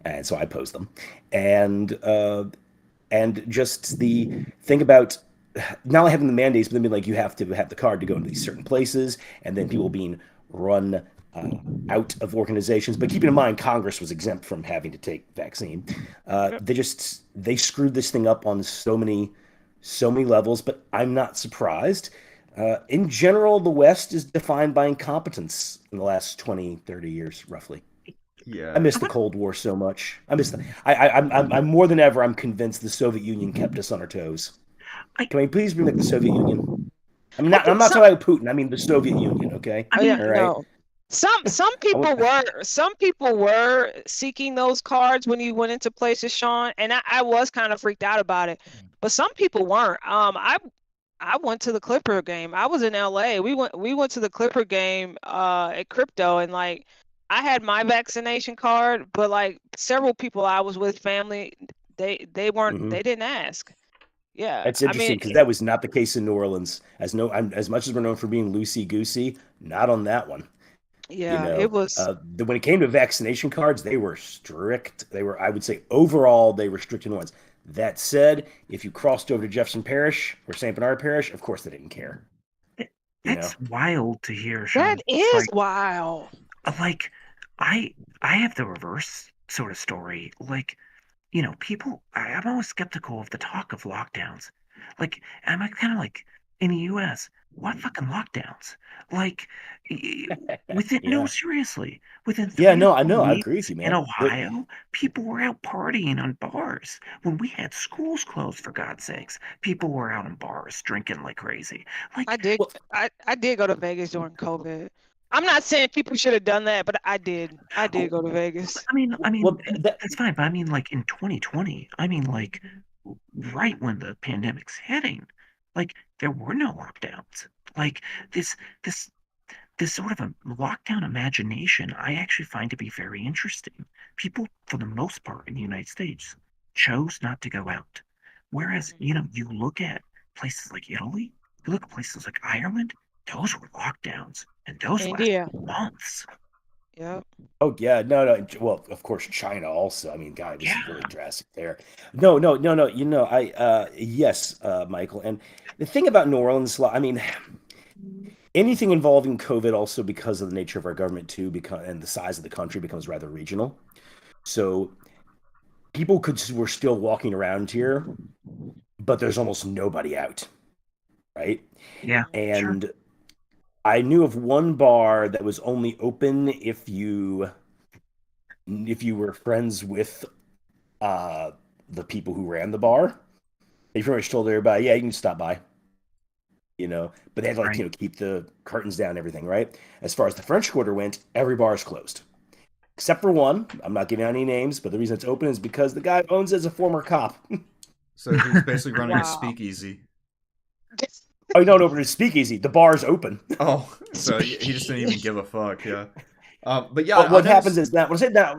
and so I oppose them, and just the thing about not only having the mandates, but then being like you have to have the card to go into these certain places, and then people being run out of organizations. But keeping in mind, Congress was exempt from having to take vaccine. Yep. They screwed this thing up on so many levels. But I'm not surprised. In general, the West is defined by incompetence in the last 20, 30 years, roughly. Yeah. I miss the Cold War so much. I miss the. I'm more than ever. I'm convinced the Soviet Union kept us on our toes. I, Can we please bring back the Soviet Union? I mean, I I'm think not some. talking about Putin. I mean the Soviet Union. Okay, I Oh yeah, mean, all right. no. Some I people want, were seeking those cards when you went into places, Sean, and I was kind of freaked out about it. But some people weren't. I went to the Clipper game. I was in LA. We went to the Clipper game at Crypto, and like I had my vaccination card, but like several people I was with, family, they weren't Mhm. they didn't ask. Yeah. That's I mean, interesting because that was not the case in New Orleans. As much as we're known for being loosey goosey, not on that one. You yeah, it know, was. when it came to vaccination cards, they were strict. They were, I would say, overall, they were stricted ones. That said, if you crossed over to Jefferson Parish or St. Bernard Parish, of course they didn't care. You know, that's wild to hear, That Sean. It's is wild. like I I have the reverse sort of story. Like, people, I'm always skeptical of the talk of lockdowns. Like, I'm kind of like, in the US, what fucking lockdowns? Like, no, yeah, seriously, within yeah. three or No, I four know. I agree with weeks you, in man. Ohio, people were out partying on bars. When we had schools closed, for God's sakes, people were out in bars drinking like crazy. I Like, did Well, I did go to Vegas during COVID. I'm not saying people should have done that, but I did. I did oh, go to Vegas. I mean, well, and that that's fine, but I mean, like in 2020, I mean, like right when the pandemic's hitting, like there were no lockdowns. Like this, this, this sort of a lockdown imagination, I actually find to be very interesting. People, for the most part, in the United States, chose not to go out. Whereas, Mhm. you look at places like Italy, you look at places like Ireland, those were lockdowns, and those lasted India. months. Yep. Oh yeah, no, no. Well, of course, China also. I mean, God, this is really Yeah. drastic there. No, no, no, no. Yes, Michael. And the thing about New Orleans, I mean, anything involving COVID, also because of the nature of our government too, because and the size of the country becomes rather regional. So people were still walking around here, but there's almost nobody out, right? Yeah, sure. And I knew of one bar that was only open if you were friends with uh, the people who ran the bar. They pretty much told everybody, yeah, you can stop by, but they had to Right. keep the curtains down and everything, right? As far as the French Quarter went, every bar is closed. Except for one. I'm not giving out any names, but the reason it's open is because the guy who owns it is a former cop. So he's basically running a Wow. speakeasy. Oh, you don't open a speakeasy. The bar's open. Oh, so he just didn't even give a fuck. Yeah. But yeah, But I what happens noticed. is that when I say that,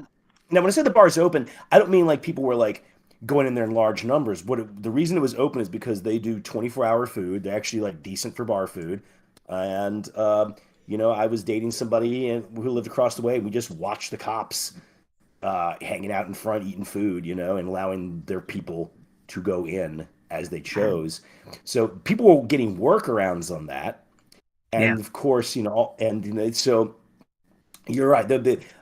now when I say the bar's open, I don't mean like people were like going in there in large numbers. The reason it was open is because they do 24-hour food. They're actually like decent for bar food, and I was dating somebody who lived across the way. We just watched the cops hanging out in front, eating food, and allowing their people to go in as they chose. So people were getting workarounds on that, Yeah. and of course, so you're right.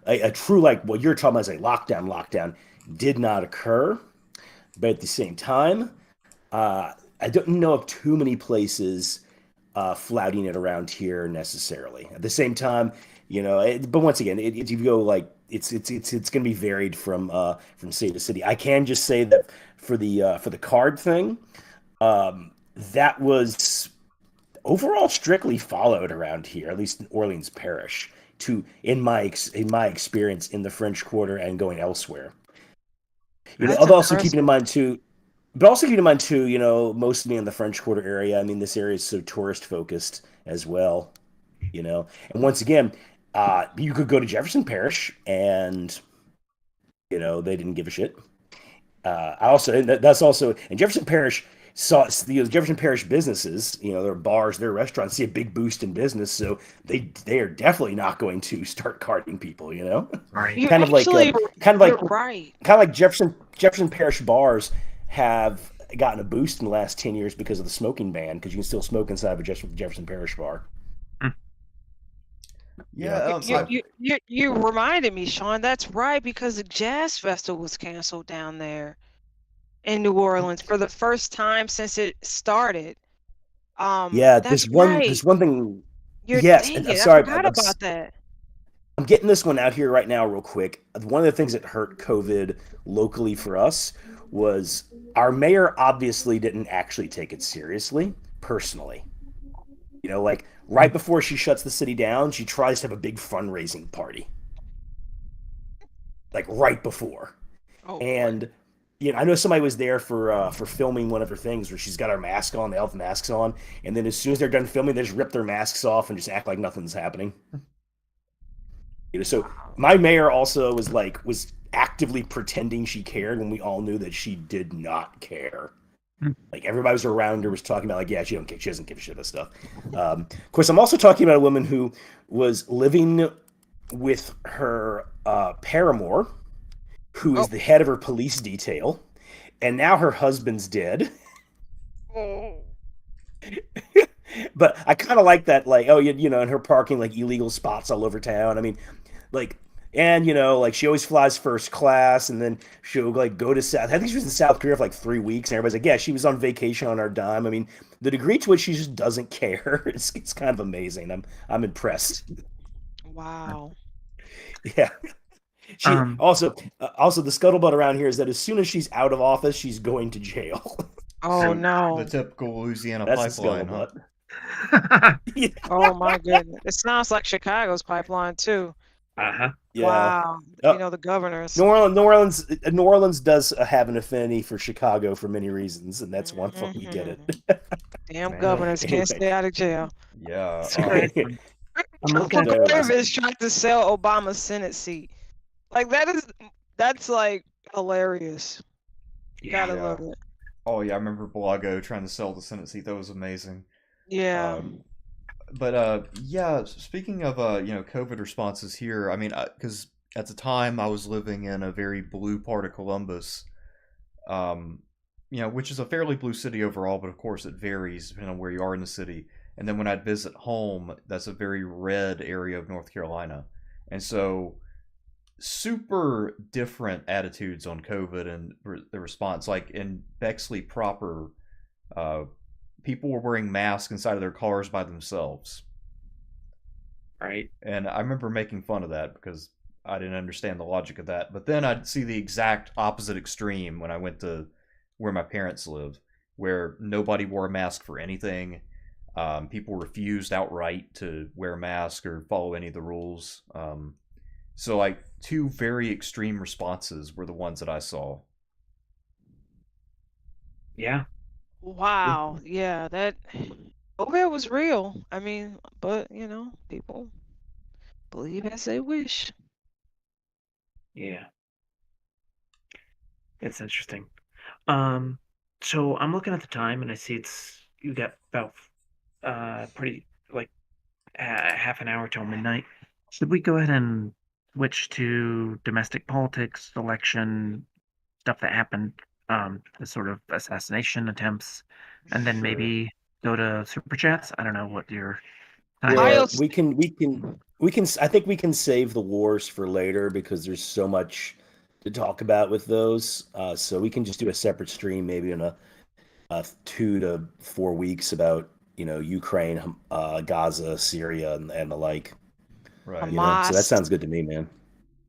A true like what you're talking about is a lockdown did not occur, but at the same time, I don't know of too many places flouting it around here necessarily. At the same time, but once again, if you go like it's going to be varied from city to city. I can just say that for the card thing, that was overall strictly followed around here, at least in Orleans Parish. In my experience in the French Quarter and going elsewhere. That's That's Although also keeping in impressive. mind too, but also keeping in mind too, mostly in the French Quarter area. I mean, this area is so tourist focused as well. And once again, you could go to Jefferson Parish, and they didn't give a shit. I also and that's also in Jefferson Parish saw the Jefferson Parish businesses, their bars, their restaurants see a big boost in business, so they are definitely not going to start carding people. Right. You're kind of like actually kind of like you're right. kind of like Jefferson Parish bars have gotten a boost in the last 10 years because of the smoking ban, because you can still smoke inside of a Jefferson Parish bar. Mm. Yeah. So You reminded me, Sean. That's right, because the jazz festival was canceled down there in New Orleans for the first time since it started. yeah, That's there's one right. there's one thing. You're Yes, dang it. I sorry, forgot about that. I'm getting this one out here right now, real quick. One of the things that hurt COVID locally for us was our mayor obviously didn't actually take it seriously, personally. Like right before she shuts the city down, she tries to have a big fundraising party. Like right before. Oh boy. And I know somebody was there for filming one of her things where she's got her mask on, they all have masks on, and then as soon as they're done filming, they just rip their masks off and just act like nothing's happening. So my mayor also was actively pretending she cared when we all knew that she did not care. Like everybody was around her was talking about like, yeah, she don't care, she doesn't give a shit about stuff. Of course, I'm also talking about a woman who was living with her paramour, who is the head of her police detail, and now her husband's dead. But I kind of like that, like, oh, and her parking like illegal spots all over town. I mean, like, and like she always flies first class, and then she'll like go to South. I think she was in South Korea for like 3 weeks, and everybody's like, yeah, she was on vacation on our dime. I mean, the degree to which she just doesn't care, it's kind of amazing. I'm impressed. Wow. Yeah. She also the scuttlebutt around here is that as soon as she's out of office, she's going to jail. Oh no. The typical Louisiana That's pipeline, the scuttlebutt. huh? Yeah. Oh my goodness. It sounds like Chicago's pipeline too. Uh-huh. Yeah. Wow. The governors. New Orleans does have an affinity for Chicago for many reasons, and that's one of them. You get it. Damn Man. governors can't Anyway. stay out of jail. Yeah. I'm looking at Kraemer is trying to sell Obama's Senate seat. Like that's like hilarious. Gotta love it. Oh yeah, I remember Blago trying to sell the Senate seat. That was amazing. Yeah. But yeah, speaking of COVID responses here, I mean, because at the time I was living in a very blue part of Columbus, which is a fairly blue city overall, but of course it varies depending on where you are in the city. And then when I'd visit home, that's a very red area of North Carolina, and so super different attitudes on COVID and the response. Like in Bexley proper, people were wearing masks inside of their cars by themselves. Right. And I remember making fun of that because I didn't understand the logic of that. But then I'd see the exact opposite extreme when I went to where my parents live, where nobody wore a mask for anything. People refused outright to wear a mask or follow any of the rules. So like two very extreme responses were the ones that I saw. Yeah. Wow. Yeah, that COVID was real. I mean, but people believe as they wish. Yeah. It's interesting. So I'm looking at the time and I see you got about pretty like half an hour till midnight. Should we go ahead and switch to domestic politics, election stuff that happened, the sort of assassination attempts, and then maybe go to super chats? I don't know what your Yeah, we can. I think we can save the wars for later because there's so much to talk about with those. So we can just do a separate stream, maybe in a 2 to 4 weeks about Ukraine, Gaza, Syria, and the like. Right. So that sounds good to me, man.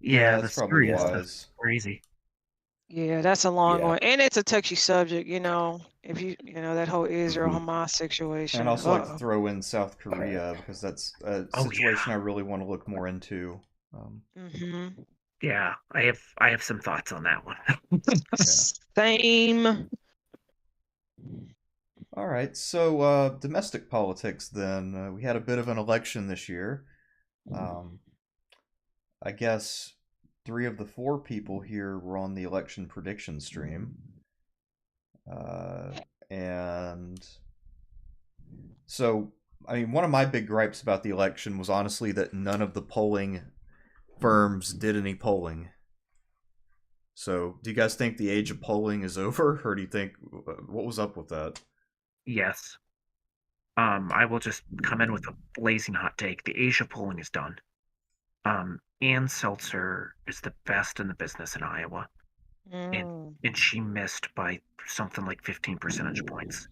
Yeah, that's probably wise. Crazy. Yeah, that's a long one, and it's a touchy subject. If that whole Israel Mhm. Hamas situation. And I also like to throw in South Korea because that's a situation I really want to look more into. Yeah, I have some thoughts on that one. Same. All right, so domestic politics then. We had a bit of an election this year. I guess 3 of the 4 people here were on the election prediction stream. And so, I mean, one of my big gripes about the election was honestly that none of the polling firms did any polling. So, do you guys think the age of polling is over, or do you think what was up with that? Yes. I will just come in with a blazing hot take. The age of polling is done. Ann Seltzer is the best in the business in Iowa, and she missed by something like 15 percentage points.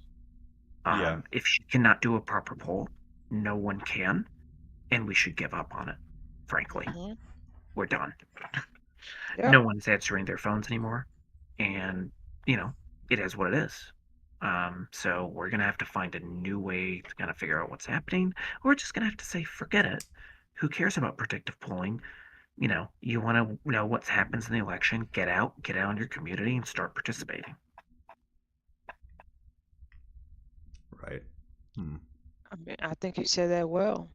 If she cannot do a proper poll, no one can, and we should give up on it. frankly. Mhm. We're done. Yep. No one's answering their phones anymore. And, it is what it is. So we're going to have to find a new way to kind of figure out what's happening. Or we're just going to have to say, forget it. Who cares about predictive polling? You want to know what happens in the election, get out in your community and start participating. Right. I mean, I think you said that well.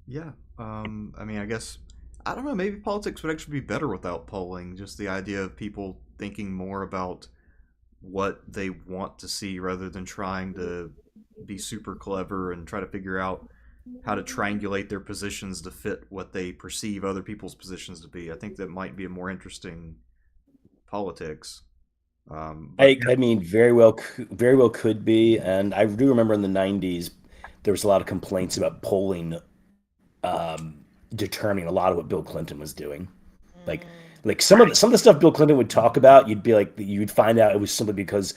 Yeah. I mean, I guess I don't know. Maybe politics would actually be better without polling. Just the idea of people thinking more about what they want to see rather than trying to be super clever and try to figure out how to triangulate their positions to fit what they perceive other people's positions to be. I think that might be a more interesting politics. But I mean, very well could be. And I do remember in the '90s, there was a lot of complaints about polling um, determining a lot of what Bill Clinton was doing. Like, like some of the stuff Bill Clinton would talk about, you'd be like, you'd find out it was simply because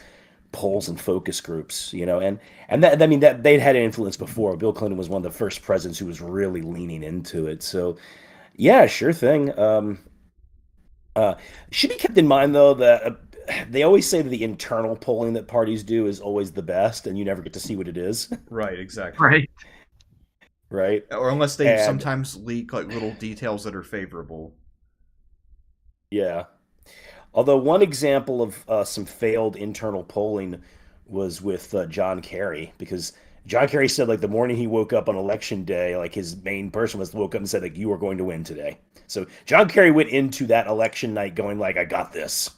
polls and focus groups, and that I mean that they'd had an influence before. Bill Clinton was one of the first presidents who was really leaning into it. So, yeah, sure thing. Uh, should be kept in mind though that they always say that the internal polling that parties do is always the best, and you never get to see what it is, right, exactly. Right. right? Or unless they And sometimes leak like little details that are favorable. yeah, although one example of some failed internal polling was with John Kerry, because John Kerry said like the morning he woke up on election day, like his main person was woke up and said like you are going to win today. So John Kerry went into that election night going like I got this.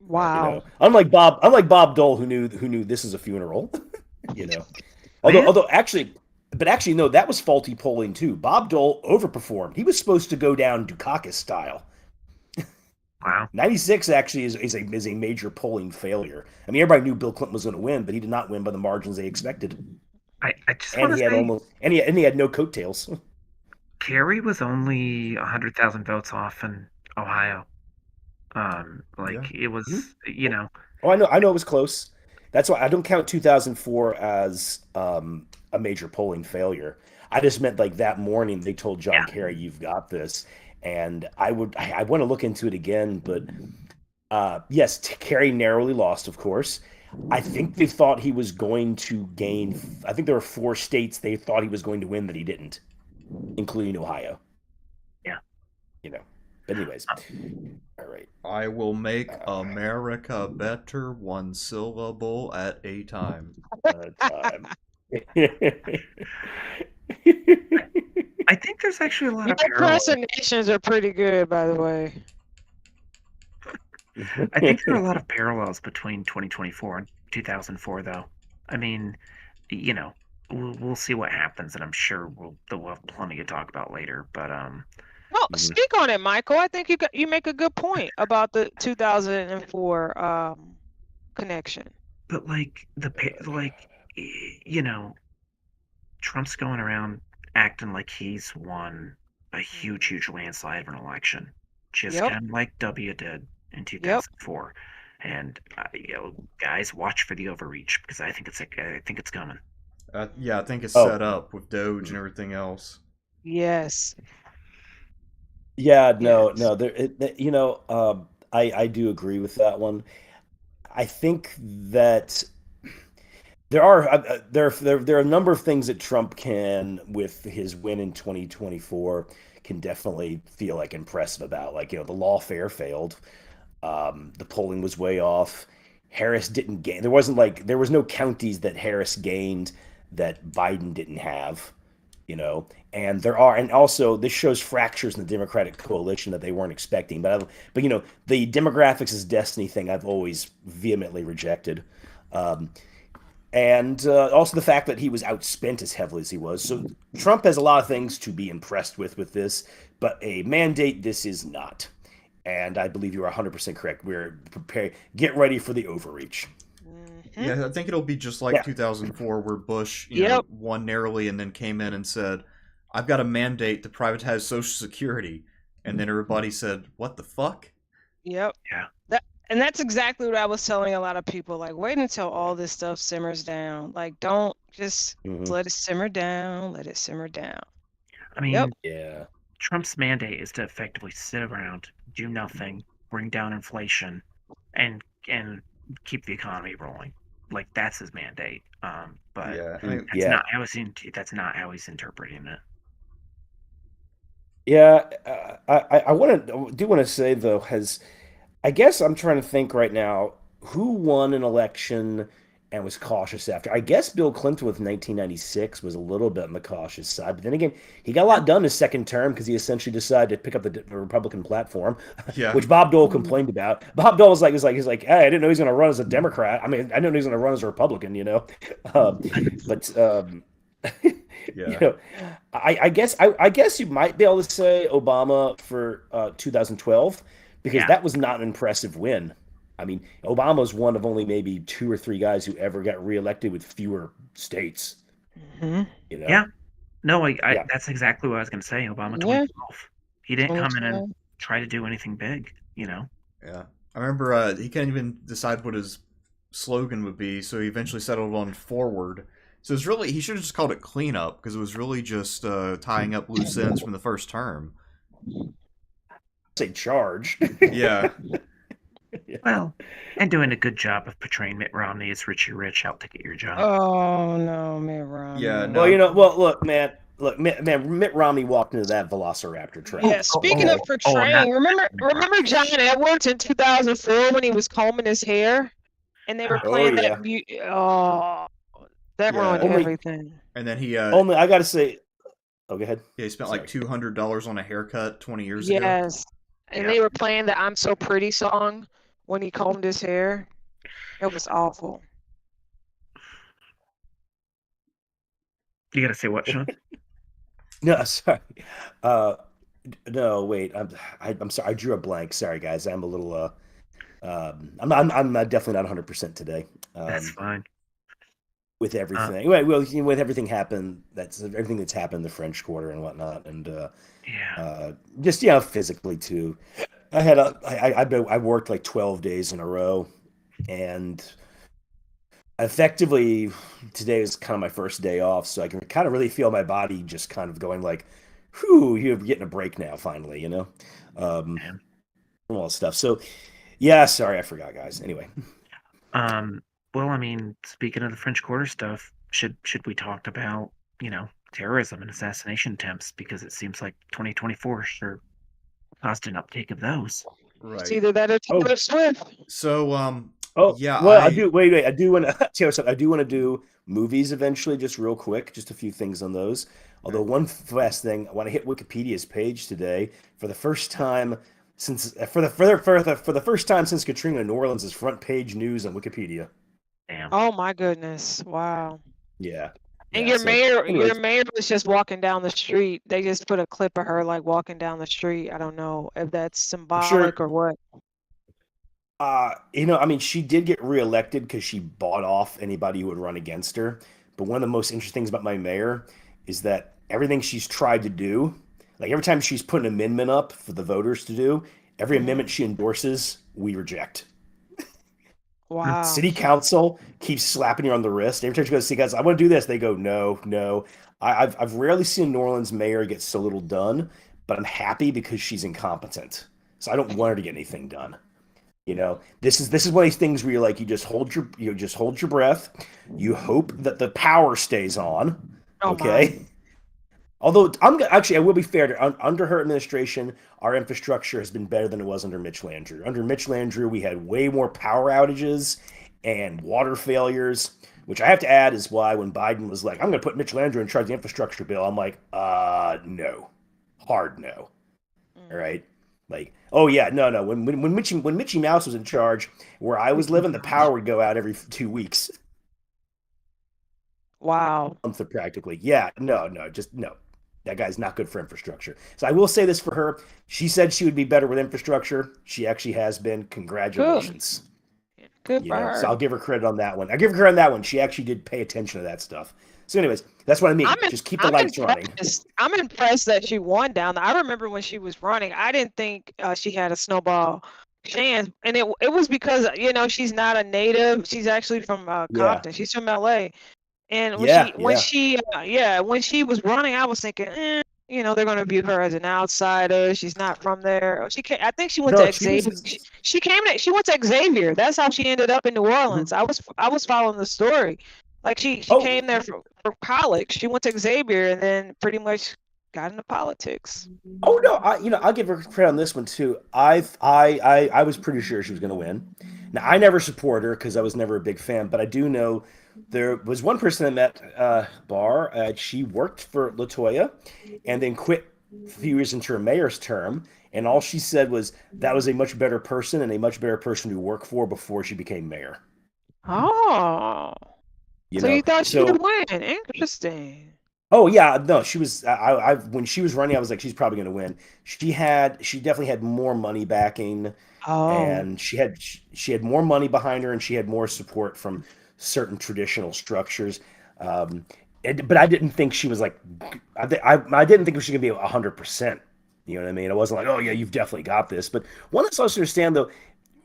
Wow. Unlike Bob Dole who knew this is a funeral. you know. Man. Although actually no, that was faulty polling too. Bob Dole overperformed. He was supposed to go down Dukakis style. Wow. 96 actually is a major polling failure. I mean, everybody knew Bill Clinton was going to win, but he did not win by the margins they expected. I just And want he to had say he had no coattails. Kerry was only 100,000 votes off in Ohio. Yeah. It was, Oh, I know it was close. That's why I don't count 2004 as a major polling failure. I just meant like that morning they told John yeah. Kerry, "You've got this," and I want to look into it again. But yes, Kerry narrowly lost, of course. I think they thought he was going to gain. I think there were 4 states they thought he was going to win that he didn't, including Ohio. Yeah. But anyways, all right. I will make America better one syllable at a time. Time. I think there's actually a lot Your of parallels. impersonations are pretty good, by the way. I think there are a lot of parallels between 2024 and 2004, though. I mean, we'll see what happens, and I'm sure we'll have plenty to talk about later. But No, speak on it, Michael. I think you make a good point about the 2004 connection. But Trump's going around acting like he's won a huge landslide of an election, just Yep. kind of like W did in 2004. And guys, watch for the overreach because I think it's coming. Yeah, I think it's set up with Doge and everything else. Yes. Yeah, no, Yes. no. I do agree with that one. I think that there are a number of things that Trump can, with his win in 2024, can definitely feel like impressive about. Like, the lawfare failed. The polling was way off. Harris didn't gain. There was no counties that Harris gained that Biden didn't have. And also this shows fractures in the Democratic coalition that they weren't expecting. But the demographics is destiny thing I've always vehemently rejected. And also the fact that he was outspent as heavily as he was. So Trump has a lot of things to be impressed with this, but a mandate this is not. And I believe you are 100% correct. We're prepared. Get ready for the overreach. Yeah, I think it'll be just like 2004, where Bush, won narrowly and then came in and said, "I've got a mandate to privatize Social Security," and then everybody said, "What the fuck?" Yep. Yeah. And that's exactly what I was telling a lot of people. Like, wait until all this stuff simmers down. Like, don't just let it simmer down. Let it simmer down. I mean, Yep. Yeah. Trump's mandate is to effectively sit around, do nothing, bring down inflation, and keep the economy rolling. Like that's his mandate. But Yeah, that's not how he's interpreting it. Yeah, I do want to say though, I guess I'm trying to think right now who won an election and was cautious after. I guess Bill Clinton with 1996 was a little bit on the cautious side, but then again, he got a lot done his second term because he essentially decided to pick up the Republican platform, yeah, which Bob Dole complained about. Bob Dole was like, he's like, hey, I didn't know he was going to run as a Democrat. I mean, I didn't know he was going to run as a Republican, you know, but. yeah. You know, I guess you might be able to say Obama for 2012 because Yeah. that was not an impressive win. I mean, Obama's one of only maybe 2 or 3 guys who ever got reelected with fewer states. Mm-hmm. You know? Yeah. No, Yeah. that's exactly what I was going to say. Obama Yeah. 2012. He didn't come in 2012. and try to do anything big, you know. Yeah, I remember he can't even decide what his slogan would be, so he eventually settled on "forward." So it's really he should have just called it "cleanup" because it was really just tying up loose ends from the first term. Say charge. Yeah, Well, and doing a good job of portraying Mitt Romney as Richie Rich out to get your job. Oh no, Mitt Romney. Yeah, no. Well, you know, look, Mitt Romney walked into that Velociraptor trap. Yeah, speaking of portraying, remember John Edwards in 2004 when he was combing his hair, and they were playing that. That ruined everything. And then he only I gotta say, go ahead. Yeah, he spent like $200 on a haircut 20 years ago. Yes, and they were playing the "I'm So Pretty" song when he combed his hair. It was awful. You gotta say what, Sean? No, sorry. No, wait. I'm sorry. I drew a blank. Sorry, guys. I'm a little. I'm definitely not 100% today. That's fine. With everything, with everything everything that's happened in the French Quarter and whatnot, and just physically too. I worked like 12 days in a row, and effectively today is kind of my first day off, so I can kind of really feel my body just kind of going like, whew, you're getting a break now finally, you know, all that stuff. So yeah, sorry, I forgot, guys. Anyway. Well, I mean, speaking of the French Quarter stuff, should we talk about, terrorism and assassination attempts, because it seems like 2024 sure caused an uptake of those. Right. It's either that or Taylor Swift. So yeah. Well, I do. Wait. I do want to. I do want to do movies eventually. Just real quick, just a few things on those. Although one last thing, I want to hit Wikipedia's page today for the first time since Katrina. New Orleans is front page news on Wikipedia. Damn. Oh my goodness! Wow. Yeah. And your mayor was just walking down the street. They just put a clip of her like walking down the street. I don't know if that's symbolic or what. I mean, she did get reelected because she bought off anybody who would run against her. But one of the most interesting things about my mayor is that everything she's tried to do, like every time she's put an amendment up for the voters to do, every amendment she endorses, we reject. Wow. City council keeps slapping you on the wrist. Every time she goes to see guys, I want to do this. They go, no. I've rarely seen a New Orleans mayor get so little done, but I'm happy because she's incompetent. So I don't want her to get anything done. This is one of these things where you're like, you just hold your breath. You hope that the power stays on. Okay. Although I will be fair. Under her administration, our infrastructure has been better than it was under Mitch Landrieu. Under Mitch Landrieu, we had way more power outages and water failures, which I have to add is why when Biden was like, I'm going to put Mitch Landrieu in charge of the infrastructure bill, I'm like, no. Hard no. All right. Like, oh yeah, no. When Mitchie Mouse was in charge, where I was living, the power would go out every 2 weeks. Wow. Month practically. Yeah, no, just no. That guy's not good for infrastructure. So I will say this for her. She said she would be better with infrastructure. She actually has been. Congratulations. Good for her. So I'll give her credit on that one. I give her credit on that one. She actually did pay attention to that stuff. So anyways, that's what I mean. Just keep the lights running. I'm impressed that she won down there. I remember when she was running, I didn't think she had a snowball chance, and it was because she's not a native. She's actually from Yeah. Compton. She's from LA. And when Yeah. when she was running, I was thinking, they're going to view her as an outsider. She's not from there. I think she went No, to she Xavier. was. She went to Xavier. That's how she ended up in New Orleans. I was following the story. Like she Oh. came there from college. She went to Xavier and then pretty much got into politics. Oh no, I'll give her credit on this one too. I was pretty sure she was going to win. Now I never support her because I was never a big fan, but I do know there was one person I met bar. She worked for Latoya, and then quit a few years into her mayor's term, and all she said was that was a much better person and a much better person to work for before she became mayor. Oh, so you thought she would win? Interesting. Oh yeah, no, she was. I when she was running, I was like, she's probably going to win. She definitely had more money backing, and she had more money behind her, and she had more support from certain traditional structures. But I didn't think she was like, I didn't think she was going to be 100%. You know what I mean? I wasn't like, oh yeah, you've definitely got this. But one that's supposed to understand though,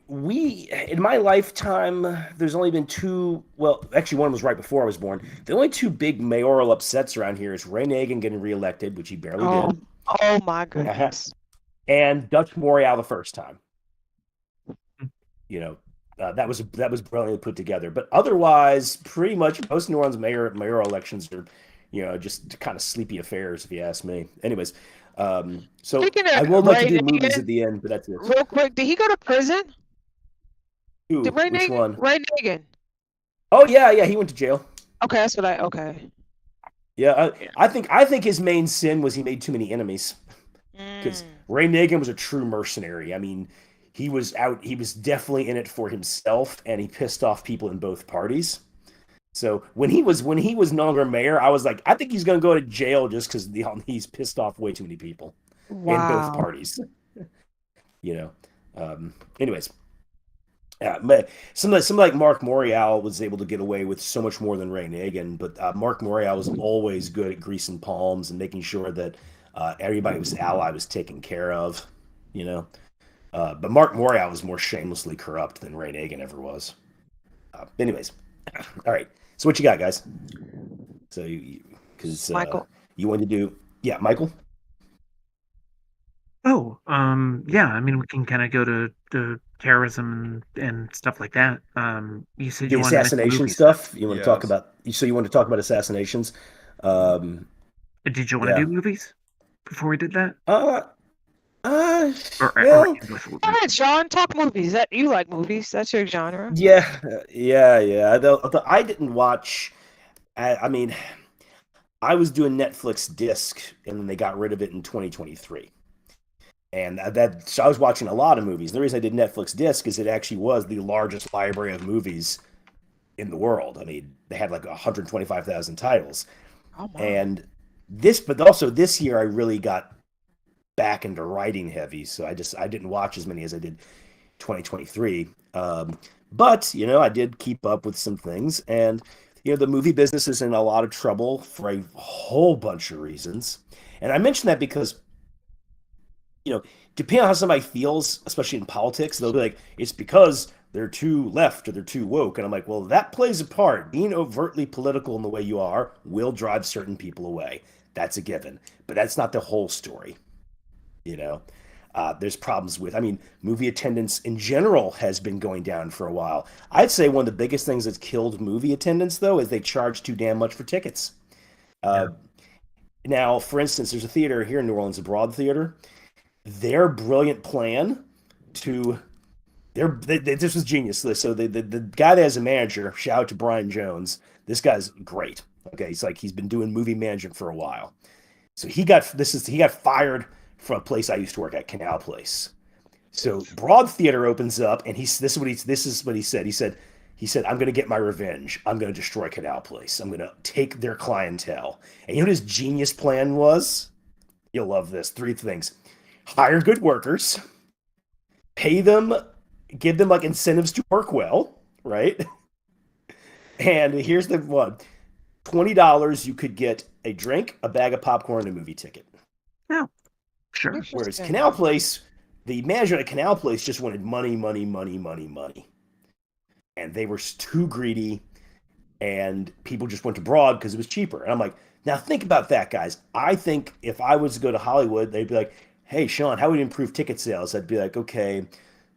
in my lifetime, there's only been two. Well, actually, one was right before I was born. The only two big mayoral upsets around here is Ray Nagin getting reelected, which he barely did. Oh my goodness! And Dutch Morial the first time. That was brilliantly put together. But otherwise, pretty much most New Orleans mayoral elections are, just kind of sleepy affairs, if you ask me. Anyways, so I will let you do movies at the end, but that's it. Real quick, did he go to prison? Ooh, which one? Ray Nagin. Oh yeah, he went to jail. Okay, that's what okay. Yeah, I think his main sin was he made too many enemies. Because Ray Nagin was a true mercenary. I mean, he was definitely in it for himself, and he pissed off people in both parties. So when he was no longer mayor, I was like, I think he's going to go to jail just because he's pissed off way too many people in both parties. Anyways. Yeah, somebody like Mark Morial was able to get away with so much more than Ray Nagin, but Mark Morial was always good at greasing palms and making sure that everybody who was ally was taken care of, But Mark Morial was more shamelessly corrupt than Ray Nagin ever was. Anyways, all right. So what you got, guys? So because Michael, you wanted to do, Michael. Oh, yeah. I mean, we can kind of go to terrorism and stuff like that. You said you wanted to assassination stuff. You want to talk about? So you want to talk about assassinations? Did you want to do movies before we did that? Go ahead, Sean. Talk movies. That you like movies? That's your genre. Yeah. I didn't watch. I mean, I was doing Netflix disc, and then they got rid of it in 2023. And so I was watching a lot of movies. The reason I did Netflix disc is it actually was the largest library of movies in the world. I mean, they had like 125,000 titles. Oh my. And but also this year I really got back into writing heavy. So I didn't watch as many as I did 2023. But, I did keep up with some things. And, the movie business is in a lot of trouble for a whole bunch of reasons. And I mention that because, depending on how somebody feels, especially in politics, they'll be like, it's because they're too left or they're too woke. And I'm like, well, that plays a part. Being overtly political in the way you are will drive certain people away. That's a given. But that's not the whole story. There's problems with, movie attendance in general has been going down for a while. I'd say one of the biggest things that's killed movie attendance, though, is they charge too damn much for tickets. Now, for instance, there's a theater here in New Orleans, a Broad Theater. Their brilliant plan this was genius. So the guy that has a manager, shout out to Brian Jones. This guy's great. Okay, he's been doing movie management for a while. So he got fired from a place I used to work at, Canal Place. So Broad Theater opens up, and this is what he said. He said, I'm going to get my revenge. I'm going to destroy Canal Place. I'm going to take their clientele. And you know what his genius plan was? You'll love this. 3 things. Hire good workers, pay them, give them like incentives to work well, right? And here's the one. $20, you could get a drink, a bag of popcorn, and a movie ticket. No. Sure. Whereas Canal Place, the manager at Canal Place just wanted money, money, money, money, money, and they were too greedy, and people just went abroad because it was cheaper. And I'm like, now think about that, guys. I think if I was to go to Hollywood, they'd be like, hey, Sean, how would you improve ticket sales? I'd be like, okay,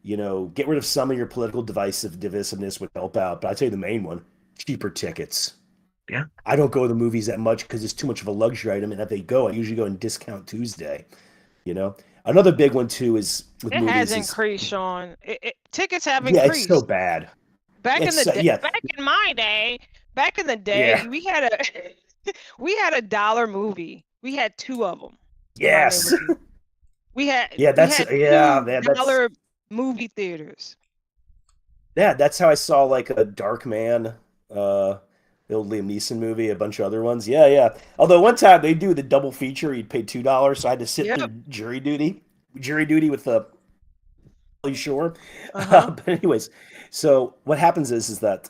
get rid of some of your political divisiveness would help out. But I'd tell you the main one, cheaper tickets. Yeah. I don't go to the movies that much because it's too much of a luxury item. And if they go, I usually go on Discount Tuesday. Another big one too is with It movies. has increased, Sean. Tickets have Yeah, increased. it's so bad. Back in the day, back in the day, Yeah. we had a $1 movie. We had 2 of them. Yes. We had that's $2 movie theaters. Yeah, that's how I saw like a Dark Man, the old Liam Neeson movie, a bunch of other ones. Yeah. Although one time they do the double feature, you'd pay $2, so I had to sit through jury duty with Pauly Shore. But anyways, so what happens is that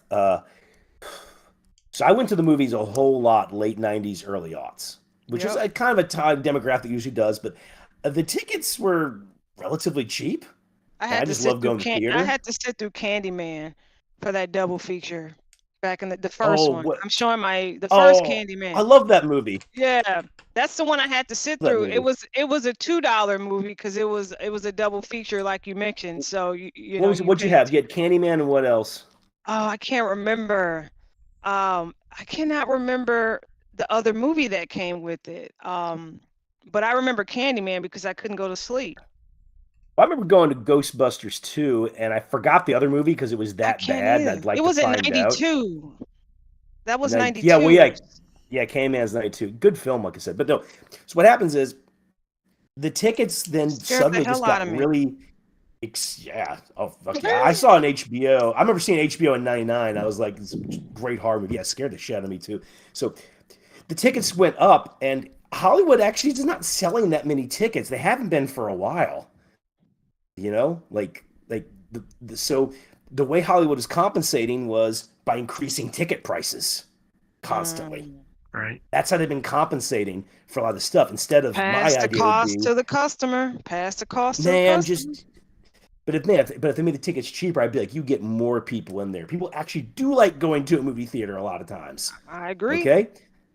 so I went to the movies a whole lot late 90s, early aughts, which is a kind of a time demographic that usually does, but the tickets were relatively cheap. I just love going to theater. I had to sit through Candyman for that double feature back in the first one. I'm showing the first Candyman. I love that movie. Yeah, that's the one I had to sit through. It was a $2 movie because it was a double feature like you mentioned. So what'd you have? You had Candyman and what else? Oh, I can't remember. I cannot remember the other movie that came with it. But I remember Candyman because I couldn't go to sleep. I remember going to Ghostbusters 2, and I forgot the other movie because it was that bad. I'd like to find out. It was in 92. That was 92. Yeah, well, yeah, Candyman's 92. Good film, like I said. But no, so what happens is the tickets then suddenly just got really... Yeah. Oh, fuck yeah. I saw an HBO. I remember seeing HBO in 99. I was like, it's a great horror movie. Yeah, it scared the shit out of me, too. So the tickets went up, and Hollywood actually is not selling that many tickets. They haven't been for a while. So the way Hollywood is compensating was by increasing ticket prices constantly. Right. That's how they've been compensating for a lot of stuff instead of pass the cost to the customer. Pass the cost to the customer. But if they made the tickets cheaper, I'd be like, you get more people in there. People actually do like going to a movie theater a lot of times. I agree. Okay,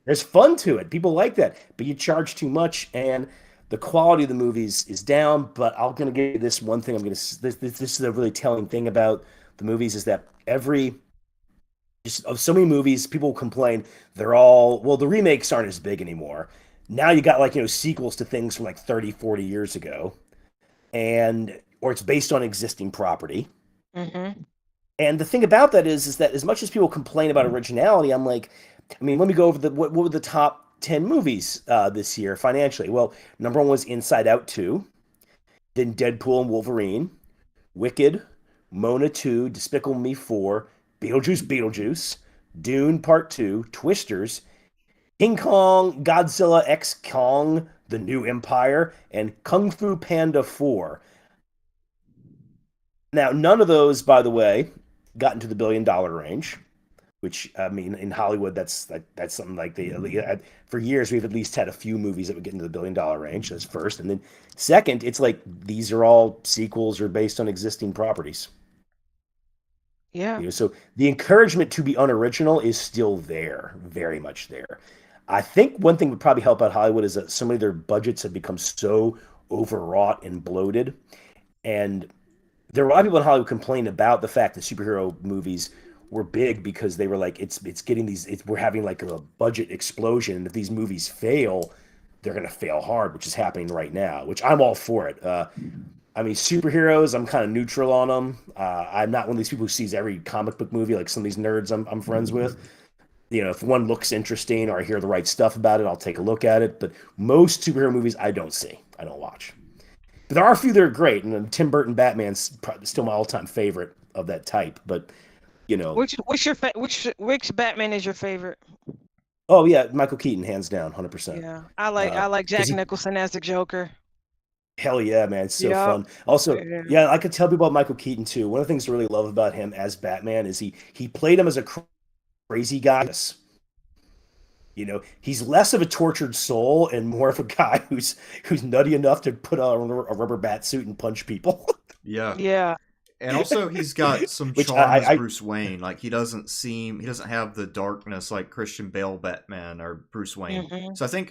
there's fun to it. People like that, but you charge too much and the quality of the movies is down. But I'm going to give you this one thing. This is a really telling thing about the movies is that of so many movies, people complain the remakes aren't as big anymore. Now you got sequels to things from 30, 40 years ago, or it's based on existing property. Mm-hmm. And the thing about that is that as much as people complain about originality, I'm like, let me go over what were the top 10 movies this year financially. Well, number 1 was Inside Out 2, then Deadpool and Wolverine, Wicked, Mona 2, Despicable Me 4, Beetlejuice, Dune Part 2, Twisters, King Kong, Godzilla X Kong, The New Empire, and Kung Fu Panda 4. Now, none of those, by the way, got into the $1 billion range, which, in Hollywood, that's something like for years, we've at least had a few movies that would get into the $1 billion range. That's first. And then second, it's like these are all sequels or based on existing properties. Yeah. So the encouragement to be unoriginal is still there, very much there. I think one thing would probably help out Hollywood is that so many of their budgets have become so overwrought and bloated. And there are a lot of people in Hollywood complain about the fact that superhero movies were big because they were like, we're having a budget explosion. And if these movies fail, they're going to fail hard, which is happening right now, which I'm all for it. Superheroes, I'm kind of neutral on them. I'm not one of these people who sees every comic book movie like some of these nerds I'm friends with. If one looks interesting or I hear the right stuff about it, I'll take a look at it. But most superhero movies I don't see. I don't watch. But there are a few that are great, and Tim Burton Batman's probably still my all-time favorite of that type. But which Batman is your favorite? Oh yeah, Michael Keaton, hands down, 100%. Yeah, I like Jack Nicholson as the Joker. Hell yeah, man, it's so fun. Also, yeah, I could tell people about Michael Keaton too. One of the things I really love about him as Batman is he played him as a crazy guy. You know, he's less of a tortured soul and more of a guy who's nutty enough to put on a rubber bat suit and punch people. Yeah. Yeah. And also he's got some Which charm as Bruce Wayne. Like he doesn't have the darkness like Christian Bale Batman or Bruce Wayne. Mhm. So I think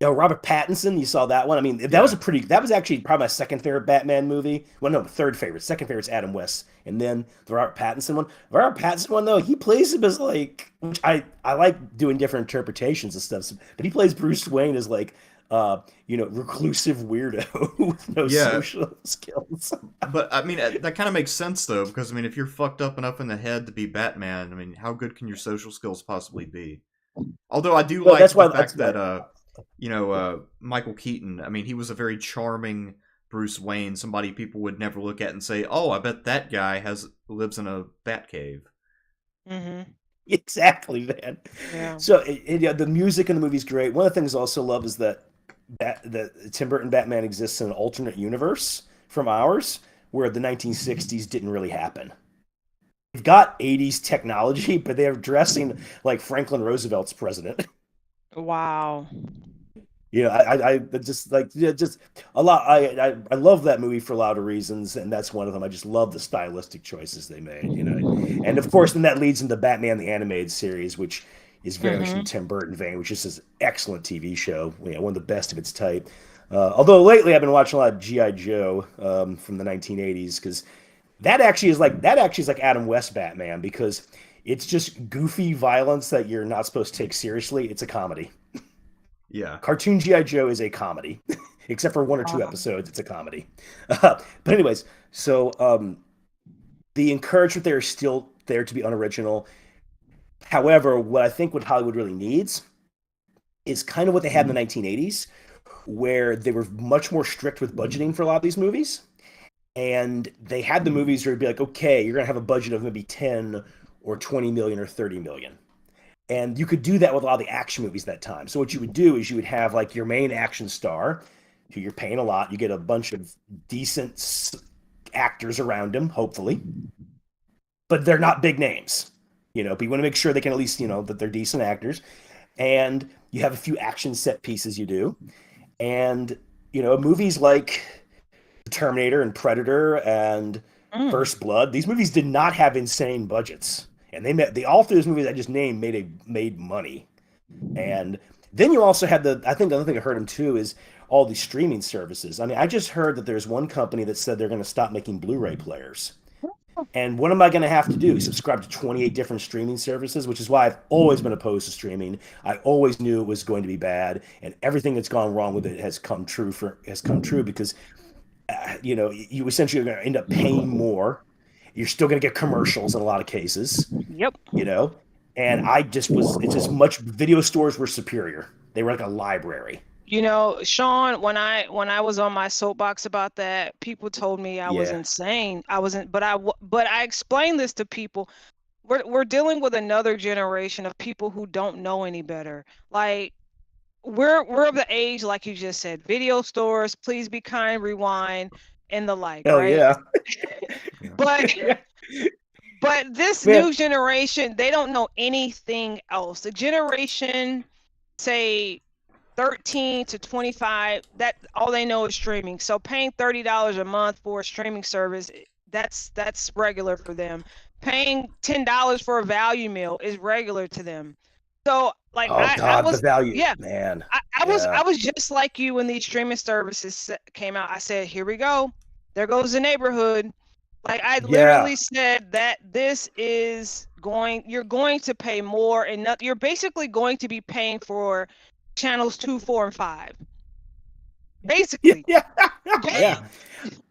Robert Pattinson, you saw that one. I mean, that Yeah. was actually probably my second favorite Batman movie. Well, no, third favorite. Second favorite's Adam West, and then the Robert Pattinson one. The Robert Pattinson one, though, he plays him as like, which I like doing different interpretations of stuff. But he plays Bruce Wayne as like, reclusive weirdo with no social skills. But I mean, that kind of makes sense though, because I mean, if you're fucked up enough in the head to be Batman, I mean, how good can your social skills possibly be? Although I do like the fact that Michael Keaton, I mean, he was a very charming Bruce Wayne, somebody people would never look at and say, "Oh, I bet that guy lives in a bat cave." Mm-hmm. Exactly, man. Yeah. So the music in the movie is great. One of the things I also love is that Tim Burton Batman exists in an alternate universe from ours, where the 1960s didn't really happen. They've got 80s technology, but they're dressing like Franklin Roosevelt's president. Wow. You know, I just like just a lot. I love that movie for a lot of reasons, and that's one of them. I just love the stylistic choices they made. You know, and of course, then that leads into Batman the Animated Series, which is very much in Tim Burton vein, which is an excellent TV show. You know, one of the best of its type. Although lately I've been watching a lot of G.I. Joe from the 1980s, because that actually is like Adam West Batman, because it's just goofy violence that you're not supposed to take seriously. It's a comedy. Yeah. Cartoon G.I. Joe is a comedy. Except for one or two episodes, it's a comedy. But anyways, so the encouragement there is still there to be unoriginal. However, what I think what Hollywood really needs is kind of what they had in the 1980s, where they were much more strict with budgeting for a lot of these movies. And they had the movies where it'd be like, okay, you're going to have a budget of maybe 10 or 20 million or 30 million. And you could do that with a lot of the action movies that time. So what you would do is you would have like your main action star, who you're paying a lot. You get a bunch of decent actors around him, hopefully. But they're not big names. You know, but you want to make sure they can at least, that they're decent actors. And you have a few action set pieces you do. And, movies like Terminator and Predator and First Blood, these movies did not have insane budgets. And all three of those movies I just named made money. And then you also had I think the other thing I heard him too is all these streaming services. I mean, I just heard that there's one company that said they're going to stop making Blu-ray players. And what am I going to have to do? Subscribe to 28 different streaming services, which is why I've always been opposed to streaming. I always knew it was going to be bad, and everything that's gone wrong with it has come true because you essentially are going to end up paying more. You're still going to get commercials in a lot of cases. Yep. And it's as much video stores were superior. They were like a library. Sean, when I was on my soapbox about that, people told me I was insane. I wasn't, but I explained this to people. We're dealing with another generation of people who don't know any better. Like we're of the age, like you just said, video stores, please be kind, rewind, and the like. Hell right? Yeah. But this new generation, they don't know anything else. The generation, say 13 to 25, that all they know is streaming. So paying $30 a month for a streaming service, that's regular for them. Paying $10 for a value meal is regular to them. So like I was, the value, yeah, man. I was just like you when these streaming services came out. I said, here we go, there goes the neighborhood. Like I literally said that you're going to pay more, and you're basically going to be paying for channels 2, 4, and 5. Basically. Yeah.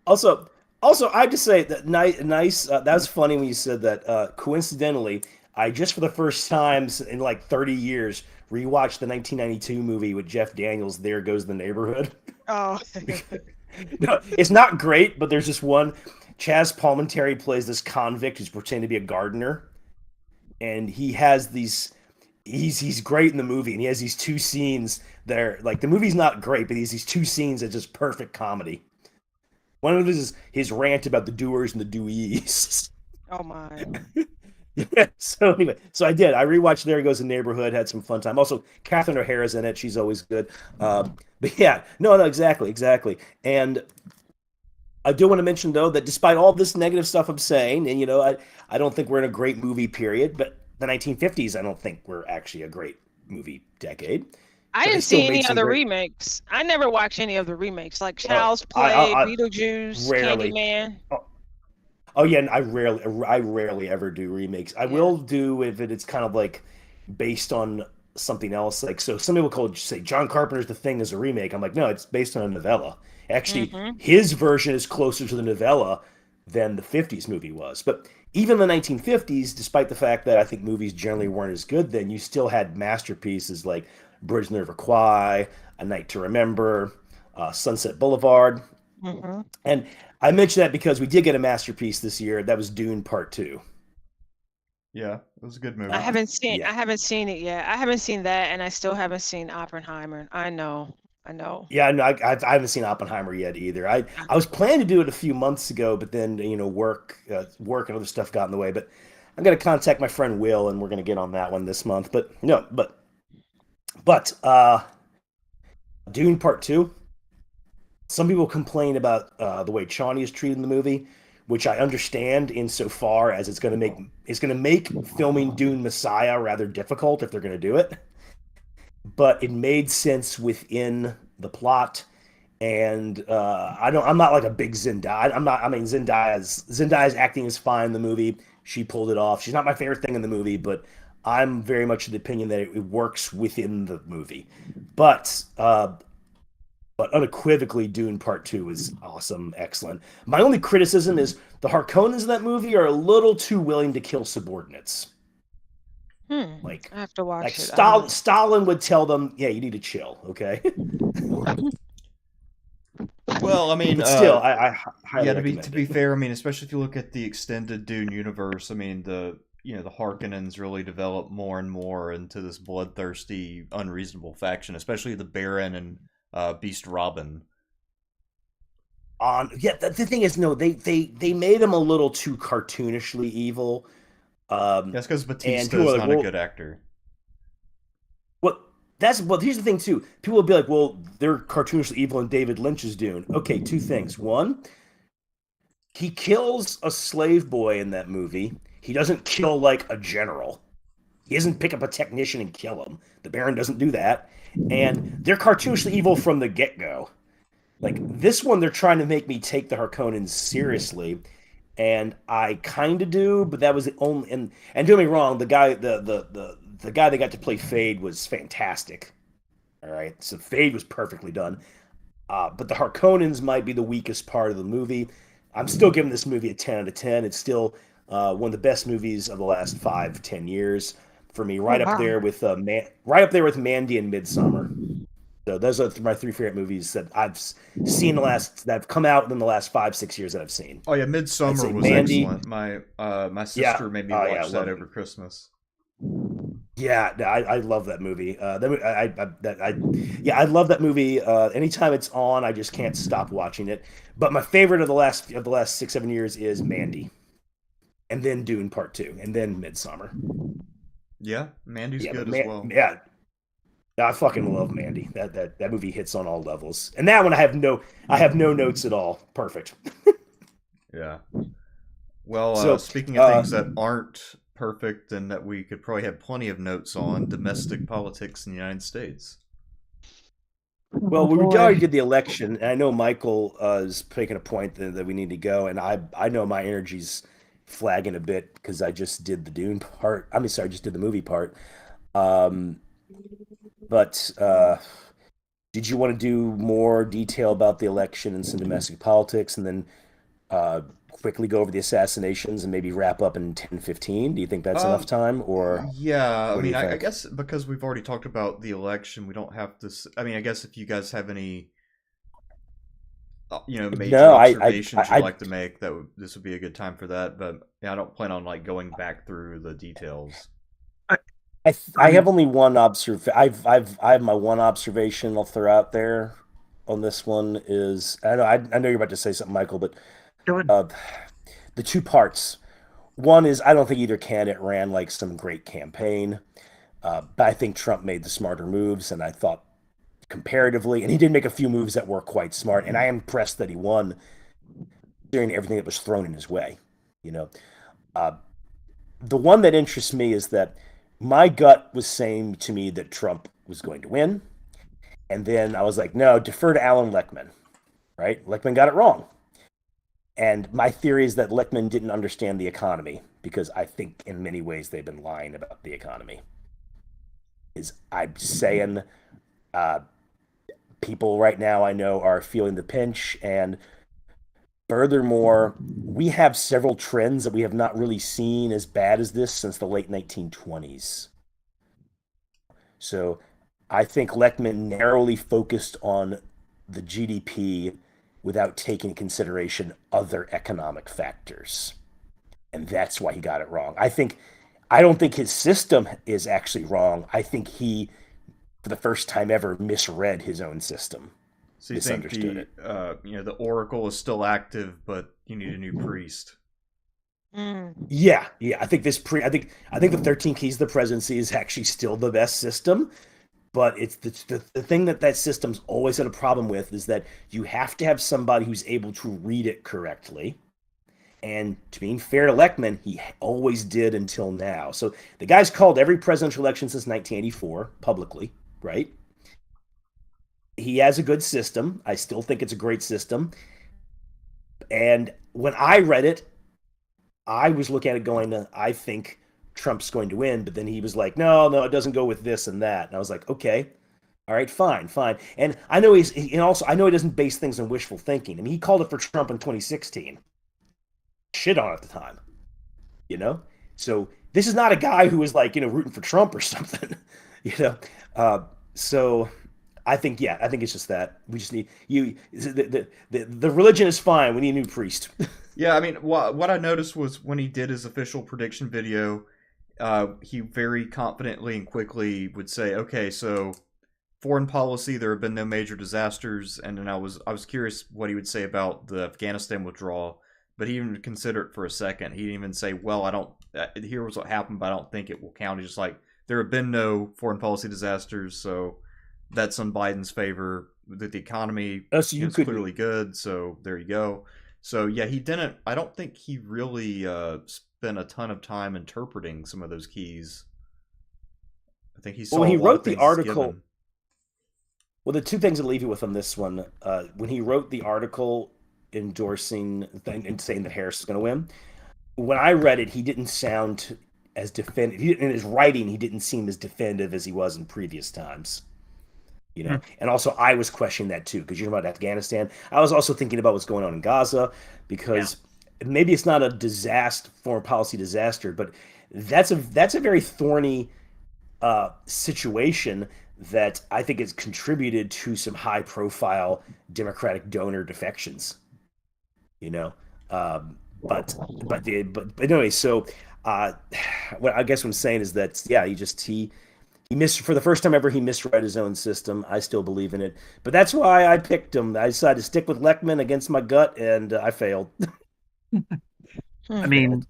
Also, I just say that nice. That was funny when you said that. Coincidentally, I just for the first time in like 30 years rewatched the 1992 movie with Jeff Daniels. There Goes the Neighborhood. Oh. No, it's not great, but there's this one. Chaz Palminteri plays this convict who's pretending to be a gardener, and he has these. He's great in the movie, and he has these two scenes there. Like the movie's not great, but he has these two scenes that's just perfect comedy. One of them is his rant about the doers and the doees. Oh my! So anyway, so I did. I rewatched There Goes the Neighborhood. Had some fun time. Also, Catherine O'Hara's in it. She's always good. But yeah, no, exactly. And I do want to mention though that despite all this negative stuff I'm saying, and I don't think we're in a great movie period, but the 1950s I don't think we're actually a great movie decade. I But they didn't still see made any some other great. remakes. I never watched any of the remakes, like Oh, Child's Play, Beetlejuice, rarely. Candyman. Oh yeah, and I rarely ever do remakes. I Yeah. will do if it's kind of like based on something else. Like, so some people say John Carpenter's The Thing is a remake. I'm like, no, it's based on a novella. Actually, Mm-hmm. his version is closer to the novella than the 50s movie was. But even the 1950s, despite the fact that I think movies generally weren't as good then, you still had masterpieces like Bridge on the River Kwai, A Night to Remember, Sunset Boulevard. Mm-hmm. And I mention that because we did get a masterpiece this year. That was Dune Part 2. Yeah, it was a good movie. I haven't seen Yeah. it yet. I haven't seen that, and I still haven't seen Oppenheimer. I know. Yeah, no, I haven't seen Oppenheimer yet either. I was planning to do it a few months ago, but then work and other stuff got in the way. But I'm gonna contact my friend Will, and we're gonna get on that one this month. But no, but Dune Part 2. Some people complain about the way Chani is treated in the movie, which I understand insofar as it's gonna make filming Dune Messiah rather difficult if they're gonna do it. But it made sense within the plot. And I'm not like a big Zendaya. I'm not. I mean, Zendaya's acting is fine in the movie. She pulled it off. She's not my favorite thing in the movie, but I'm very much of the opinion that it works within the movie. But unequivocally, Dune Part 2 is awesome, excellent. My only criticism is the Harkonnens in that movie are a little too willing to kill subordinates. Like, I have to watch like it. Stalin would tell them, "Yeah, you need to chill, okay?" Well, I mean, But still, I highly yeah, recommend to be it. fair, I mean, especially if you look at the extended Dune universe, I mean, the Harkonnens really develop more and more into this bloodthirsty, unreasonable faction, especially the Baron and Beast Robin. Yeah, the thing is, no, they made him a little too cartoonishly evil. That's because And Batista people are is like, not a well, good actor. here's the thing too. People will be like, well, they're cartoonishly evil in David Lynch's Dune. Okay, two things. One, he kills a slave boy in that movie. He doesn't kill like a general. He doesn't pick up a technician and kill him. The Baron doesn't do that. And they're cartoonishly evil from the get-go. Like this one, they're trying to make me take the Harkonnens seriously, and I kind of do, but that was the only. And don't get me wrong, the guy they got to play Fade was fantastic. All right, so Fade was perfectly done. But the Harkonnens might be the weakest part of the movie. I'm still giving this movie a 10 out of 10. It's still one of the best movies of the last 5-10 years for me. Oh Right up wow. there with right up there with Mandy and Midsummer. So those are my three favorite movies that I've seen that have come out in the last 5-6 years that I've seen. Oh yeah, I'd Midsummer say was Mandy. excellent. My Yeah, sister made me oh yeah, I watch that love it. over Christmas. Yeah, I love that movie. Yeah, I love that movie. Anytime it's on, I just can't stop watching it. But my favorite of the last 6-7 years is Mandy, and then Dune Part 2, and then Midsummer. Yeah, Mandy's Yeah, but good as well. yeah, I fucking love Mandy. That movie hits on all levels. And that one I have no notes at all. Perfect. Yeah. Well, So, speaking of things that aren't perfect and that we could probably have plenty of notes on, domestic politics in the United States. well, Oh we boy. already did the election, and I know Michael is making a point that we need to go, and I know my energy's flagging a bit because I just did the Dune part. I mean, sorry, I just did the movie part. Um, but did you want to do more detail about the election and some domestic politics, and then quickly go over the assassinations and maybe wrap up in 10-15? Do you think that's enough Um, time, or yeah, I what do you mean, I think? guess because we've already talked about the election, we don't have to. I mean, I guess if you guys have any, major No, I, observations you'd I, like to make, this would be a good time for that. But yeah, I don't plan on like going back through the details. I, I I'm have only one I have my one observation I'll throw out there on this one is I know you're about to say something, Michael, but going. uh, the two parts. One is I don't think either candidate ran like some great campaign, but I think Trump made the smarter moves, and I thought comparatively, and he did make a few moves that were quite smart, and I am impressed that he won during everything that was thrown in his way. You know, uh, the one that interests me is that my gut was saying to me that Trump was going to win, and then I was like, no, defer to Alan Lichtman. Right? Lichtman got it wrong. And my theory is that Lichtman didn't understand the economy because I think in many ways they've been lying about the economy. I'm saying people right now I know are feeling the pinch. And furthermore, we have several trends that we have not really seen as bad as this since the late 1920s. So I think Lichtman narrowly focused on the GDP without taking into consideration other economic factors. And that's why he got it wrong. I don't think his system is actually wrong. I think he, for the first time ever, misread his own system. So you think the oracle is still active, but you need a new priest. Yeah. I think I think the 13 Keys of the Presidency is actually still the best system. But it's the thing that system's always had a problem with is that you have to have somebody who's able to read it correctly. And to being fair to Lichtman, he always did until now. So the guy's called every presidential election since 1984 publicly, right? He has a good system. I still think it's a great system. And when I read it, I was looking at it going, I think Trump's going to win, but then he was like, no, it doesn't go with this and that. And I was like, okay, all right, fine. And I know I know he doesn't base things on wishful thinking. I mean, he called it for Trump in 2016. Shit on at the time, So this is not a guy who was like, rooting for Trump or something, So I think it's just that we just need the religion is fine. We need a new priest. Yeah, I mean, what I noticed was when he did his official prediction video, he very confidently and quickly would say, okay, so foreign policy, there have been no major disasters. And then I was curious what he would say about the Afghanistan withdrawal, but he didn't consider it for a second. He didn't even say, well, here was what happened, but I don't think it will count. He's just like, there have been no foreign policy disasters, so that's in Biden's favor. The economy is clearly good, so there you go. So yeah, I don't think he really spent a ton of time interpreting some of those keys. I think he saw when he wrote the article. given. Well, the two things I'll leave you with on this one, when he wrote the article endorsing and saying that Harris is going to win, when I read it, he didn't sound as definitive. In his writing, he didn't seem as definitive as he was in previous times. And also I was questioning that too, because you're talking about Afghanistan. I was also thinking about what's going on in Gaza, because maybe it's not a foreign policy disaster, but that's a very thorny situation that I think has contributed to some high profile Democratic donor defections. But anyway, so what I guess what I'm saying is that he missed for the first time ever. He misread his own system. I still believe in it, but that's why I picked him. I decided to stick with Lichtman against my gut, and I failed. I mean,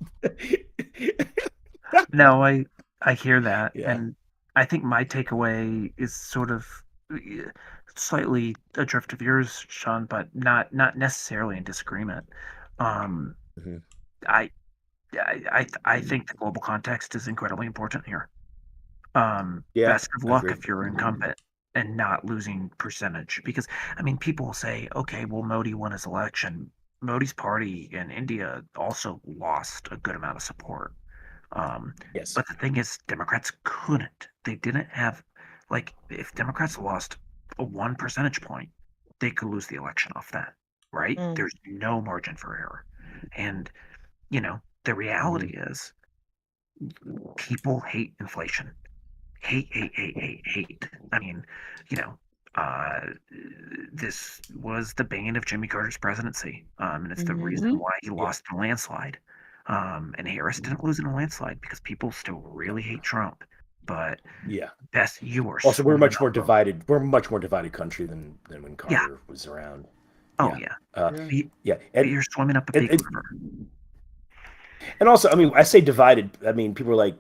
no, I hear that, and I think my takeaway is sort of slightly adrift of yours, Sean, but not necessarily in disagreement. I think the global context is incredibly important here. Best of luck if you're incumbent and not losing percentage, because I mean, people will say, okay, well, Modi won his election. Modi's party in India also lost a good amount of support. Yes. But the thing is, Democrats couldn't. They didn't have, if Democrats lost a 1 percentage point, they could lose the election off that, right? There's no margin for error. And, the reality is people hate inflation. Hate. I mean, this was the bane of Jimmy Carter's presidency. And it's the reason why he lost in a landslide. And Harris didn't lose in a landslide because people still really hate Trump. But also we're much more divided. We're a much more divided country than when Carter was around. Oh yeah. And you're swimming up a big river. And also, I mean, I say divided. I mean, people are like,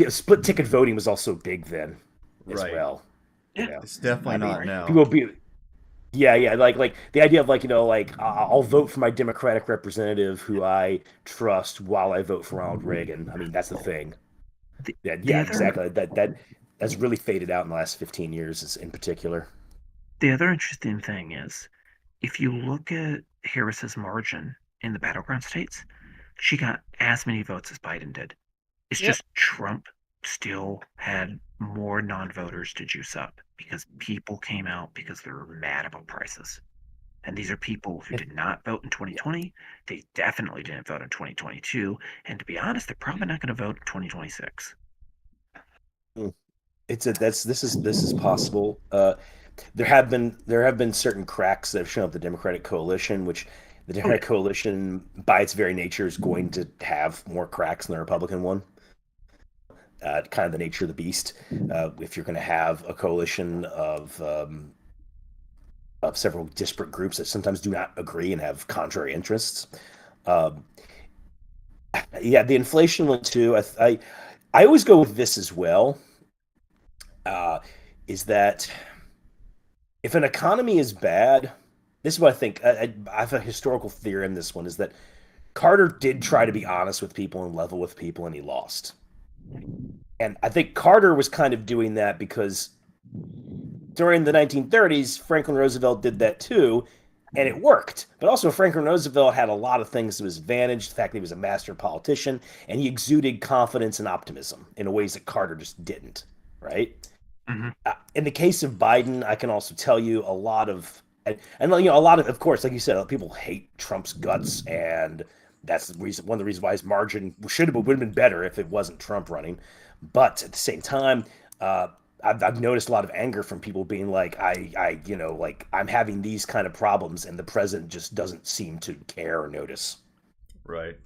split ticket voting was also big then, as Right. well. Yeah, It's definitely I mean, not now. people be, yeah, like the idea of like, I'll vote for my Democratic representative who I trust while I vote for Ronald Reagan. I mean, that's the thing. the Yeah, other exactly. That's really faded out in the last 15 years, in particular. the other interesting thing is if you look at Harris's margin in the battleground states, she got as many votes as Biden did. It's Yep. just Trump still had more non-voters to juice up because people came out because they were mad about prices. And these are people who did not vote in 2020. They definitely didn't vote in 2022. And to be honest, they're probably not going to vote in 2026. This is possible. There have been certain cracks that have shown up the Democratic coalition, which the Oh, yeah. Democratic coalition, by its very nature, is going to have more cracks than the Republican one. Kind of the nature of the beast. If you're going to have a coalition of several disparate groups that sometimes do not agree and have contrary interests. Um, yeah, the inflation one too. I always go with this as well. Is that if an economy is bad, this is what I think. I have a historical theory in this one is that Carter did try to be honest with people and level with people, and he lost. And I think Carter was kind of doing that because during the 1930s, Franklin Roosevelt did that too, and it worked. But also, Franklin Roosevelt had a lot of things to his advantage. The fact that he was a master politician, and he exuded confidence and optimism in ways that Carter just didn't, right? Mhm. In the case of Biden, I can also tell you a lot of, and a lot of course, like you said, people hate Trump's guts, and that's the reason. One of the reasons why his margin would have been better if it wasn't Trump running. But at the same time, I've noticed a lot of anger from people being like, like I'm having these kind of problems, and the president just doesn't seem to care or notice. Right.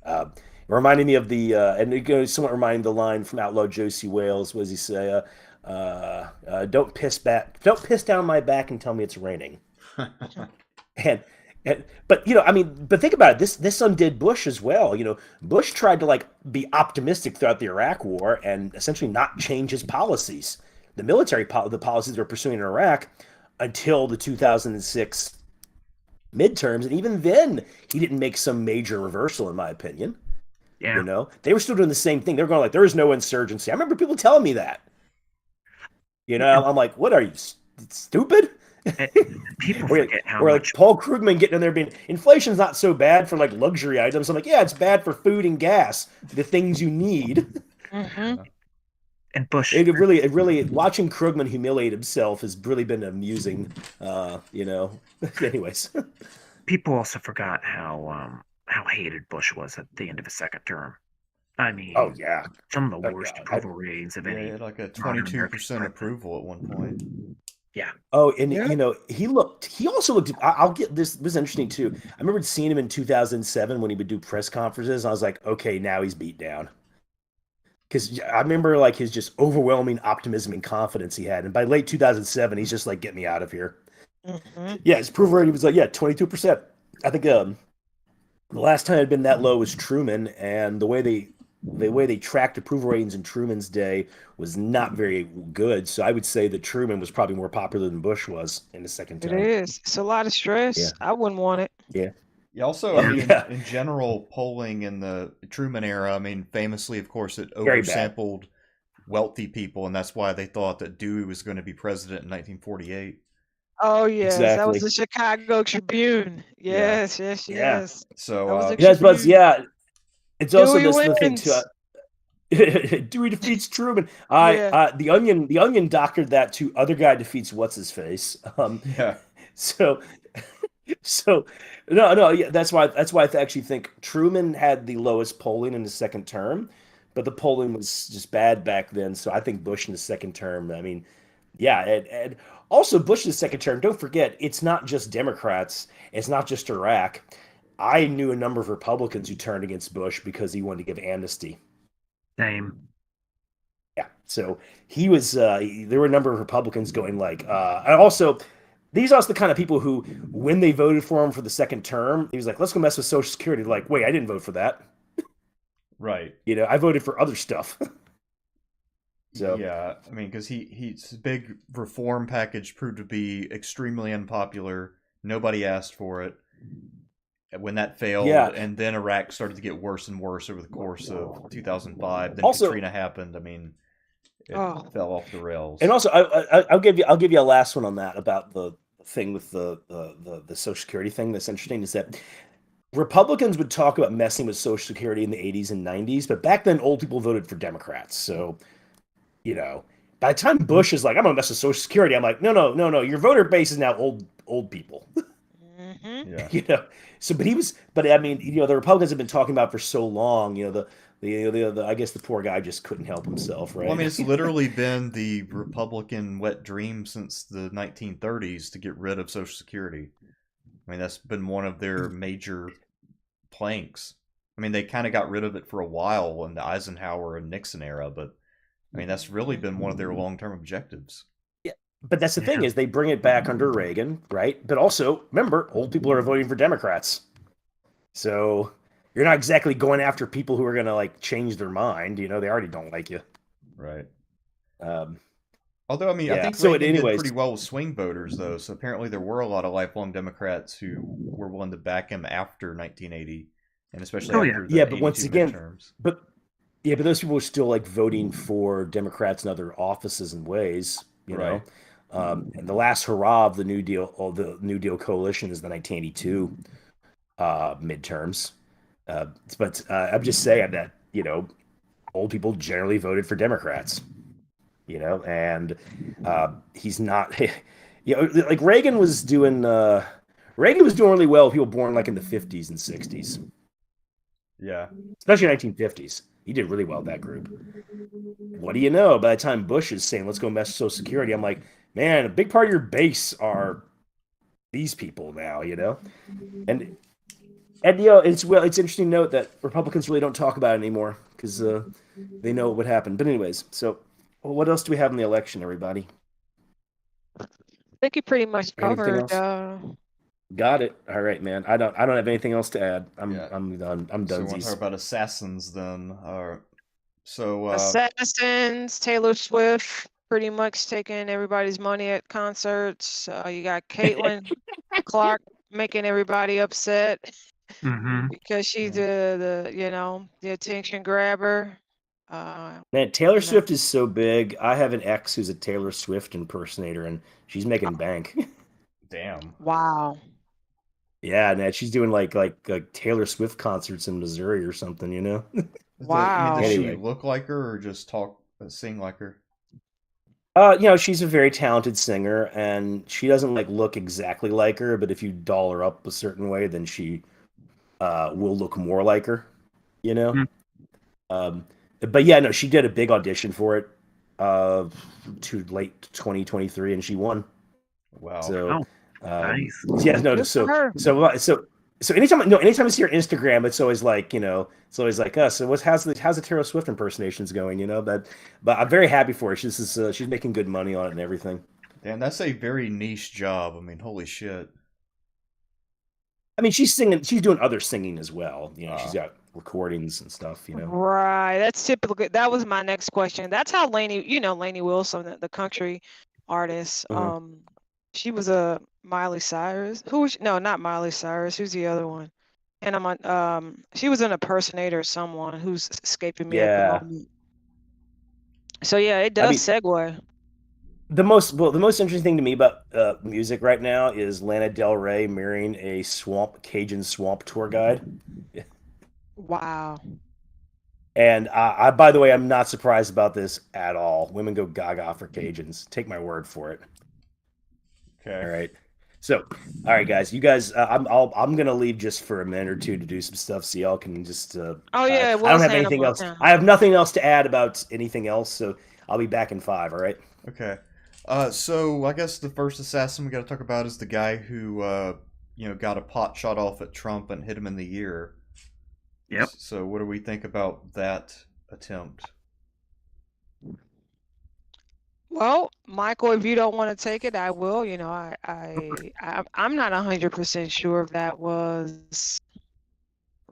Reminding me of the and it goes somewhat reminding the line from Outlaw Josie Wales. What does he say? Don't don't piss down my back and tell me it's raining. And, but I mean, but think about it. This undid Bush as well. Bush tried to like be optimistic throughout the Iraq War and essentially not change his policies, the policies they're pursuing in Iraq until the 2006 midterms, and even then he didn't make some major reversal, in my opinion. Yeah. They were still doing the same thing. They're going like, there is no insurgency. I remember people telling me that. And, I'm like, what are you, stupid? and people or, forget how or like much. Paul Krugman getting in there being, inflation's not so bad for like luxury items. I'm like, yeah, it's bad for food and gas, the things you need. Mm-hmm. And Bush, It really, watching Krugman humiliate himself has really been amusing. Anyways. people also forgot how hated Bush was at the end of his second term. I Oh mean, yeah. some of the Oh, worst yeah. approval ratings of Yeah, he any had like a modern American 22% president. approval at one point. Yeah. Oh, and Yeah. he also looked. I'll get this. This was interesting too. I remember seeing him in 2007 when he would do press conferences. I was like, okay, now he's beat down. Because I remember like his just overwhelming optimism and confidence he had. And by late 2007, he's just like, get me out of here. Mm-hmm. Yeah, his approval rating was like, yeah, 22%. I think the last time it had been that low was Truman, and the way they tracked approval ratings in Truman's day was not very good. So I would say that Truman was probably more popular than Bush was in the second It term. is. It's a lot of stress. Yeah. I wouldn't want it. Yeah. Yeah, also, Oh, I mean, yeah. in general, polling in the Truman era, I mean, famously, of course, it Very bad. oversampled wealthy people, and that's why they thought that Dewey was going to be president in 1948. Oh yes, that was Exactly. the Chicago Tribune. Yeah. Yes, yes, Yeah. yes. So, That was the Yes, but Tribune. yeah, it's also Dewey this the thing too. wins. Dewey defeats Truman. Yeah. The Onion doctored that to other guy defeats what's his face. yeah. So so no, yeah, that's why I actually think Truman had the lowest polling in the second term, but the polling was just bad back then. So I think Bush in the second term. I mean, yeah, and also Bush in the second term. Don't forget, it's not just Democrats. It's not just Iraq. I knew a number of Republicans who turned against Bush because he wanted to give amnesty. Same. Yeah, so he was. There were a number of Republicans going like, and also these are the kind of people who, when they voted for him for the second term, he was like, let's go mess with Social Security. Like, wait, I didn't vote for that. Right. I voted for other stuff. So yeah, I mean, because his big reform package proved to be extremely unpopular. Nobody asked for it. When that failed, yeah. and then Iraq started to get worse and worse over the course of 2005. Then Also, Katrina happened. I mean, it fell off the rails. And also, I'll give you a last one on that about the thing with the Social Security thing. That's interesting is that Republicans would talk about messing with Social Security in the 80s and 90s, but back then old people voted for Democrats. So, by the time Bush is like, I'm gonna mess with Social Security, I'm like, no, your voter base is now old people. Mm-hmm. Yeah. So, but I mean, the Republicans have been talking about for so long. The I guess the poor guy just couldn't help himself, right? Well, I mean, it's literally been the Republican wet dream since the 1930s to get rid of Social Security. I mean, that's been one of their major planks. I mean, they kind of got rid of it for a while in the Eisenhower and Nixon era, but I mean, that's really been one of their long-term objectives. Yeah, but that's the thing is they bring it back under Reagan, right? But also, remember, old people are voting for Democrats. So you're not exactly going after people who are going to like change their mind. They already don't like you. Right. Um, Although, I mean, I think Reagan did pretty well with swing voters, though. So apparently there were a lot of lifelong Democrats who were willing to back him after 1980, and especially after the but once again, midterms. but those people were still like voting for Democrats in other offices and ways, know. And the last hurrah of the New Deal coalition is the 1982 midterms. But I'm just saying that old people generally voted for Democrats. And he's not. Like Reagan was doing. Reagan was doing really well with people born like in the 50s and 60s. Yeah, especially 1950s. He did really well with that group. What do you know? By the time Bush is saying, let's go mess with Social Security, I'm like, man, a big part of your base are these people now, And it's interesting to note that Republicans really don't talk about it anymore because they know what would happen. But anyways, so what else do we have in the election, everybody? I think you pretty much covered. Got it. All right, man. I don't have anything else to add. I'm done. I'm done. So we want to talk about Assassins then. Assassins, Taylor Swift, pretty much taking everybody's money at concerts. You got Caitlin Clark making everybody upset because she's the attention grabber. Man, Taylor Swift is so big. I have an ex who's a Taylor Swift impersonator, and she's making bank. Damn. Wow. Yeah, Ned, she's doing like Taylor Swift concerts in Missouri or something, Wow. Does she look like her or just sing like her? She's a very talented singer, and she doesn't look exactly like her, but if you doll her up a certain way, then she will look more like her, But yeah, no, she did a big audition for it to late 2023, and she won. Wow. So nice. Yeah, no, so anytime I see her Instagram, it's always like, so how's the Taylor Swift impersonations going, but I'm very happy for her. She's making good money on it and everything. Damn, that's a very niche job. I mean, holy shit. I mean, she's doing other singing as well. She's got recordings and stuff, Right. That's typical. That was my next question. That's how Lainey Wilson, the country artist. She was a Miley Cyrus. No, not Miley Cyrus. Who's the other one? And I'm on. She was an impersonator of someone who's escaping me at the moment. So yeah, it does segue. The most interesting thing to me about music right now is Lana Del Rey marrying a Cajun swamp tour guide. Wow. And I, by the way, I'm not surprised about this at all. Women go gaga for Cajuns. Take my word for it. Okay. All right. So, all right, guys. You guys, I'm gonna leave just for a minute or two to do some stuff, so y'all can just. I don't have anything else. I have nothing else to add about anything else, so I'll be back in 5. All right. Okay. So I guess the first assassin we got to talk about is the guy who got a pot shot off at Trump and hit him in the ear. Yep. So what do we think about that attempt? Well, Michael, if you don't want to take it, I will. I'm not 100% sure if that was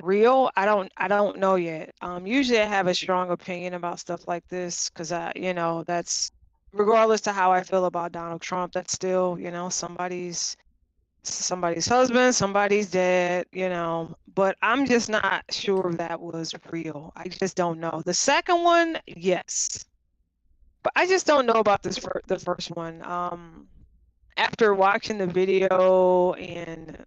real. I don't know yet. Usually I have a strong opinion about stuff like this because that's regardless to how I feel about Donald Trump, that's still, somebody's husband, somebody's dad, but I'm just not sure if that was real. I just don't know. The second one, yes. But I just don't know about the first one. After watching the video and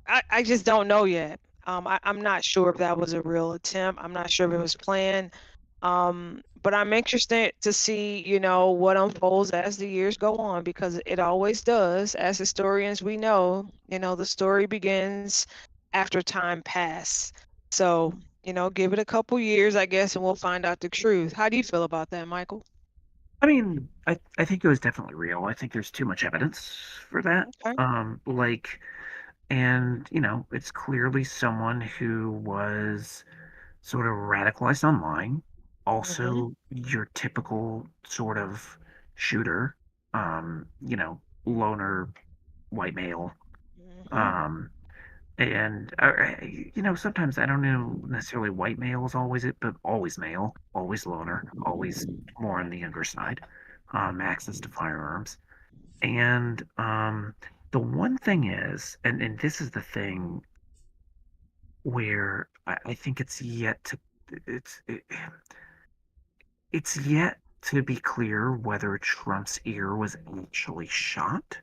I just don't know yet. I'm not sure if that was a real attempt. I'm not sure if it was planned. But I'm interested to see, what unfolds as the years go on, because it always does. As historians, we know, the story begins after time pass. So, give it a couple years, I guess, and we'll find out the truth. How do you feel about that, Michael? I mean, I think it was definitely real. I think there's too much evidence for that. Okay. Like, and it's clearly someone who was sort of radicalized online. Mm-hmm. Also, your typical sort of shooter, loner white male. Mm-hmm. Um, and sometimes I don't know necessarily white male is always it, but always male, always loner, always more on the younger side. Access to firearms, and the one thing is, and this is the thing where I think it's it, it's yet to be clear whether Trump's ear was actually shot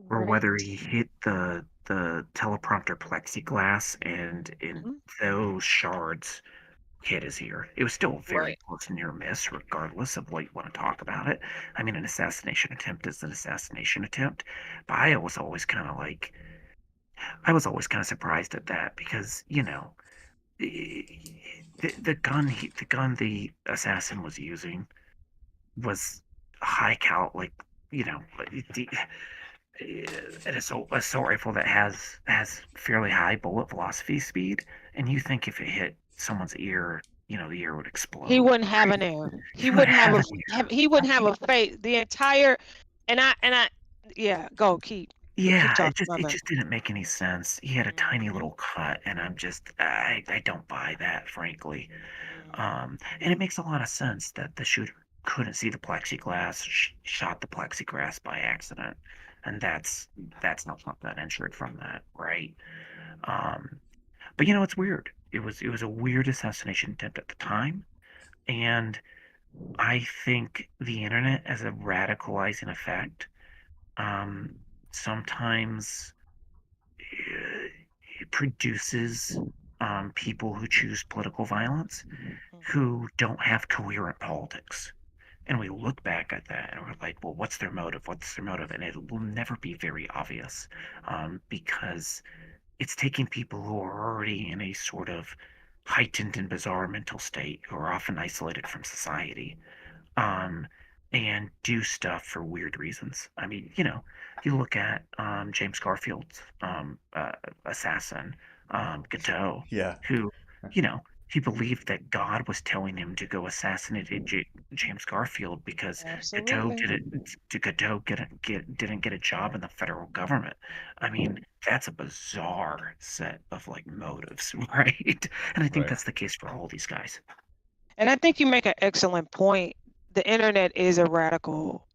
or Right. whether he hit the teleprompter plexiglass and Mhm. those shards hit his ear. It was still a very Right. close near miss, regardless of what you want to talk about it. I mean, an assassination attempt is an assassination attempt, but I was always kind of surprised at that because the gun the assassin was using was high cal, like the, an assault rifle that has fairly high bullet velocity speed, and you think if it hit someone's ear, the ear would He explode, wouldn't have right? an ear. He He would wouldn't have have a an ear. he wouldn't have a face. The entire and I yeah, go keep Yeah, talking. My it bad. just didn't make any sense. He had a tiny Mhm. little cut, and I don't buy that, frankly. Mhm. And it makes a lot of sense that the shooter couldn't see the plexiglass, shot the plexiglass by accident, and that's not something that insured from that, right? Um, but it's weird. It was a weird assassination attempt at the time, and I think the internet has a radicalizing effect. Um, Sometimes it produces people who choose political violence Mhm. who don't have coherent politics. And we look back at that and we're like, well, what's their motive? What's their motive? And it will never be very obvious because it's taking people who are already in a sort of heightened and bizarre mental state, who are often isolated from society, um, and do stuff for weird reasons. I mean, you look at James Garfield's assassin, Gateau, Yeah. who, he believed that God was telling him to go assassinate James Garfield because Absolutely. Gateau didn't get a job in the federal government. I mean, that's a bizarre set of like motives, right? And I think Right. that's the case for all these guys. And I think you make an excellent point. The internet is a radical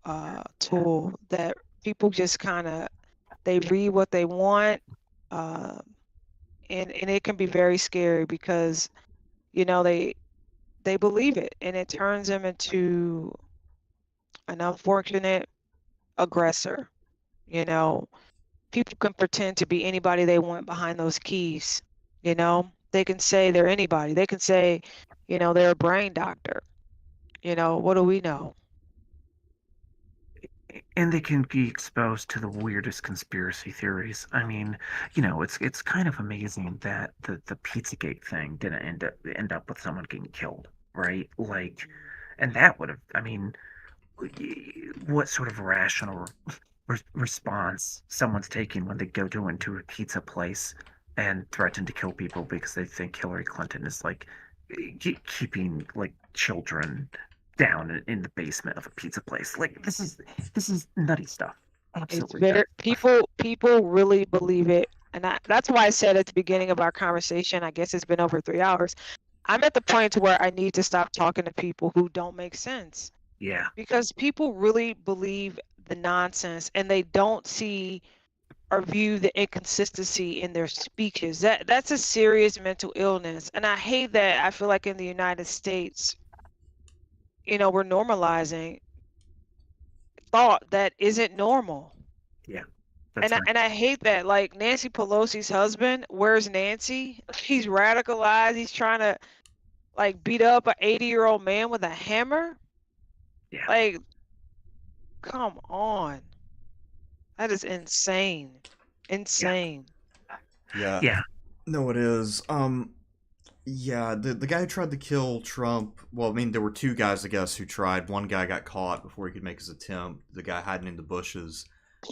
tool that people just kind of they read what they want, uh, and it can be very scary because they believe it, and it turns them into an unfortunate aggressor. You know, People can pretend to be anybody they want behind those keys. They can say they're anybody. They can say, they're a brain doctor. What do we know? And they can be exposed to the weirdest conspiracy theories. I mean, it's kind of amazing that the Pizzagate thing didn't end up with someone getting killed, right? Like, and that would have, I mean, what sort of rational response someone's taking when they go into a pizza place and threaten to kill people because they think Hillary Clinton is like keeping like children down in the basement of a pizza place. Like this is nutty stuff. It's Absolutely very nutty. people really believe it, and that's why I said at the beginning of our conversation. I guess it's been over 3 hours. I'm at the point to where I need to stop talking to people who don't make sense, Yeah. because people really believe the nonsense and they don't see or view the inconsistency in their speeches. That's a serious mental illness, and I hate that. I feel like in the United States, we're normalizing thought that isn't normal. Yeah. And That's right. I hate that. Like Nancy Pelosi's husband, where's Nancy? He's radicalized. He's trying to like beat up an 80-year-old man with a hammer. Yeah. Like, come on. That is insane. Insane. Yeah. Yeah. No, it is. Yeah, the guy who tried to kill Trump. Well, I mean, there were two guys, I guess, who tried. One guy got caught before he could make his attempt. The guy hiding in the bushes.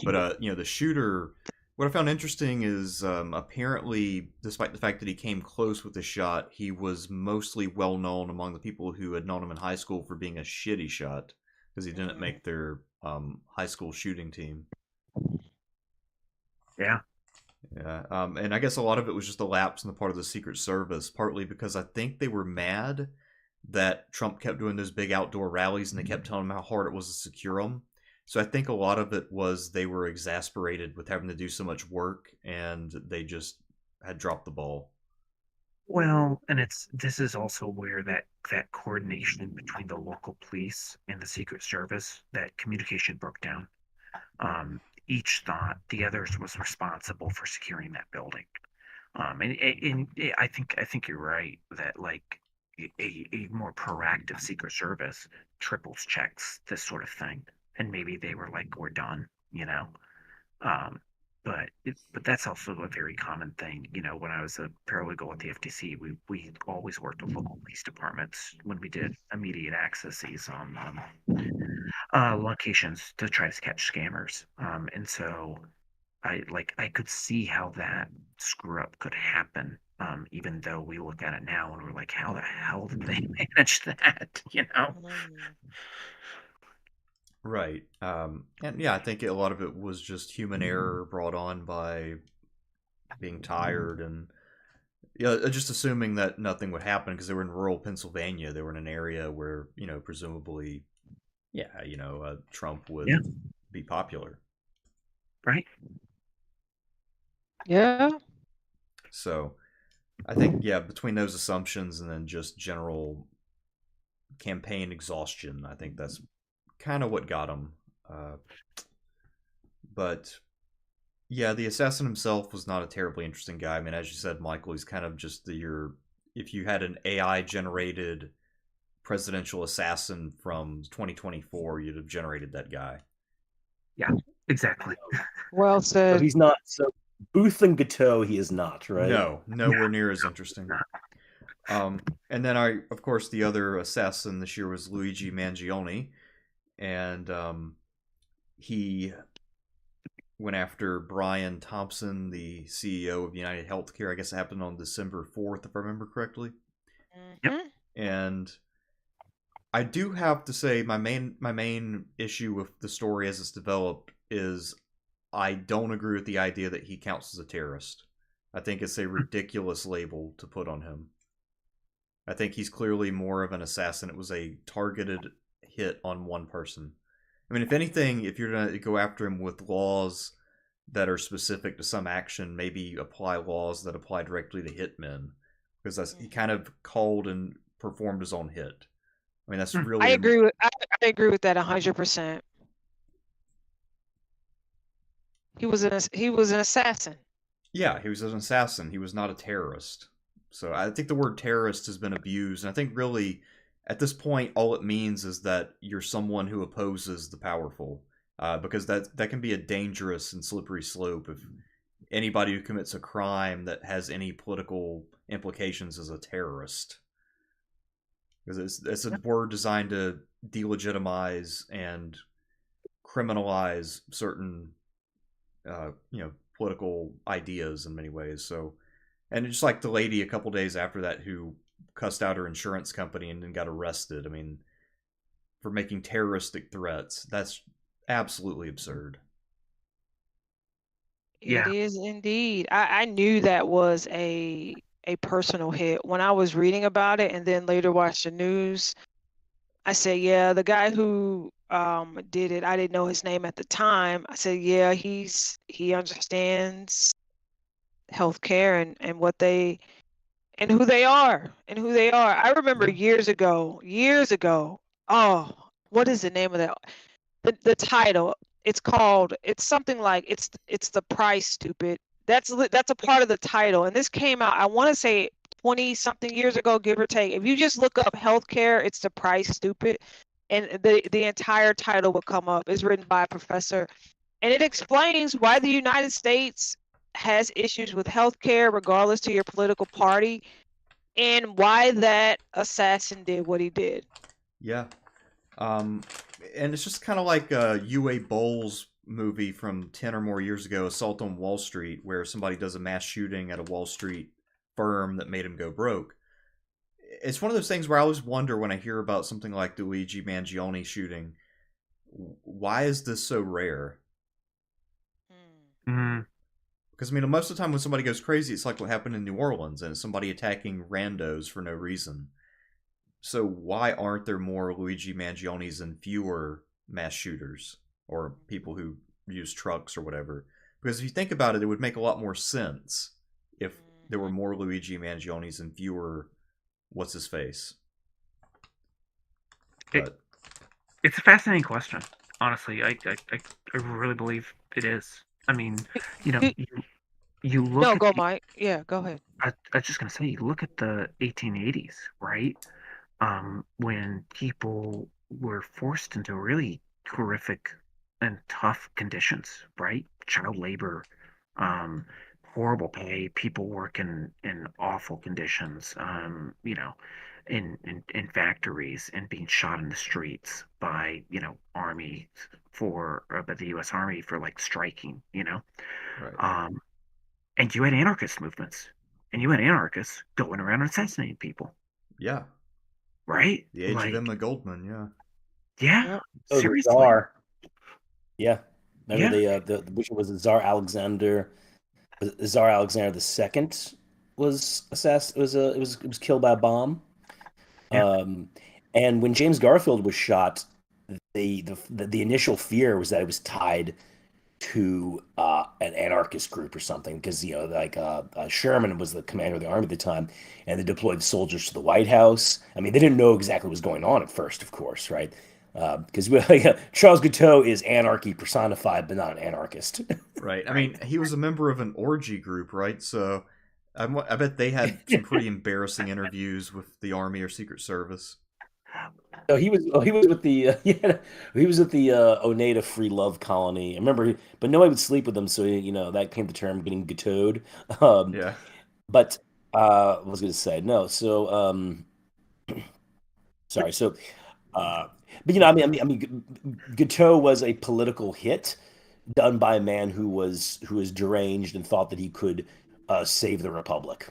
But the shooter. What I found interesting is apparently, despite the fact that he came close with the shot, he was mostly well known among the people who had known him in high school for being a shitty shot because he didn't make their high school shooting team. Yeah. Yeah, and I guess a lot of it was just a lapse on the part of the Secret Service, partly because I think they were mad that Trump kept doing those big outdoor rallies and they kept telling him how hard it was to secure them. So I think a lot of it was they were exasperated with having to do so much work and they just had dropped the ball. Well, and this is also where that coordination between the local police and the Secret Service, that communication broke down. Each thought the others was responsible for securing that building. And I think you're right that like a more proactive Secret Service triples checks this sort of thing, and maybe they were like, we're done, you know. Um, but that's also a very common thing. When I was a paralegal at the FTC, we always worked with local police departments when we did immediate accesses on locations to try to catch scammers. And so I could see how that screw up could happen. Even though we look at it now and we're like, how the hell did they manage that? Right. And yeah, I think a lot of it was just human error brought on by being tired and just assuming that nothing would happen because they were in rural Pennsylvania. They were in an area where, presumably, Trump would be popular. Right. Yeah. So I think, between those assumptions and then just general campaign exhaustion, I think that's kind of what got him. But yeah, the assassin himself was not a terribly interesting guy. I mean, as you said, Michael, he's kind of just if you had an AI generated presidential assassin from 2024, you'd have generated that guy. Yeah, exactly. Well said. So he's not so Booth and Gateau. He is not, right? No, nowhere near as interesting. And then of course, the other assassin this year was Luigi Mangione, and he went after Brian Thompson, the CEO of United Healthcare. I guess it happened on December 4th, if I remember correctly. Yep. And I do have to say my main issue with the story as it's developed is I don't agree with the idea that he counts as a terrorist. I think it's a ridiculous label to put on him. I think he's clearly more of an assassin. It was a targeted hit on one person. I mean, if anything, if you're going to go after him with laws that are specific to some action, maybe apply laws that apply directly to hitmen. Because he kind of called and performed his own hit. I mean, that's really... I agree with that 100%. He was an assassin. Yeah, he was an assassin. He was not a terrorist. So I think the word terrorist has been abused. And I think really, at this point, all it means is that you're someone who opposes the powerful. Because that can be a dangerous and slippery slope if anybody who commits a crime that has any political implications is a terrorist. Because it's a word designed to delegitimize and criminalize certain political ideas in many ways. So, and just like the lady a couple days after that who cussed out her insurance company and then got arrested. I mean, for making terroristic threats. That's absolutely absurd. It is indeed. I knew that was a personal hit when I was reading about it, and then later watched the news. I said, yeah, the guy who did it, I didn't know his name at the time. I said, yeah, he understands healthcare and what they and who they are and who they are. I remember years ago. Oh, what is the name of that? The title. It's something like it's the price, stupid. That's a part of the title, and this came out, I want to say 20 something years ago, give or take. If you just look up healthcare, it's the price, stupid, and the entire title will come up. It's written by a professor, and it explains why the United States has issues with healthcare regardless to your political party, and why that assassin did what he did. Yeah. And it's just kind of like a Uwe Boll's movie from 10 or more years ago, Assault on Wall Street, where somebody does a mass shooting at a Wall Street firm that made him go broke. It's one of those things where I always wonder when I hear about something like the Luigi Mangione shooting, why is this so rare? Because, I mean, most of the time when somebody goes crazy, it's like what happened in New Orleans, and it's somebody attacking randos for no reason. So why aren't there more Luigi Mangionis and fewer mass shooters or people who use trucks or whatever? Because if you think about it, it would make a lot more sense if there were more Luigi Mangionis and fewer what's his face. But it's a fascinating question. Honestly, I really believe it is. I mean, you look. No, go Mike. Yeah, go ahead. I was just gonna say, you look at the 1880s, right? When people were forced into really horrific and tough conditions, right? Child labor, horrible pay, people working in awful conditions, in factories and being shot in the streets by, army by the U.S. Army for like striking, right. And you had anarchist movements, and you had anarchists going around assassinating people. Yeah. Right? The age of Emma Goldman, yeah. Yeah. Oh, Seriously. the Tsar. Yeah. Remember which was the Tsar Alexander? Tsar Alexander II was assassinated. It was killed by a bomb. Yeah. And when James Garfield was shot, the initial fear was that it was tied to an anarchist group or something, because Sherman was the commander of the army at the time, and they deployed soldiers to the White House. I mean, they didn't know exactly what was going on at first, of course, right? Because Charles Guiteau is anarchy personified, but not an anarchist. Right. I mean, he was a member of an orgy group, right? So I bet they had some pretty embarrassing interviews with the Army or Secret Service. Oh, he was with the he was with the Oneida Free Love Colony. I remember, but nobody would sleep with him, so that came the term getting guittoed. Yeah. But I was going to say no. So sorry. So but Guiteau was a political hit done by a man who was deranged and thought that he could save the Republic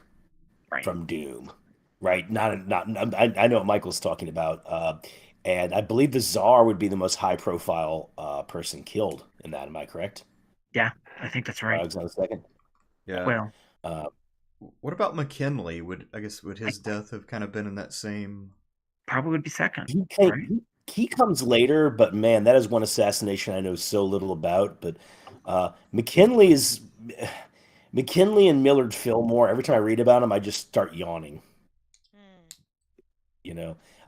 from doom. Right? Not. I know what Michael's talking about, and I believe the Tsar would be the most high-profile person killed in that. Am I correct? Yeah, I think that's right. Alexander II. Yeah. Well, what about McKinley? Would his death have kind of been in that same? Probably would be second. He comes later, but man, that is one assassination I know so little about. But McKinley and Millard Fillmore. Every time I read about him, I just start yawning.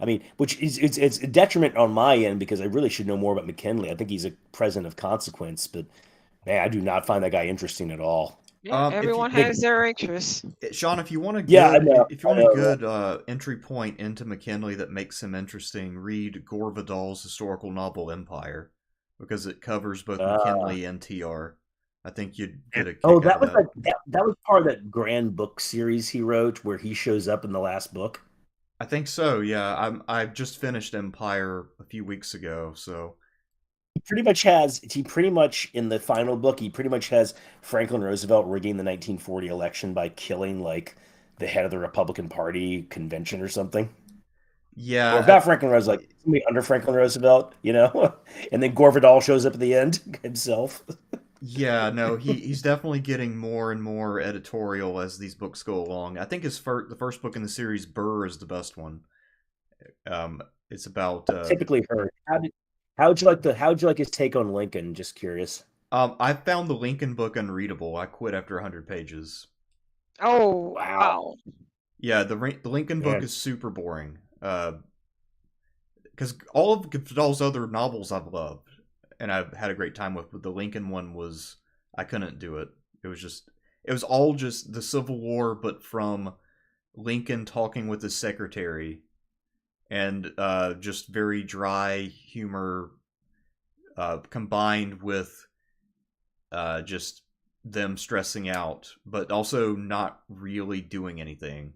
I mean, which is it's a detriment on my end because I really should know more about McKinley. I think he's a president of consequence, but man, I do not find that guy interesting at all. Yeah, everyone has their interests. Sean, if you want a good, if you want a good entry point into McKinley that makes him interesting, read Gore Vidal's historical novel Empire, because it covers both McKinley and TR. I think you'd get a kick out of that. That was part of that grand book series he wrote where he shows up in the last book. I think so. Yeah, I've just finished Empire a few weeks ago, so he pretty much in the final book he pretty much has Franklin Roosevelt rigging the 1940 election by killing like the head of the Republican Party convention or something. Yeah, Or if not Franklin Roosevelt, like somebody under Franklin Roosevelt, and then Gore Vidal shows up at the end himself. yeah, no, he's definitely getting more and more editorial as these books go along. I think the first book in the series, Burr, is the best one. It's about Typically heard. How'd you like his take on Lincoln? Just curious. I found the Lincoln book unreadable. I quit after 100 pages. Oh, Wow, wow. Yeah, the Lincoln book man. is super boring. Because all of Vidal's other novels I've loved and I've had a great time with, but the Lincoln one was I couldn't do it. It was all just the Civil War, but from Lincoln talking with his secretary, and just very dry humor combined with just them stressing out, but also not really doing anything.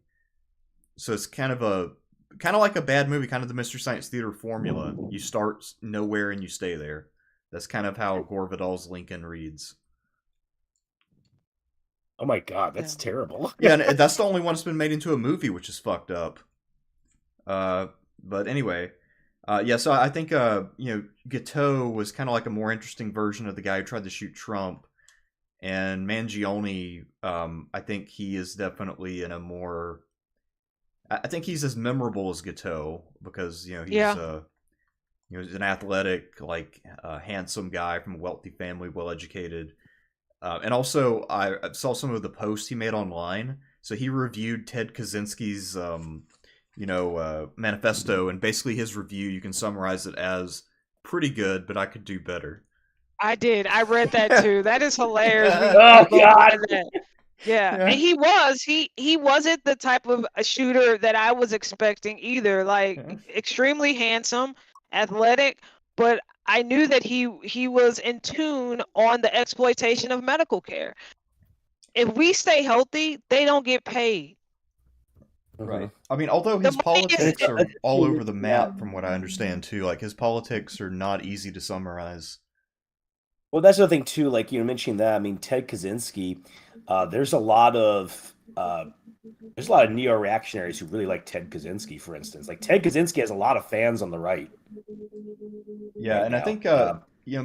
So it's kind of like a bad movie, kind of the Mystery Science Theater formula. You start nowhere and you stay there. That's kind of how Gore Vidal's Lincoln reads. Oh my God, Yeah. that's terrible. Yeah, and that's the only one that's been made into a movie, which is fucked up. But anyway, yeah. So I think Guiteau was kind of like a more interesting version of the guy who tried to shoot Trump, and Mangione. I think he is definitely in a more. I think he's as memorable as Guiteau because he's an athletic, like handsome guy from a wealthy family, well educated. And also, I saw some of the posts he made online. So he reviewed Ted Kaczynski's, manifesto, and basically his review, you can summarize it as pretty good, but I could do better. I did. I read that too. That is hilarious. Oh God. Yeah, Yeah. and he wasn't the type of a shooter that I was expecting either. Like Yeah. extremely handsome, athletic, but I knew that he was in tune on the exploitation of medical care. If we stay healthy, they don't get paid. Right. I mean, although The his money is politics are all over the Yeah. map, from what I understand too. Like his politics are not easy to summarize. Well, that's the thing too. Like you mentioning that. I mean, Ted Kaczynski. There's a lot of neo-reactionaries who really like Ted Kaczynski, for instance. Like Ted Kaczynski has a lot of fans on the right Yeah, right and I now. think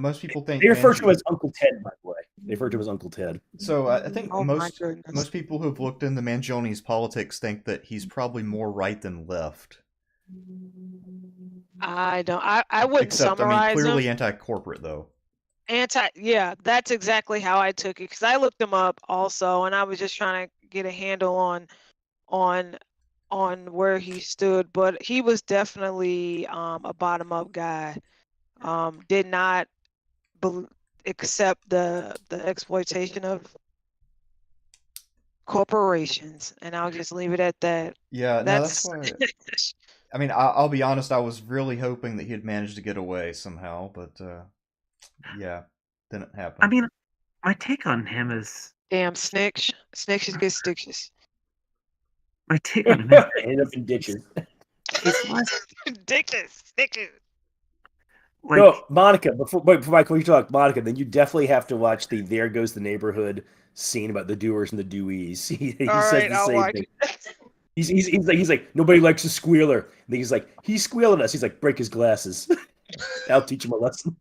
most people think They refer to him as Uncle Ted, by the way. They refer to him as Uncle Ted. So I think oh my goodness. most people who've looked into Mangione's politics think that he's probably more right than left. I don't. I wouldn't Except, I mean, summarize him. clearly anti-corporate though. Yeah, that's exactly how I took it because I looked him up also, and I was just trying to get a handle on where he stood. But he was definitely a bottom-up guy. Did not accept the exploitation of corporations, and I'll just leave it at that. Yeah, no, that's That's why. I mean, I'll be honest. I was really hoping that he'd managed to get away somehow, but yeah, didn't happen. I mean, my take on him is damn snitch. Snitches get stitches. my take on him is End up in ditches. he's less Stitches. like No, Monica. Before Michael, you talk Monica, then you definitely have to watch the "There Goes the Neighborhood" scene about the doers and the doees. He All says right, the I'll same watch thing. it. He's like nobody likes a squealer. And then he's like he's squealing us. He's like break his glasses. I'll teach him a lesson.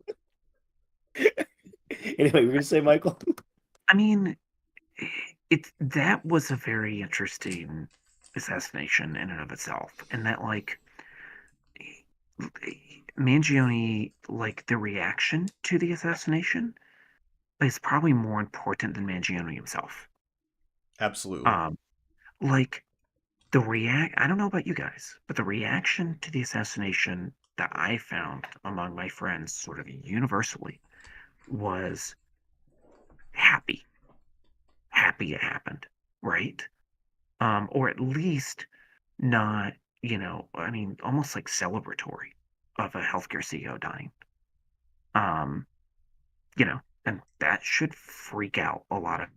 Anyway, we're gonna say Michael. I mean, that was a very interesting assassination in and of itself, and that like Mangione, like the reaction to the assassination, is probably more important than Mangione himself. Absolutely. Like I don't know about you guys, but the reaction to the assassination that I found among my friends sort of universally was happy it happened, right? Or at least not, I mean, almost like celebratory of a healthcare CEO dying. And that should freak out a lot of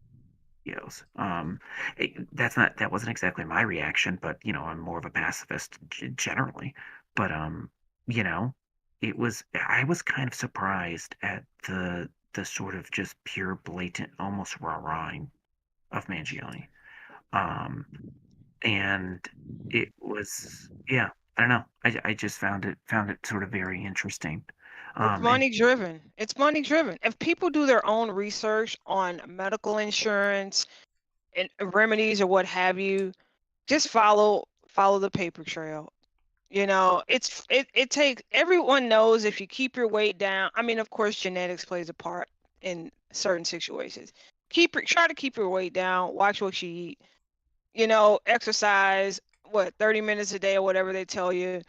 CEOs. That wasn't exactly my reaction, but I'm more of a pacifist generally. But I was kind of surprised at the sort of just pure blatant, almost rah-rahing of Mangione. And it was, yeah, I don't know. I just found it sort of very interesting. It's money driven. It's money driven. If people do their own research on medical insurance and remedies or what have you, just follow the paper trail. It takes, everyone knows if you keep your weight down. I mean, of course, genetics plays a part in certain situations. Try to keep your weight down. Watch what you eat. Exercise 30 minutes a day or whatever they tell you.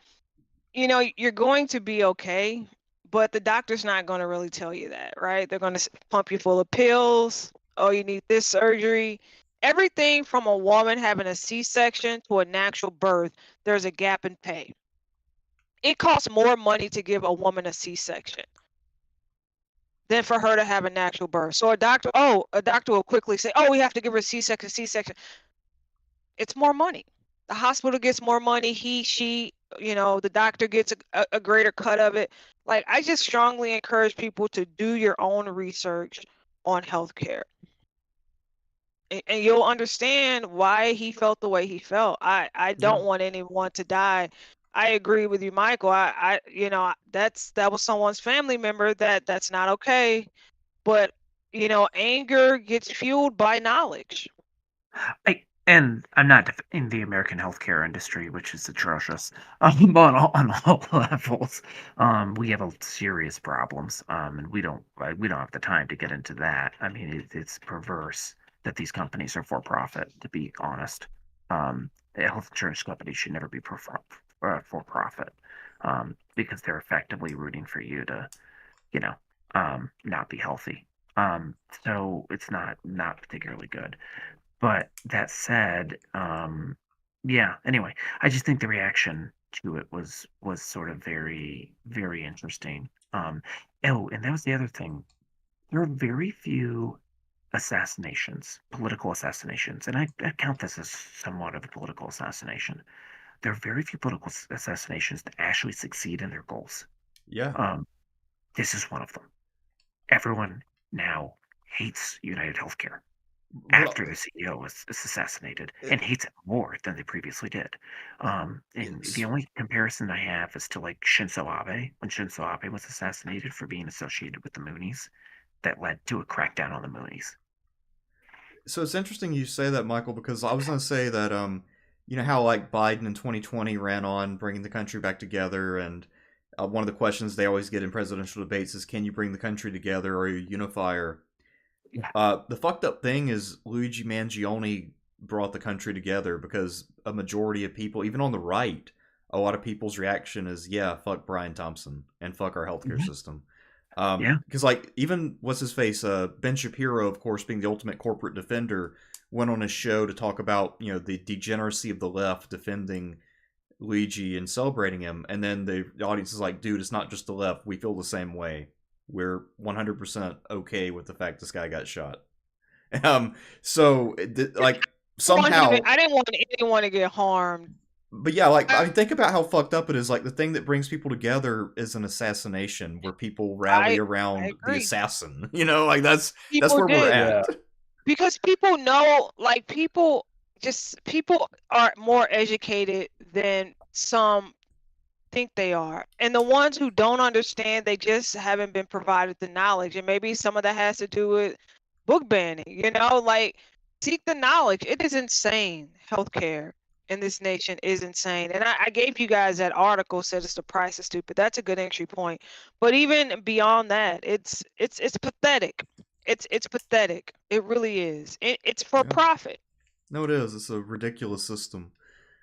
You're going to be okay, but the doctor's not going to really tell you that, right? They're going to pump you full of pills. Oh, you need this surgery. Everything from a woman having a C-section to a natural birth, there's a gap in pay. It costs more money to give a woman a C-section than for her to have a natural birth. So a doctor will quickly say, "Oh, we have to give her a C-section, C-section." It's more money. The hospital gets more money. She, the doctor gets a greater cut of it. Like, I just strongly encourage people to do your own research on healthcare. And you'll understand why he felt the way he felt. I don't want anyone to die. I agree with you, Michael. That was someone's family member. That's not okay. But anger gets fueled by knowledge. And I'm not in the American healthcare industry, which is atrocious, on all levels. We have serious problems, and we don't have the time to get into that. I mean, it's perverse that these companies are for profit. To be honest, health insurance companies should never be for profit, because they're effectively rooting for you to, not be healthy. So it's not particularly good. But that said, yeah. Anyway, I just think the reaction to it was sort of very, very interesting. And that was the other thing. There are very few political assassinations, and I count this as somewhat of a political assassination. There are very few political assassinations that actually succeed in their goals. Yeah. This is one of them. Everyone now hates United Healthcare after the CEO was assassinated, and hates it more than they previously did. And the only comparison I have is to like Shinzo Abe, when Shinzo Abe was assassinated for being associated with the Moonies, that led to a crackdown on the Moonies. So it's interesting you say that, Michael, because I was going to say that, you know how like Biden in 2020 ran on bringing the country back together, and one of the questions they always get in presidential debates is, "Can you bring the country together? Or are you a unifier?" The fucked up thing is Luigi Mangione brought the country together, because a majority of people, even on the right, a lot of people's reaction is, yeah, fuck Brian Thompson and fuck our healthcare system. Because like, even what's his face, Ben Shapiro, of course, being the ultimate corporate defender, went on his show to talk about the degeneracy of the left defending Luigi and celebrating him, and then the audience is like, dude, it's not just the left, we feel the same way. We're 100% okay with the fact this guy got shot. So like, somehow I didn't want anyone to get harmed. But yeah, like, I mean, think about how fucked up it is. Like, the thing that brings people together is an assassination, where people rally around the assassin. Like, that's where we're at. Yeah. Because people know, like, people are more educated than some think they are, and the ones who don't understand, they just haven't been provided the knowledge. And maybe some of that has to do with book banning. Like, seek the knowledge. It is insane. Healthcare in this nation is insane. And I gave you guys that article, said it's the price is stupid. That's a good entry point. But even beyond that, it's pathetic. It's pathetic. It really is. It's for profit. No, it is. It's a ridiculous system.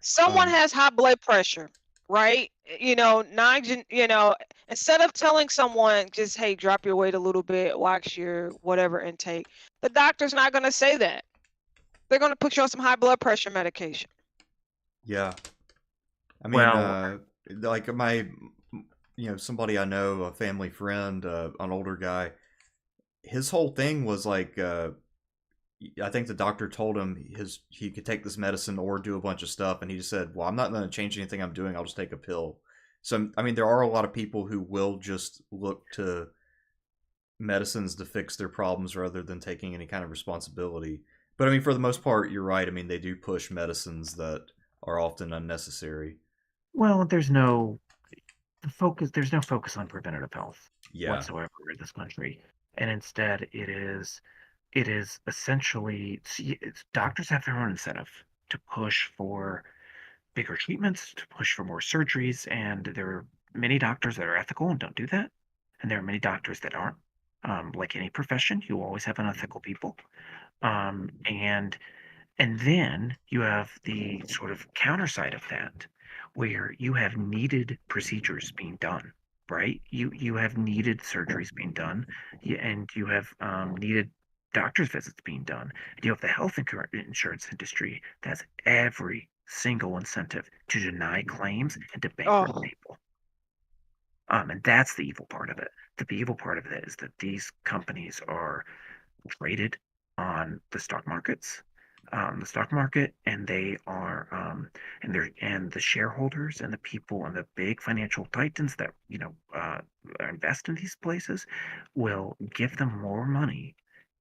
Someone has high blood pressure, right? Instead of telling someone just, hey, drop your weight a little bit, watch your whatever intake, the doctor's not going to say that. They're going to put you on some high blood pressure medication. Yeah. I mean, like somebody I know, a family friend, an older guy, his whole thing was like, I think the doctor told him he could take this medicine or do a bunch of stuff, and he just said, well, I'm not going to change anything I'm doing, I'll just take a pill. So, I mean, there are a lot of people who will just look to medicines to fix their problems rather than taking any kind of responsibility. But I mean, for the most part, you're right. I mean, they do push medicines that are often unnecessary. Well, there's no focus on preventative health Yeah. whatsoever in this country, and instead it is essentially doctors have their own incentive to push for bigger treatments, to push for more surgeries, and there are many doctors that are ethical and don't do that, and there are many doctors that aren't. Like any profession, you always have unethical people, and then you have the sort of counter side of that, where you have needed procedures being done, right? You have needed surgeries being done, and you have needed doctor's visits being done. And you have the health insurance industry that has every single incentive to deny claims and to bankrupt Oh, people. And that's the evil part of it. The evil part of it is that these companies are traded on the stock market, and they are, and the shareholders and the people and the big financial titans that invest in these places will give them more money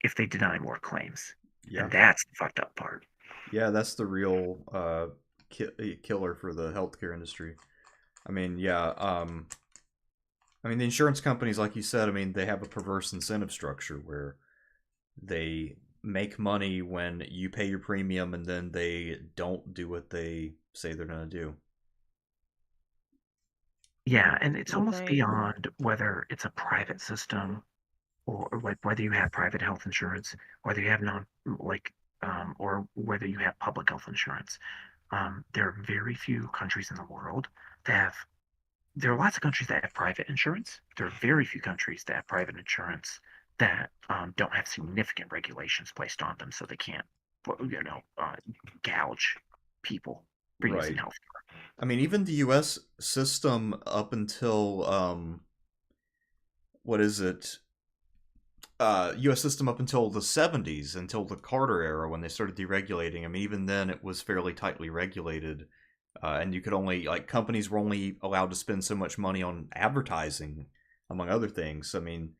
if they deny more claims, Yeah. and that's the fucked up part. Yeah, that's the real killer for the healthcare industry. I mean, yeah. I mean, the insurance companies, like you said, I mean, they have a perverse incentive structure where they make money when you pay your premium and then they don't do what they say they're going to do. Yeah, and it's almost insane. beyond whether it's a private system or like whether you have private health insurance, whether you have non like or whether you have public health insurance. There are very few countries in the world that have. There are lots of countries that have private insurance. There are very few countries that have private insurance that don't have significant regulations placed on them, so they can't, gouge people for using Right. health. I mean, even the U.S. system up until what is it? U.S. system up until the 70s, until the Carter era when they started deregulating. I mean, even then it was fairly tightly regulated, and you could only companies were only allowed to spend so much money on advertising, among other things. I mean,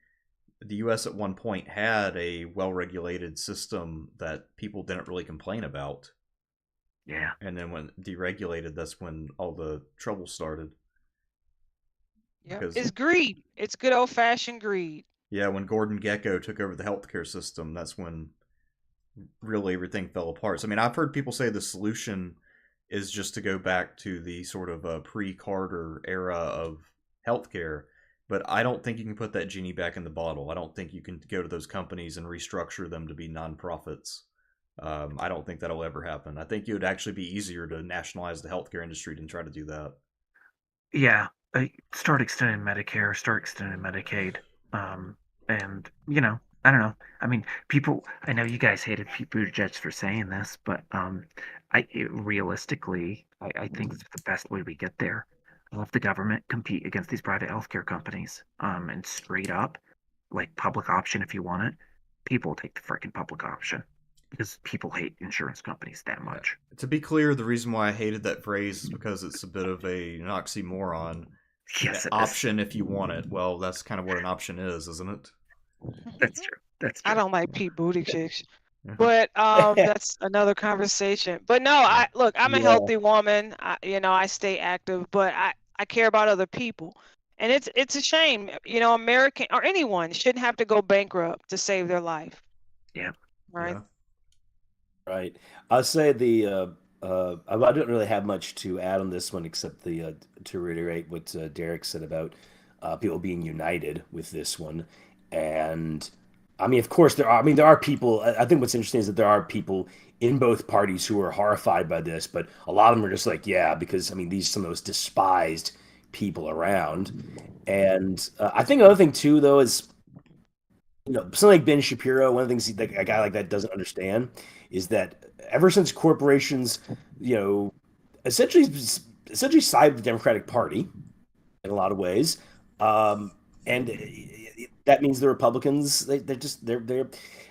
the U.S. at one point had a well-regulated system that people didn't really complain about. Yeah. And then when deregulated, that's when all the trouble started. Yep. Because It's greed. It's good old fashioned greed. yeah, when Gordon Gekko took over the healthcare system, that's when really everything fell apart. So, I mean, I've heard people say the solution is just to go back to the sort of pre-Carter era of healthcare, but I don't think you can put that genie back in the bottle. I don't think you can go to those companies and restructure them to be nonprofits. I don't think that'll ever happen. I think it would actually be easier to nationalize the healthcare industry than try to do that. Yeah, start extending Medicare, start extending Medicaid, and I don't know. I mean, people. I know you guys hated Pete Buttigieg for saying this, but realistically, I think it's the best way we get there. Let the government compete against these private healthcare companies, and straight up, like public option if you want it. People take the freaking public option because people hate insurance companies that much. To be clear, the reason why I hated that phrase is because it's a bit of an oxymoron. Yes, it is. Option if you want it. Well, that's kind of what an option is, isn't it? That's true. That's I true. don't like Pete Buttigieg, but that's another conversation. But no, I'm a Yeah. healthy woman. I stay active, but I care about other people, and it's a shame. American or anyone shouldn't have to go bankrupt to save their life. Yeah. Right. Yeah. Right. I'll say I don't really have much to add on this one except to reiterate what Derek said about people being united with this one. And I mean, of course, there are people. I think what's interesting is that there are people in both parties who are horrified by this, but a lot of them are just like, yeah, because I mean, these are some of the most despised people around. And I think another thing too, though, is something like Ben Shapiro, one of the things a guy like that doesn't understand is that ever since corporations, you know, essentially essentially side with the Democratic Party in a lot of ways, and that means the Republicans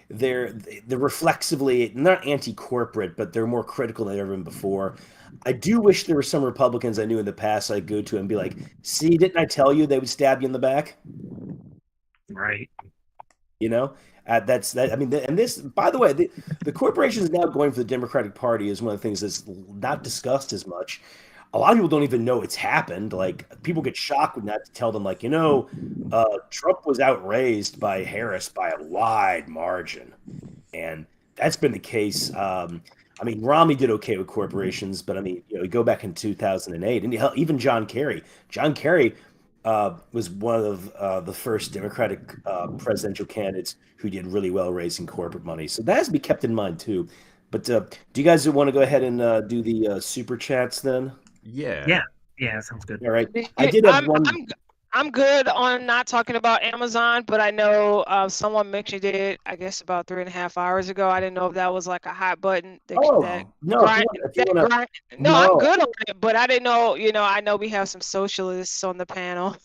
they're reflexively not anti-corporate, but they're more critical than ever been before. I do wish there were some Republicans I knew in the past I'd go to and be like, "See, didn't I tell you they would stab you in the back?" Right. You know, that's that. I mean, and this, by the way, the corporation is now going for the Democratic Party is one of the things that's not discussed as much. a lot of people don't even know it's happened. Like people get shocked when that to tell them, like, Trump was outraised by Harris by a wide margin, and that's been the case. I mean, Romney did okay with corporations, but I mean, you go back in 2008, and even John Kerry. John Kerry was one of the first Democratic presidential candidates who did really well raising corporate money. So that has to be kept in mind too. But do you guys want to go ahead and do the super chats then? Yeah, sounds good. All right. I did have one. I'm good on not talking about Amazon, but I know someone mentioned it, I guess about 3.5 hours ago. I didn't know if that was like a hot button. No. No, I'm good on it, but I didn't know. I know we have some socialists on the panel.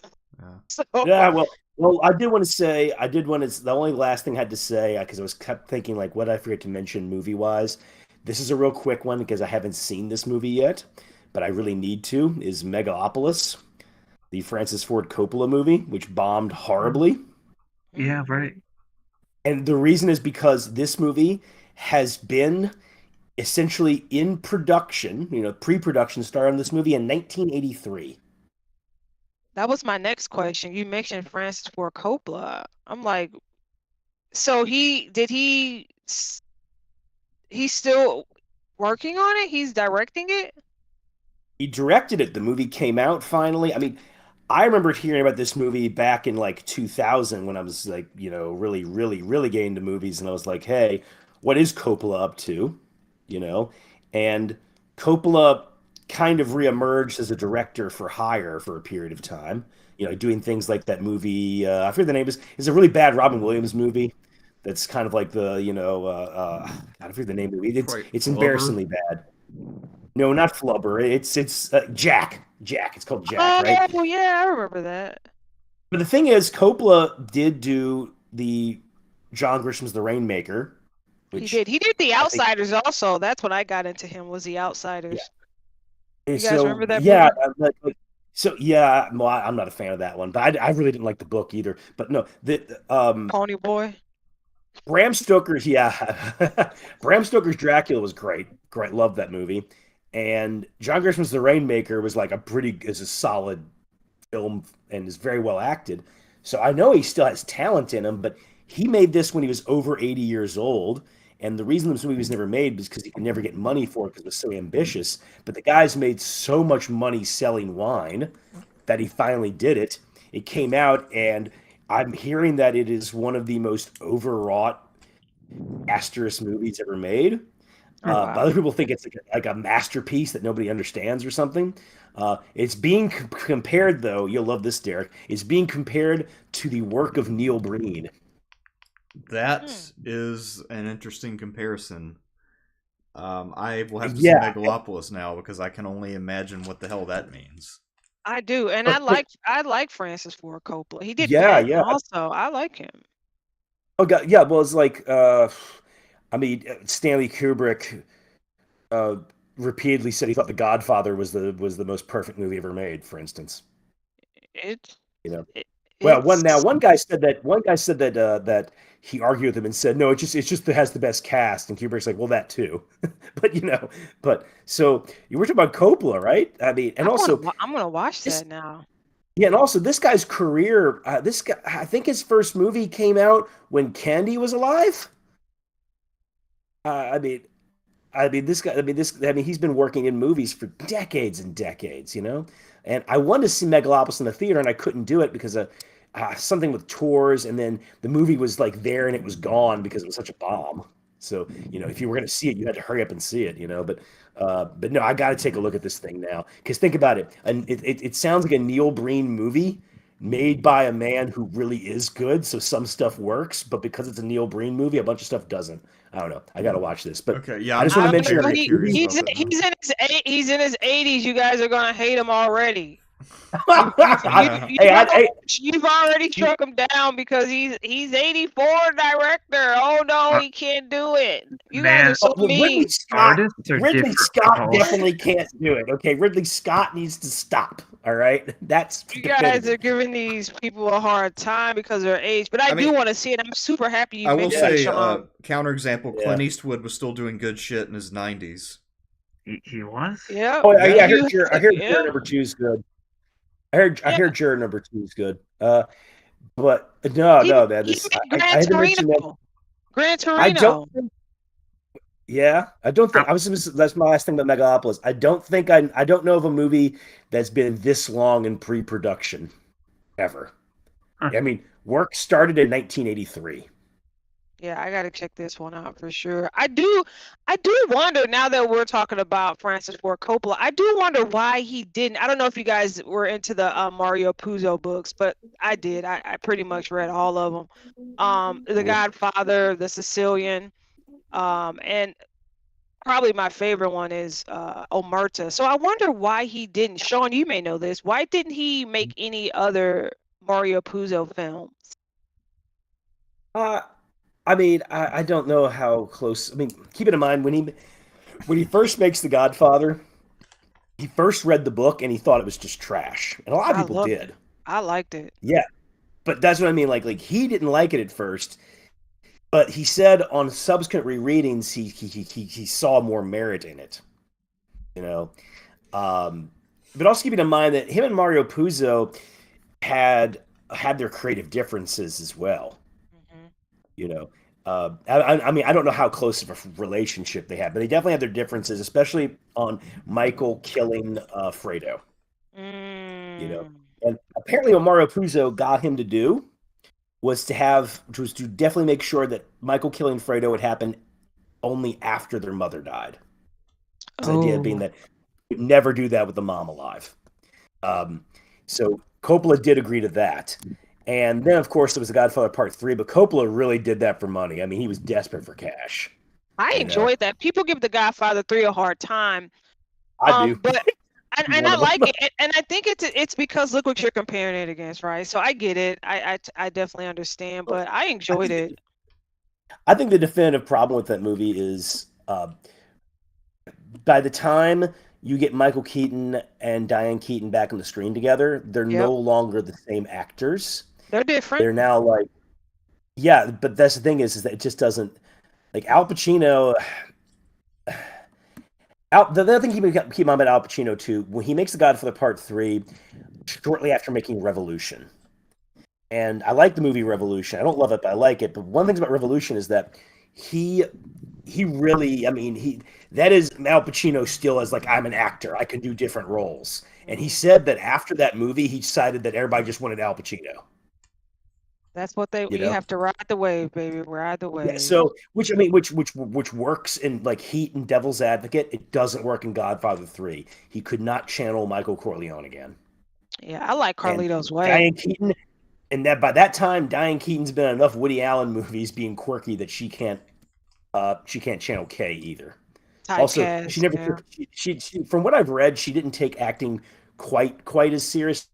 So. Yeah, well, I did want to say, the only last thing I had to say, because I was kept thinking, like, what did I forget to mention movie-wise? This is a real quick one because I haven't seen this movie yet, but I really need to, is Megalopolis, the Francis Ford Coppola movie, which bombed horribly. Yeah, right. And the reason is because this movie has been essentially in production, pre-production started on this movie in 1983. That was my next question. You mentioned Francis Ford Coppola. I'm like, so he's still working on it? He's directing it? He directed it. The movie came out finally. I mean, I remember hearing about this movie back in like 2000 when I was like, really, really, really getting into movies. And I was like, hey, what is Coppola up to? And Coppola kind of reemerged as a director for hire for a period of time, doing things like that movie. I forget the name is a really bad Robin Williams movie. That's kind of like the, I forget the name of the movie. It's embarrassingly bad. No, not Flubber. It's Jack. Jack. It's called Jack, right? Oh, yeah, I remember that. But the thing is, Coppola did do the John Grisham's The Rainmaker. He did. He did The Outsiders also. That's when I got into him, was The Outsiders. Yeah. You guys remember that movie? Yeah. Well, I'm not a fan of that one, but I really didn't like the book either. But no, Pony Boy. Bram Stoker's Bram Stoker's Dracula was great. Great, loved that movie. And John Grisham's The Rainmaker was like a solid film and is very well acted. So I know he still has talent in him, but he made this when he was over 80 years old. And the reason this movie was never made was because he could never get money for it because it was so ambitious. But the guy's made so much money selling wine that he finally did it. It came out, and I'm hearing that it is one of the most overwrought, asterisk movies ever made. But other people think it's like a masterpiece that nobody understands or something. It's being compared, though. You'll love this, Derek. It's being compared to the work of Neil Breen. That is an interesting comparison. I will have to see Megalopolis now because I can only imagine what the hell that means. I do, and I like Francis Ford Coppola. He did also. I like him. Oh God, yeah. Well, it's like Stanley Kubrick repeatedly said he thought The Godfather was the most perfect movie ever made. For instance, one guy said that he argued with him and said, no, it's just that it has the best cast, and Kubrick's like, well, that too, but so you were talking about Coppola, right? I mean, and I'm gonna watch that now. Yeah, and also this guy's career, I think his first movie came out when Candy was alive. He's been working in movies for decades and decades, And I wanted to see Megalopolis in the theater, and I couldn't do it because of something with tours, and then the movie was like there and it was gone because it was such a bomb. So, if you were going to see it, you had to hurry up and see it, But no, I got to take a look at this thing now. Because think about it. And it sounds like a Neil Breen movie made by a man who really is good. So some stuff works, but because it's a Neil Breen movie, a bunch of stuff doesn't. I don't know. I got to watch this. But okay, yeah, I just want to mention he's in his 80s. You guys are going to hate him already. You've already struck him down because he's 84 director. Oh no, he can't do it. You guys are so mean. Ridley Scott definitely can't do it. Okay, Ridley Scott needs to stop. All right, that's you guys are giving these people a hard time because of their age. But I do want to see it. I'm super happy you mentioned it, Sean. Counterexample: Clint Eastwood was still doing good shit in his 90s. He was? Yeah. Oh, yeah, I You heard have to- juror yeah. number 2 is good. I Yeah. heard juror number 2 is good. But no, He man, he this made I Gran had to mention that. Torino. Gran I don't Torino. think, yeah, I don't think that's my last thing about Megalopolis. I don't know of a movie that's been this long in pre-production ever. Huh. I mean, work started in 1983. Yeah, I gotta check this one out for sure. I do wonder now that we're talking about Francis Ford Coppola. I do wonder why he didn't. I don't know if you guys were into the Mario Puzo books, but I did. I pretty much read all of them. The Godfather, The Sicilian, and probably my favorite one is Omerta. So I wonder why he didn't. Sean, you may know this. Why didn't he make any other Mario Puzo films? I mean, I don't know how close. I mean, keep it in mind when he first makes The Godfather, he first read the book and he thought it was just trash, and a lot of people loved did. it. I liked it. Yeah, but that's what I mean. Like he didn't like it at first, but he said on subsequent rereadings he saw more merit in it. You know, but also keeping in mind that him and Mario Puzo had their creative differences as well. You know, I mean, I don't know how close of a relationship they had, but they definitely had their differences, especially on Michael killing Fredo. You know, and apparently what Mario Puzo got him to do was to definitely make sure that Michael killing Fredo would happen only after their mother died. His idea being that you'd never do that with the mom alive. So Coppola did agree to that. And then, of course, there was The Godfather Part 3, but Coppola really did that for money. I mean, he was desperate for cash. I enjoyed that. People give The Godfather 3 a hard time. I do. But and I like it. And I think it's because look what you're comparing it against, right? So I get it. I definitely understand, but I enjoyed it. I think the definitive problem with that movie is by the time you get Michael Keaton and Diane Keaton back on the screen together, they're no longer the same actors. They're different. They're now like, yeah, but that's the thing is that it just doesn't, like Al Pacino. The other thing keep in mind about Al Pacino too, when he makes The Godfather Part 3, shortly after making Revolution. And I like the movie Revolution. I don't love it, but I like it. But one of the things about Revolution is that he really, I mean, that is Al Pacino still as like, I'm an actor. I can do different roles. And he said that after that movie, he decided that everybody just wanted Al Pacino. That's what you have to ride the wave, baby. Ride the wave. Yeah, so which works in like Heat and Devil's Advocate. It doesn't work in Godfather 3. He could not channel Michael Corleone again. Yeah, I like Carlito's Way. Diane Keaton, and that by that time, Diane Keaton's been in enough Woody Allen movies being quirky that she can't channel Kay either. Also, she never took, she from what I've read, she didn't take acting quite as seriously.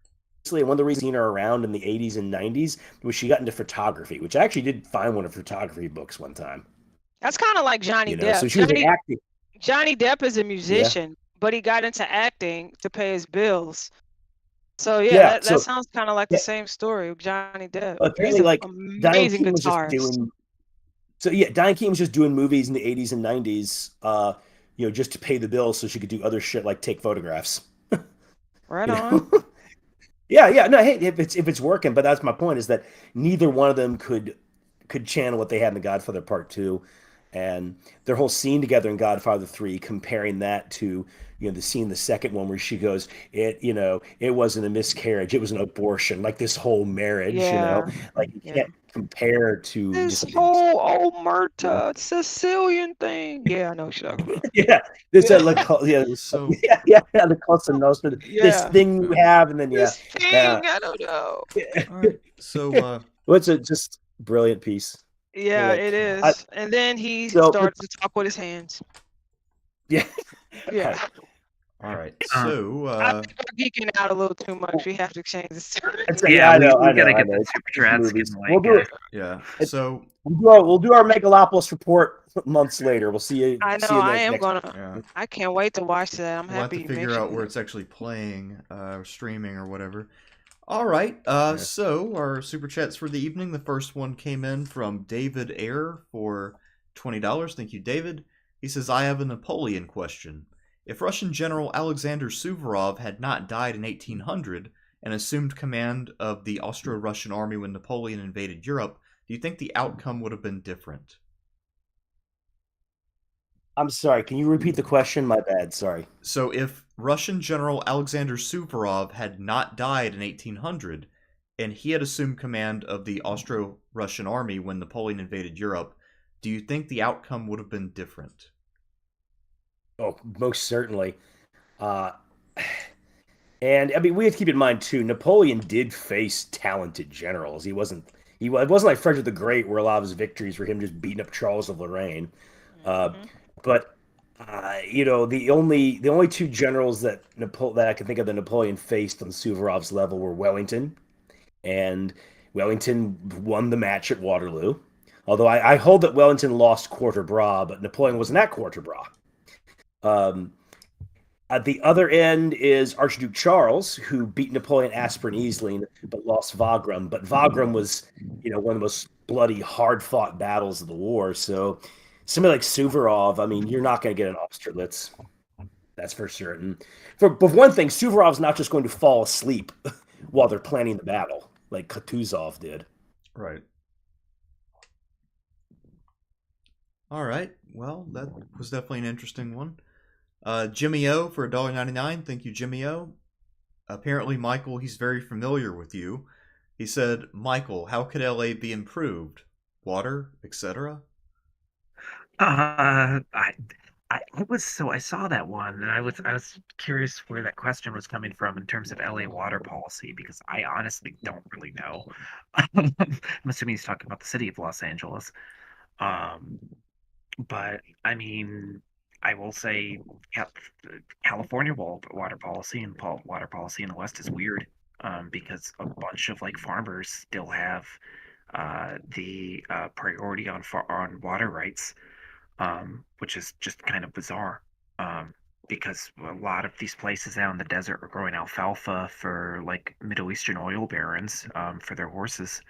And one of the reasons seen her around in the 80s and 90s was she got into photography, which I actually did find one of her photography books one time. That's kind of like Johnny Depp. So she was acting. Johnny Depp is a musician, but he got into acting to pay his bills. So that sounds kind of like the same story with Johnny Depp. Apparently, like Diane Keaton was just doing. So Diane Keaton was just doing movies in the 80s and 90s, just to pay the bills so she could do other shit like take photographs. Right on. Yeah. No, hey, if it's working, but that's my point is that neither one of them could channel what they had in The Godfather Part 2, and their whole scene together in Godfather 3, comparing that to the scene in the second one where she goes, it wasn't a miscarriage, it was an abortion, like this whole marriage, like you can't compare to this whole Omerta Sicilian thing. Yeah, I know what you're talking about. The Cosa Nostra, this thing you have, and then this thing, I don't know. All right, so it's a just brilliant piece. Yeah, it is. And then he starts to talk with his hands. Yeah. Yeah. All right. So I think we're geeking out a little too much. We have to change this. I know. We gotta get the super chats. We'll do it. Yeah. So we'll do our Megalopolis report months later. We'll see you. I know. I am gonna. Yeah. I can't wait to watch that. I'm happy. We'll have to figure out where it's actually playing, or streaming, or whatever. All right. So our super chats for the evening. The first one came in from David Ayer for $20. Thank you, David. He says, "I have a Napoleon question. If Russian General Alexander Suvorov had not died in 1800 and assumed command of the Austro-Russian army when Napoleon invaded Europe, do you think the outcome would have been different? I'm sorry. Can you repeat the question? My bad. Sorry. So if Russian General Alexander Suvorov had not died in 1800 and he had assumed command of the Austro-Russian army when Napoleon invaded Europe, do you think the outcome would have been different? Oh, most certainly. Uh, and I mean, we have to keep in mind too. Napoleon did face talented generals. It wasn't like Frederick the Great, where a lot of his victories were him just beating up Charles of Lorraine. Uh, Hmm. but the only two generals that I can think of that Napoleon faced on Suvorov's level were Wellington, and Wellington won the match at Waterloo. Although I hold that Wellington lost Quarter Bras, but Napoleon wasn't at Quarter Bras. Um, At the other end is Archduke Charles, who beat Napoleon Aspirin easily, but lost Wagram. But Wagram was, one of the most bloody, hard-fought battles of the war. So somebody like Suvorov, I mean, you're not going to get an Austerlitz. That's for certain. But one thing, Suvorov's not just going to fall asleep while they're planning the battle, like Kutuzov did. Right. All right. Well, that was definitely an interesting one. Jimmy O for $1.99. Thank you, Jimmy O. Apparently, Michael, he's very familiar with you. He said, Michael, how could LA be improved? Water, etc.? I I saw that one and I was curious where that question was coming from in terms of LA water policy because I honestly don't really know. I'm assuming he's talking about the city of Los Angeles. Um, but I mean, I will say California water policy and water policy in the West is weird because a bunch of like farmers still have the priority on water rights, which is just kind of bizarre. Because a lot of these places out in the desert are growing alfalfa for like Middle Eastern oil barons for their horses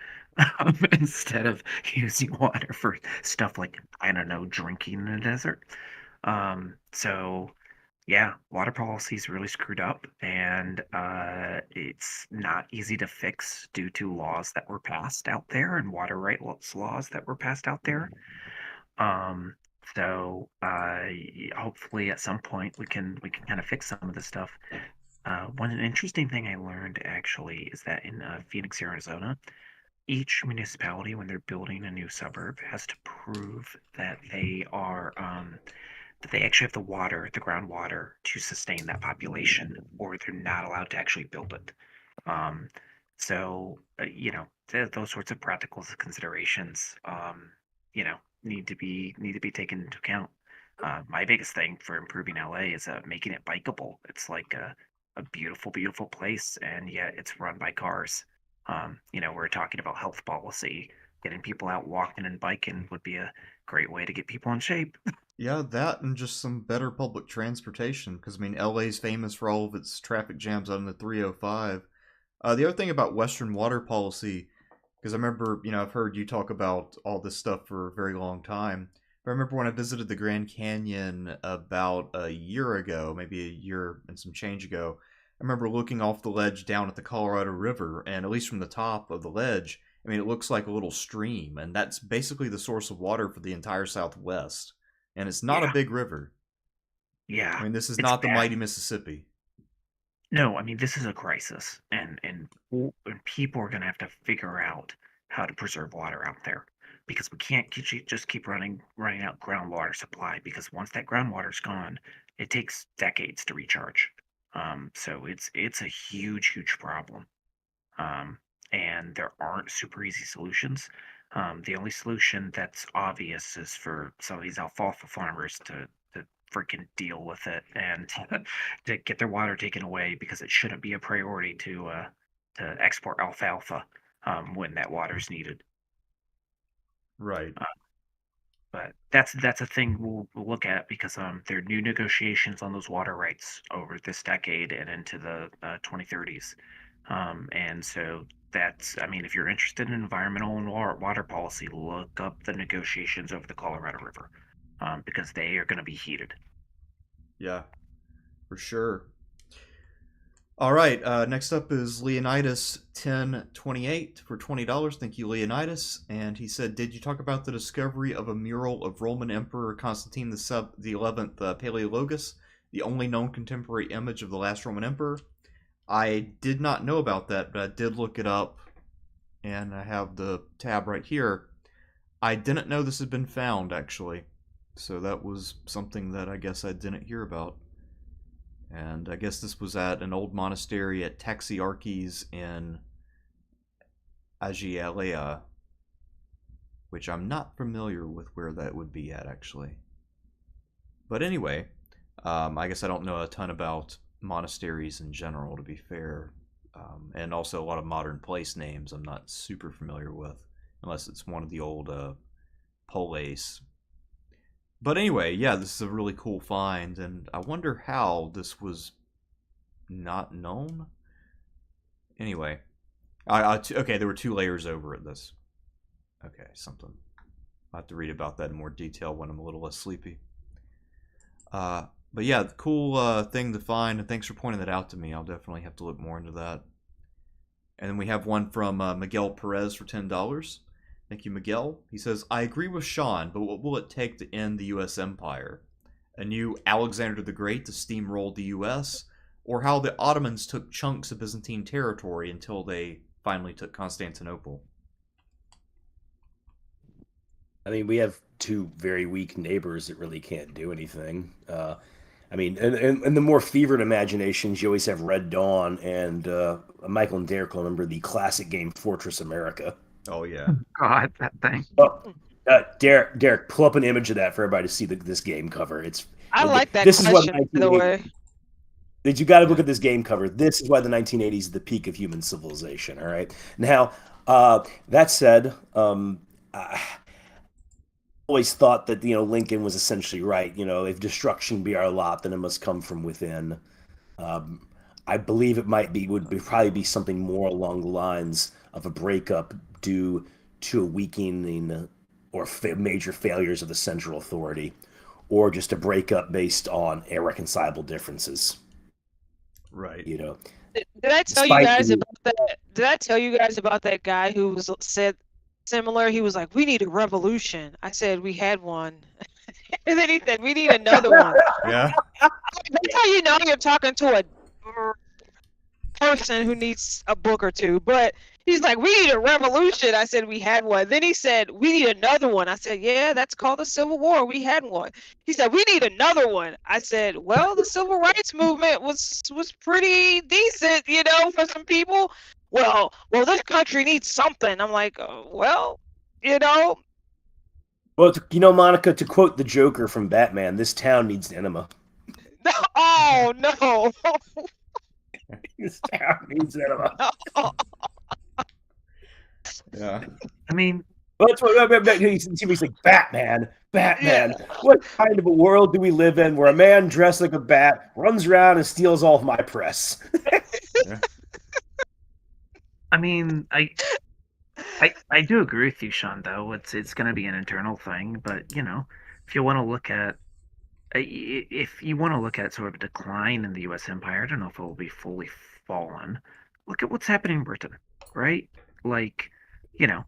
instead of using water for stuff like, I don't know, drinking in the desert. So, yeah, water policy is really screwed up and it's not easy to fix due to laws that were passed out there and water rights laws that were passed out there. Um, so hopefully at some point we can kind of fix some of this stuff. One interesting thing I learned actually is that in Phoenix, Arizona, each municipality, when they're building a new suburb, has to prove that they actually have the water, the groundwater, to sustain that population, or they're not allowed to actually build it. Um, those sorts of practical considerations, need to be taken into account. My biggest thing for improving LA is making it bikeable. It's like a beautiful, beautiful place, and yet it's run by cars. We're talking about health policy. Getting people out walking and biking would be a great way to get people in shape. Yeah, that and just some better public transportation. Because, I mean, LA's famous for all of its traffic jams on the 305. The other thing about Western water policy, because I remember, I've heard you talk about all this stuff for a very long time. I remember when I visited the Grand Canyon about a year ago, maybe a year and some change ago. I remember looking off the ledge down at the Colorado River, and at least from the top of the ledge, I mean, it looks like a little stream, and that's basically the source of water for the entire Southwest. And it's not a Yeah, big river. I yeah, mean, this is it's not the bad. mighty Mississippi. No, I mean this is a crisis, and people are going to have to figure out how to preserve water out there because we can't just keep running out groundwater supply because once that groundwater's gone, it takes decades to recharge. So it's a huge, huge problem. Um, and there aren't super easy solutions. The only solution that's obvious is for some of these alfalfa farmers to freaking deal with it and to get their water taken away because it shouldn't be a priority to export alfalfa when that water's needed. Right. Uh, but that's a thing we'll look at because there are new negotiations on those water rights over this decade and into the 2030s. And so I mean, if you're interested in environmental and water policy, look up the negotiations over the Colorado River because they are going to be heated. Yeah. for sure. All right, next up is Leonidas 1028 for $20. Thank you, Leonidas. And he said, did you talk about the discovery of a mural of Roman Emperor Constantine the 11th Paleologus, the only known contemporary image of the last Roman emperor? I did not know about that, but I did look it up, and I have the tab right here. I didn't know this had been found, actually. So that was something that I guess I didn't hear about. And I guess this was at an old monastery at Taxiarches in Agialea, which I'm not familiar with where that would be at, actually. But anyway, I guess I don't know a ton about monasteries in general, to be fair. And also a lot of modern place names I'm not super familiar with, unless it's one of the old polis. But anyway, yeah, this is a really cool find, and I wonder how this was not known. Anyway, okay, there were 2 layers over at this. Okay, something. I'll have to read about that in more detail when I'm a little less sleepy. But yeah, cool thing to find, and thanks for pointing that out to me. I'll definitely have to look more into that. And then we have one from Miguel Perez for $10. Thank you, Miguel. He says, I agree with Sean, but what will it take to end the U.S. empire? A new Alexander the Great to steamroll the U.S., or how the Ottomans took chunks of Byzantine territory until they finally took Constantinople? I mean, we have 2 very weak neighbors that really can't do anything. I mean, and the more fevered imaginations, you always have Red Dawn, and Michael and Derek will remember the classic game Fortress America. Oh, yeah. God, that thing. Oh, Derek, pull up an image of that for everybody to see this game cover. I like that this question, is what by the way. you got to look at this game cover. This is why the 1980s is the peak of human civilization. All right. Now, that said, I always thought that Lincoln was essentially right. If destruction be our lot, then it must come from within. I believe it would probably be something more along the lines of a breakup due to a weakening or major failures of the central authority, or just a breakup based on irreconcilable differences. Right. Did I tell you guys about that? Did I tell you guys about that guy who said similar? He was like, "We need a revolution." I said, "We had one," and then he said, "We need another one." Yeah. That's how you know you're talking to a person who needs a book or 2. But he's like, "We need a revolution." I said, "We had one." Then he said, "We need another one." I said, "Yeah, that's called the Civil War. We had one." He said, "We need another one." I said, "Well, the Civil Rights Movement was pretty decent, for some people." Well, this country needs something. I'm like, well, Well, Monica, to quote the Joker from Batman, this town needs enema. Oh no. This town needs enema. Yeah. I mean, well, that's what he's like, Batman. Yeah. What kind of a world do we live in where a man dressed like a bat runs around and steals all of my press? Yeah. I mean, I do agree with you, Sean. Though it's going to be an internal thing, but if you want to look at sort of a decline in the U.S. empire, I don't know if it will be fully fallen. Look at what's happening in Britain, right? Like, Yeah,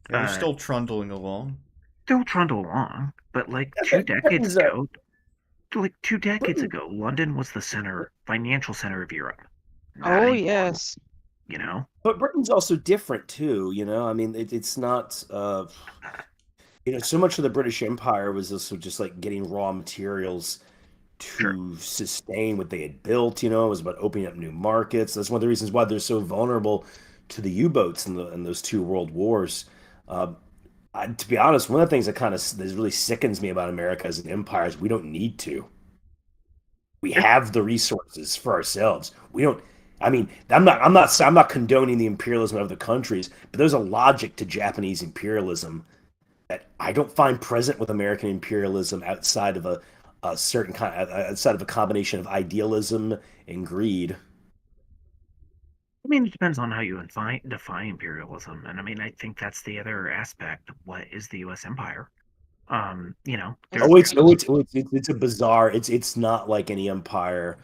they're still trundling along. Still trundle along, but like 2 decades ago, London was the financial center of Europe. Oh yes. But Britain's also different too. I mean, it's not. So much of the British Empire was also just like getting raw materials to sustain what they had built. It was about opening up new markets. That's one of the reasons why they're so vulnerable to the U-boats in those 2 world wars. To be honest, one of the things that really sickens me about America as an empire is we don't need to. We have the resources for ourselves. We don't. I mean, I'm not condoning the imperialism of the countries, but there's a logic to Japanese imperialism that I don't find present with American imperialism outside of outside of a combination of idealism and greed. I mean, it depends on how you define imperialism, and I mean, I think that's the other aspect. What is the U.S. empire? It's a bizarre. It's not like any empire.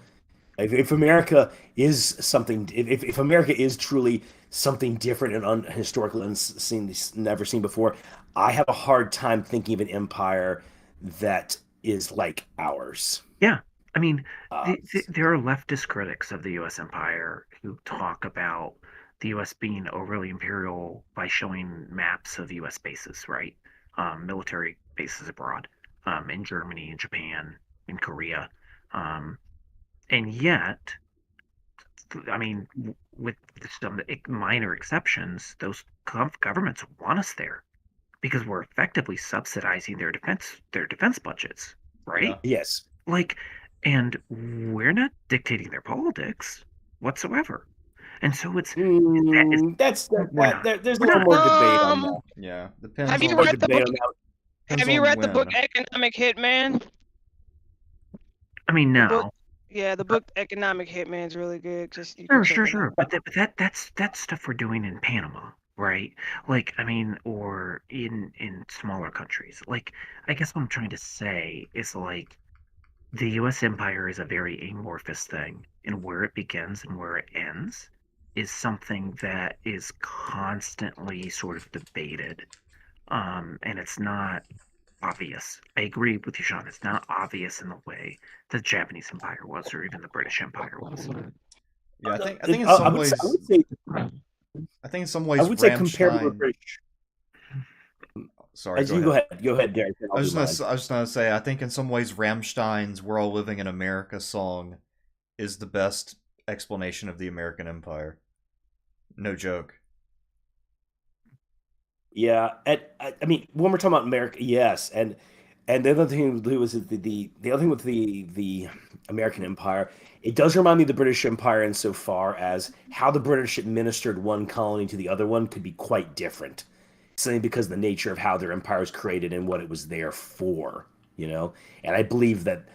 If America is something, if America is truly something different and historically unseen, never seen before, I have a hard time thinking of an empire that is like ours. Yeah, I mean, Uh, there are leftist critics of the U.S. empire who talk about the U.S. being overly imperial by showing maps of U.S. bases, right? Military bases abroad, in Germany, in Japan, in Korea. Um, and yet, I mean, with some minor exceptions, those governments want us there because we're effectively subsidizing their defense budgets, right? Yeah. yes. Like, and we're not dictating their politics whatsoever. And so That's we're not. there's a We're little not. more debate on that. Yeah. Depends Have you on More read the debate book? on that. depends Have you on read the book when. Economic Hitman? I mean, The book, no. yeah, the book Economic Hitman is really good. Just you can Sure, check sure, it out. sure. But that's stuff we're doing in Panama, right? Like, I mean, or in smaller countries. Like, I guess what I'm trying to say is like the U.S. empire is a very amorphous thing, and where it begins and where it ends is something that is constantly sort of debated. And it's not obvious. I agree with you, Sean. It's not obvious in the way the Japanese Empire was, or even the British Empire was. Yeah, I think in some I ways, would say I think in some I ways would say compared to the Ramstein. British. Sorry, As go you ahead. go ahead, Derek. Then I'll do mine. I was just gonna say, I think in some ways Ramstein's "We're All Living in America" song is the best explanation of the American Empire. No joke. Yeah, and I mean, when we're talking about America, yes, and the other thing to do was the other thing with the American Empire, it does remind me of the British Empire insofar as how the British administered one colony to the other one could be quite different, simply because of the nature of how their empire was created and what it was there for, you know. And I believe that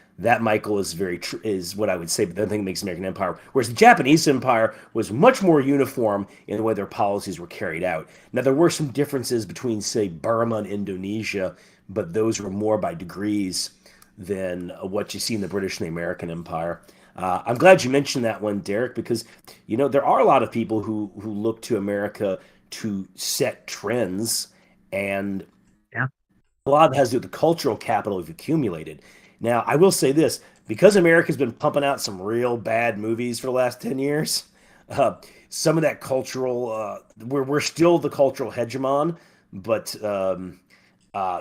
Michael is very true is what I would say. But the other thing that makes American Empire, whereas the Japanese Empire was much more uniform in the way their policies were carried out. Now there were some differences between, say, Burma and Indonesia, but those were more by degrees than what you see in the British and the American Empire. I'm glad you mentioned that one, Derek, because there are a lot of people who look to America to set trends, and Yeah. a lot of it has to do with the cultural capital we've accumulated. Now, I will say this, because America's been pumping out some real bad movies for the last 10 years, uh, some of that cultural, we're still the cultural hegemon, but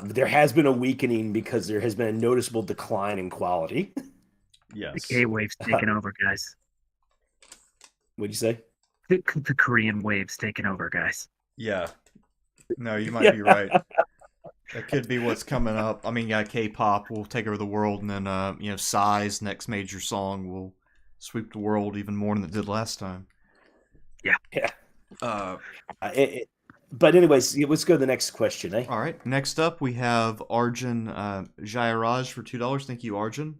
there has been a weakening because there has been a noticeable decline in quality. The Yes. K wave's taking over, guys. What'd you say? The Korean wave's taking over, guys. Yeah. No, you might Yeah. be right. That could be what's coming up. I mean, yeah, K-pop will take over the world, and then Psy's next major song will sweep the world even more than it did last time. Yeah. Yeah. Uh, But anyways, let's go to the next question, eh? all right. Next up, we have Arjun Jairaj for $2. Thank you, Arjun.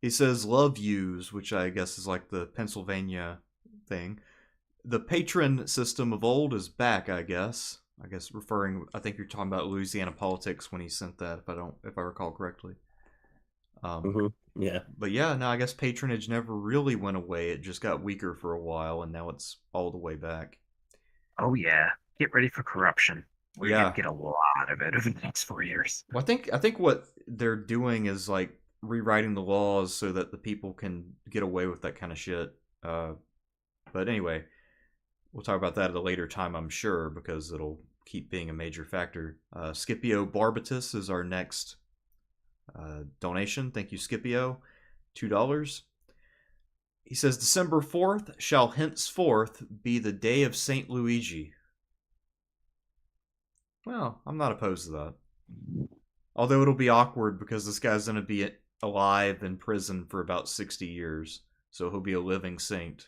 He says, "Love yous," which I guess is like the Pennsylvania thing. "The patron system of old is back, I guess." I guess I think you're talking about Louisiana politics when he sent that, if I recall correctly. Yeah. But yeah, no, I guess patronage never really went away. It just got weaker for a while, and now it's all the way back. Oh yeah. Get ready for corruption. We're Yeah. gonna get a lot of it over the next 4 years. Well, I think what they're doing is like rewriting the laws so that the people can get away with that kind of shit. But anyway, we'll talk about that at a later time, I'm sure, because it'll keep being a major factor. Scipio Barbatus is our next donation. Thank you, Scipio. $2. He says, "December 4th shall henceforth be the day of St. Luigi." Well, I'm not opposed to that. Although it'll be awkward because this guy's going to be alive in prison for about 60 years. So he'll be a living saint.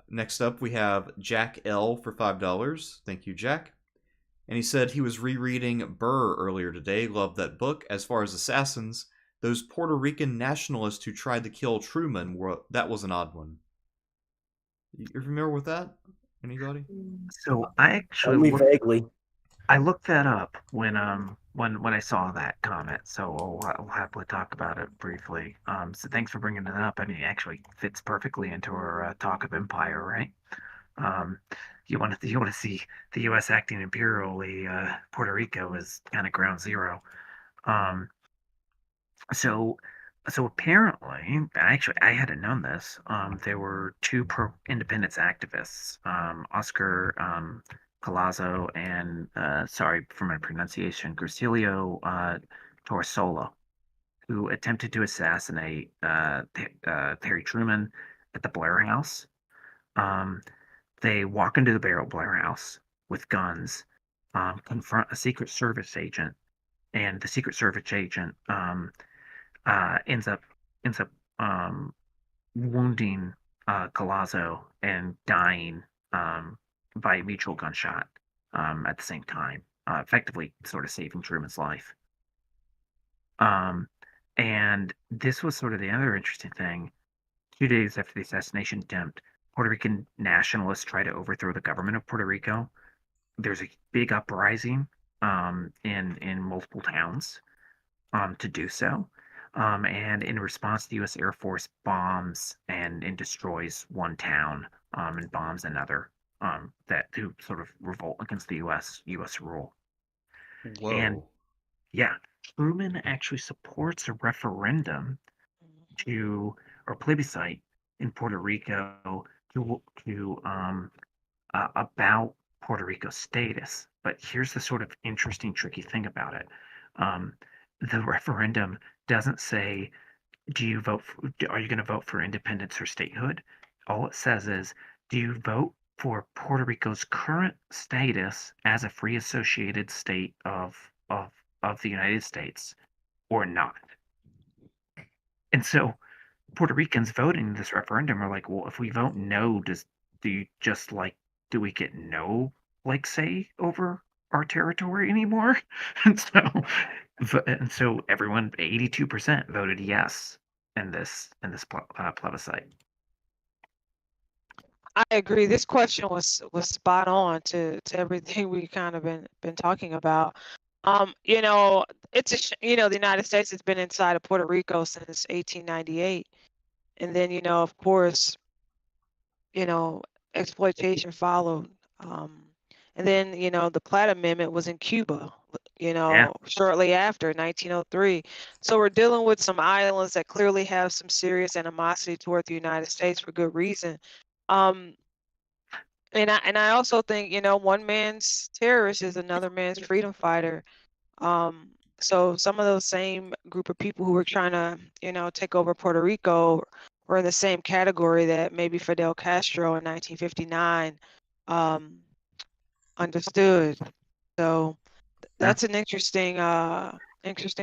Next up, we have Jack L for $5. Thank you, Jack. And he said he was rereading Burr earlier today. Loved that book. As far as assassins, those Puerto Rican nationalists who tried to kill Truman, that was an odd one. You're familiar with that? Anybody? So I actually Only looked vaguely. I looked that up when I saw that comment, so I'll happily talk about it briefly. So thanks for bringing it up. I mean, it actually fits perfectly into our talk of empire, right? Um, you want to see the U.S. acting imperially. Puerto Rico is kind of ground zero. Um, so so apparently, actually, I hadn't known this. There were two pro-independence activists, Oscar Collazo and sorry for my pronunciation, Grucilio Torresola, who attempted to assassinate Harry Truman at the Blair House. Um, they walk into the Blair House with guns, confront a Secret Service agent, and the Secret Service agent ends up um, wounding Collazo and dying by a mutual gunshot at the same time, effectively sort of saving Truman's life. Um, and this was sort of the other interesting thing. 2 days after the assassination attempt, Puerto Rican nationalists try to overthrow the government of Puerto Rico. There's a big uprising in multiple towns to do so. And in response, the U.S. Air Force bombs and destroys one town and bombs another that to sort of revolt against the U.S. rule. And Whoa. yeah, Truman actually supports a referendum to or plebiscite in Puerto Rico to about Puerto Rico's status. But here's the sort of interesting, tricky thing about it. Um, the referendum doesn't say, are you going to vote for independence or statehood? All it says is, do you vote for Puerto Rico's current status as a free associated state of the United States or not? And so Puerto Ricans voting in this referendum are like, well, if we vote no, do you just like do we get no say over our territory anymore? And so everyone 82% voted yes in this plebiscite. I agree. This question was spot on to everything we kind of been talking about. You know, the United States has been inside of Puerto Rico since 1898, and then of course, exploitation followed. And then the Platt Amendment was in Cuba, Yeah, shortly after 1903. So we're dealing with some islands that clearly have some serious animosity toward the United States for good reason. Um, and I also think, one man's terrorist is another man's freedom fighter. So some of those same group of people who were trying to, take over Puerto Rico were in the same category that maybe Fidel Castro in 1959 understood. So yeah, that's an interesting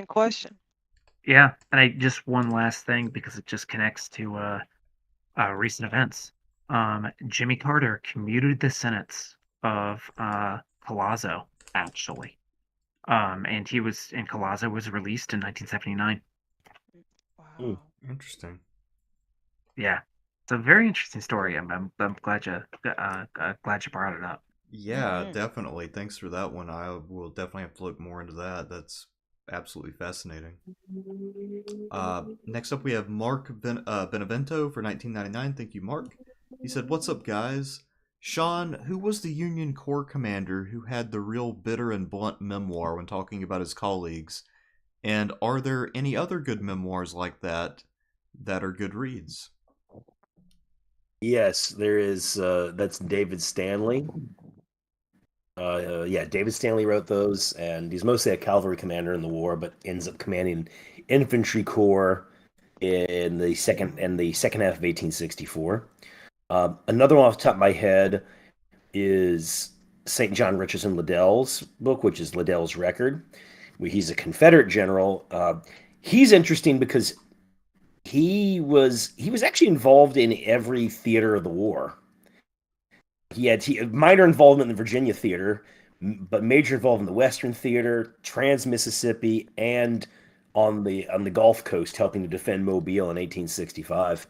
question. yeah. And I just one last thing because it just connects to recent events. Jimmy Carter commuted the sentence of Palazzo, actually. And Collazo was released in 1979. Hmm. Wow. Interesting. Yeah, it's a very interesting story. I'm glad you brought it up. Yeah, Mm-hmm. definitely. Thanks for that one. I will definitely have to look more into that. That's absolutely fascinating. Next up, we have Benevento for 1999. Thank you, Mark. He said, "What's up, guys? Sean, who was the Union Corps commander who had the real bitter and blunt memoir when talking about his colleagues? And are there any other good memoirs like that are good reads?" Yes, there is. That's David Stanley. Yeah, David Stanley wrote those, and he's mostly a cavalry commander in the war, but ends up commanding infantry corps in the second half of 1864. Another one off the top of my head is St. John Richardson Liddell's book, which is Liddell's Record, where he's a Confederate general. He's interesting because he was actually involved in every theater of the war. He had minor involvement in the Virginia theater, but major involvement in the Western theater, Trans Mississippi, and on the Gulf Coast, helping to defend Mobile in 1865.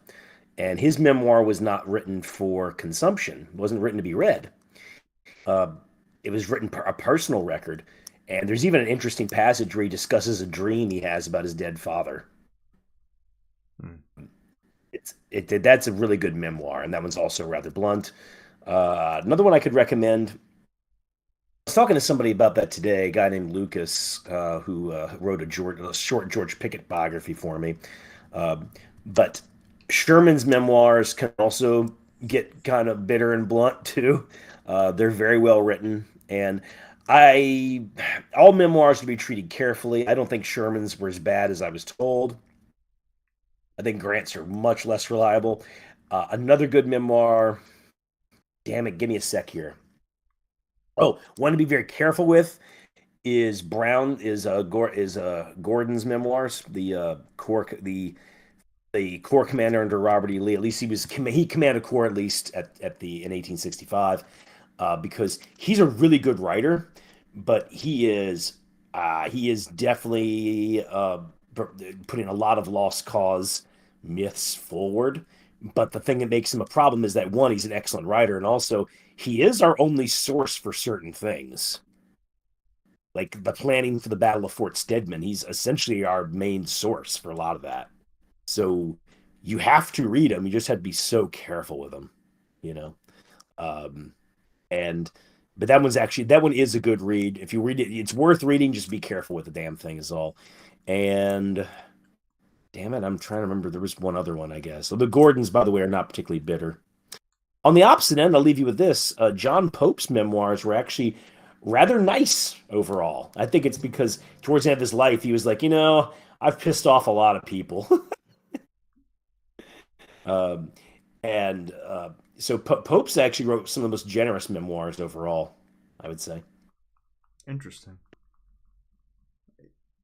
And his memoir was not written for consumption. It wasn't written to be read. It was written a personal record. And there's even an interesting passage where he discusses a dream he has about his dead father. That's a really good memoir, and that one's also rather blunt. Another one I could recommend. I was talking to somebody about that today, a guy named Lucas, who wrote a short George Pickett biography for me. But Sherman's memoirs can also get kind of bitter and blunt too. They're very well written, and all memoirs should be treated carefully. I don't think Sherman's were as bad as I was told. I think Grant's are much less reliable. Another good memoir. Damn it, give me a sec here. Oh, one to be very careful with is Gordon's memoirs. The Corps commander under Robert E. Lee. At least he commanded Corps in 1865, because he's a really good writer, but he is definitely putting a lot of lost cause myths forward. But the thing that makes him a problem is that, one, he's an excellent writer, and also he is our only source for certain things. Like the planning for the Battle of Fort Stedman, he's essentially our main source for a lot of that. So you have to read him. You just have to be so careful with him, you know. But that one is a good read. If you read it, it's worth reading. Just be careful with the damn thing is all. And damn it, I'm trying to remember. There was one other one, I guess. So the Gordons, by the way, are not particularly bitter. On the opposite end, I'll leave you with this. John Pope's memoirs were actually rather nice overall. I think it's because towards the end of his life, he was like, I've pissed off a lot of people. So Pope's actually wrote some of the most generous memoirs overall, I would say. Interesting.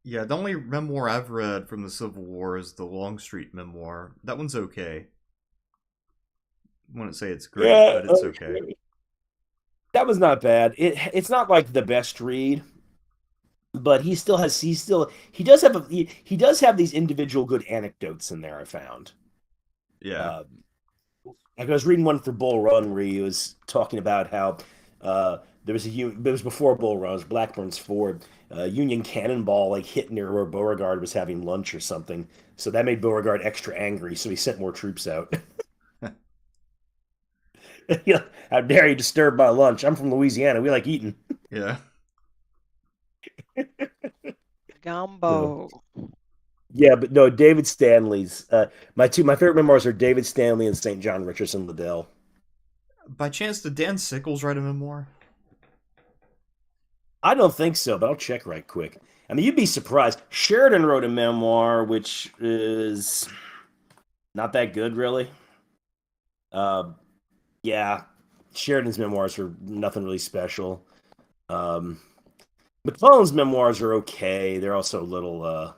Yeah, the only memoir I've read from the Civil War is the Longstreet memoir. That one's okay. I wouldn't say it's great, but it's okay. That was not bad. It's not like the best read, but he does have these individual good anecdotes in there, I found. Yeah. I was reading one for Bull Run where he was talking about how it was before Bull Run, it was Blackburn's Ford, Union cannonball hit near where Beauregard was having lunch or something. So that made Beauregard extra angry, so he sent more troops out. How dare you disturb my lunch? I'm from Louisiana. We like eating. Yeah. Gumbo. Yeah, but no, David Stanley's. My favorite memoirs are David Stanley and St. John Richardson Liddell. By chance, did Dan Sickles write a memoir? I don't think so, but I'll check right quick. I mean, you'd be surprised. Sheridan wrote a memoir, which is not that good, really. Yeah, Sheridan's memoirs are nothing really special. McClellan's memoirs are okay. They're also a little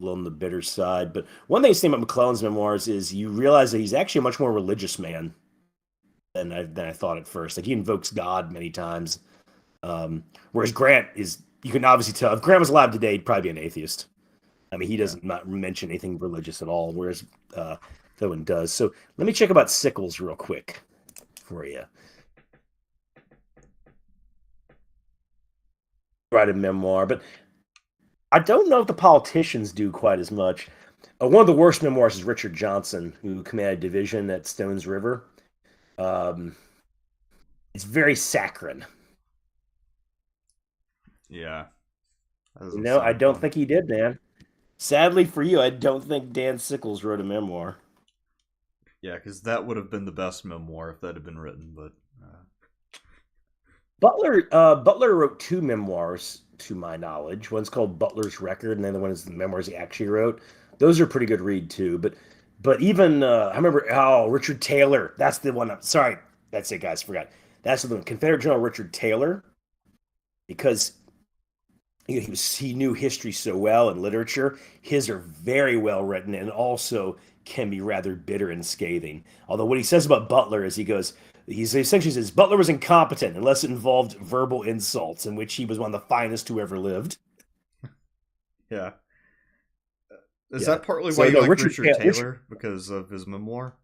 on the bitter side. But one thing to say about McClellan's memoirs is you realize that he's actually a much more religious man than I thought at first. Like, he invokes God many times. Whereas Grant is, you can obviously tell, if Grant was alive today, he'd probably be an atheist. I mean, he doesn't not mention anything religious at all, whereas that one does. So let me check about Sickles real quick for you. Write a memoir, but I don't know if the politicians do quite as much. One of the worst memoirs is Richard Johnson, who commanded division at Stones River. It's very saccharine. Yeah. I don't think he did, man. Sadly for you, I don't think Dan Sickles wrote a memoir. Yeah, because that would have been the best memoir if that had been written, but... Butler wrote two memoirs, to my knowledge. One's called Butler's Record, and then the one is the memoirs he actually wrote. Those are pretty good read, too. But even, I remember, Richard Taylor. That's the one. Sorry, that's it, guys. Forgot. That's the one. Confederate General Richard Taylor, because he knew history so well and literature. His are very well written and also can be rather bitter and scathing. Although what he says about Butler is he essentially says Butler was incompetent unless it involved verbal insults, in which he was one of the finest who ever lived. Yeah. Is that partly why you like Richard Taylor? Because of his memoir?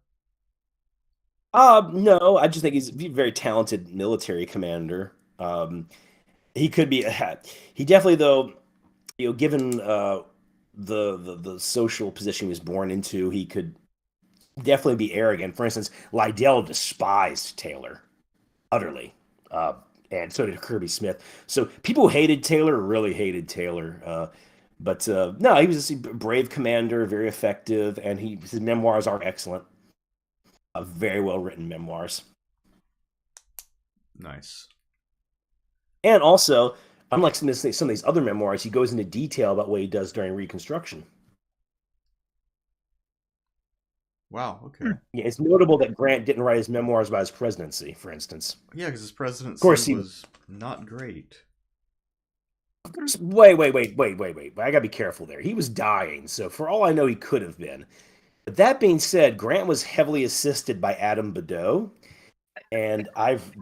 No, I just think he's a very talented military commander. He could be he definitely though, given the social position he was born into, he could definitely be arrogant. For instance, Liddell despised Taylor utterly, and so did Kirby Smith. So people who hated Taylor really hated Taylor. But no, he was a brave commander, very effective, and his memoirs are excellent. Very well written memoirs. Nice. And also, unlike some of these other memoirs, he goes into detail about what he does during Reconstruction. Wow, okay. Yeah, it's notable that Grant didn't write his memoirs about his presidency, for instance. Yeah, because his presidency Of course was not great. Wait. I gotta be careful there. He was dying, so for all I know, he could have been. But that being said, Grant was heavily assisted by Adam Badeau, and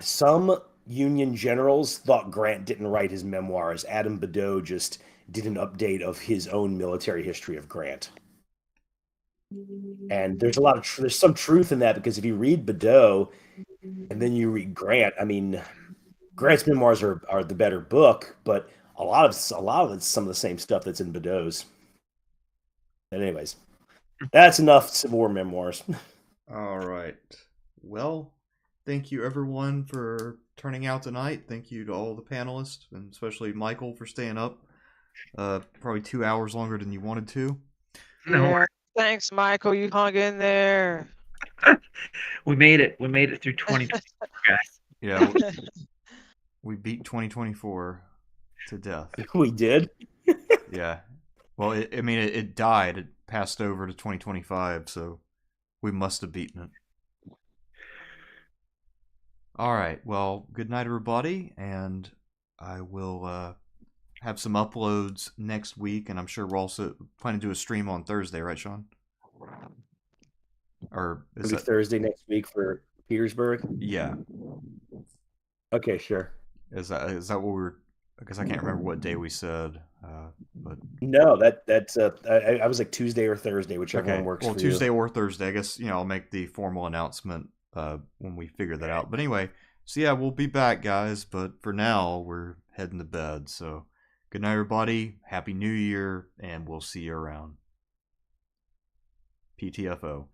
some Union generals thought Grant didn't write his memoirs. Adam Badeau just did an update of his own military history of Grant. And there's there's some truth in that, because if you read Badeau and then you read Grant, I mean, Grant's memoirs are the better book, but a lot of it's some of the same stuff that's in Badeau's. But anyways, that's enough Civil War memoirs. All right. Well, thank you everyone for turning out tonight. Thank you to all the panelists, and especially Michael for staying up probably 2 hours longer than you wanted to. Yeah. Thanks, Michael. You hung in there. We made it. We made it through 2020, guys. Yeah, we beat 2024 to death. We did. Yeah. Well, it died. It passed over to 2025, so we must have beaten it. All right. Well, good night, everybody, and I will have some uploads next week, and I'm sure we're also planning to do a stream on Thursday, right, Sean? Or is It'll be Thursday next week for Petersburg? Yeah. Okay, sure. Is that what we were? Because I can't remember what day we said. But no, that's I was like Tuesday or Thursday, whichever one works. Well, for Tuesday you. Or Thursday. I guess I'll make the formal announcement when we figure that out. But anyway, so yeah, we'll be back, guys. But for now, we're heading to bed. So good night, everybody. Happy New Year, and we'll see you around. PTFO.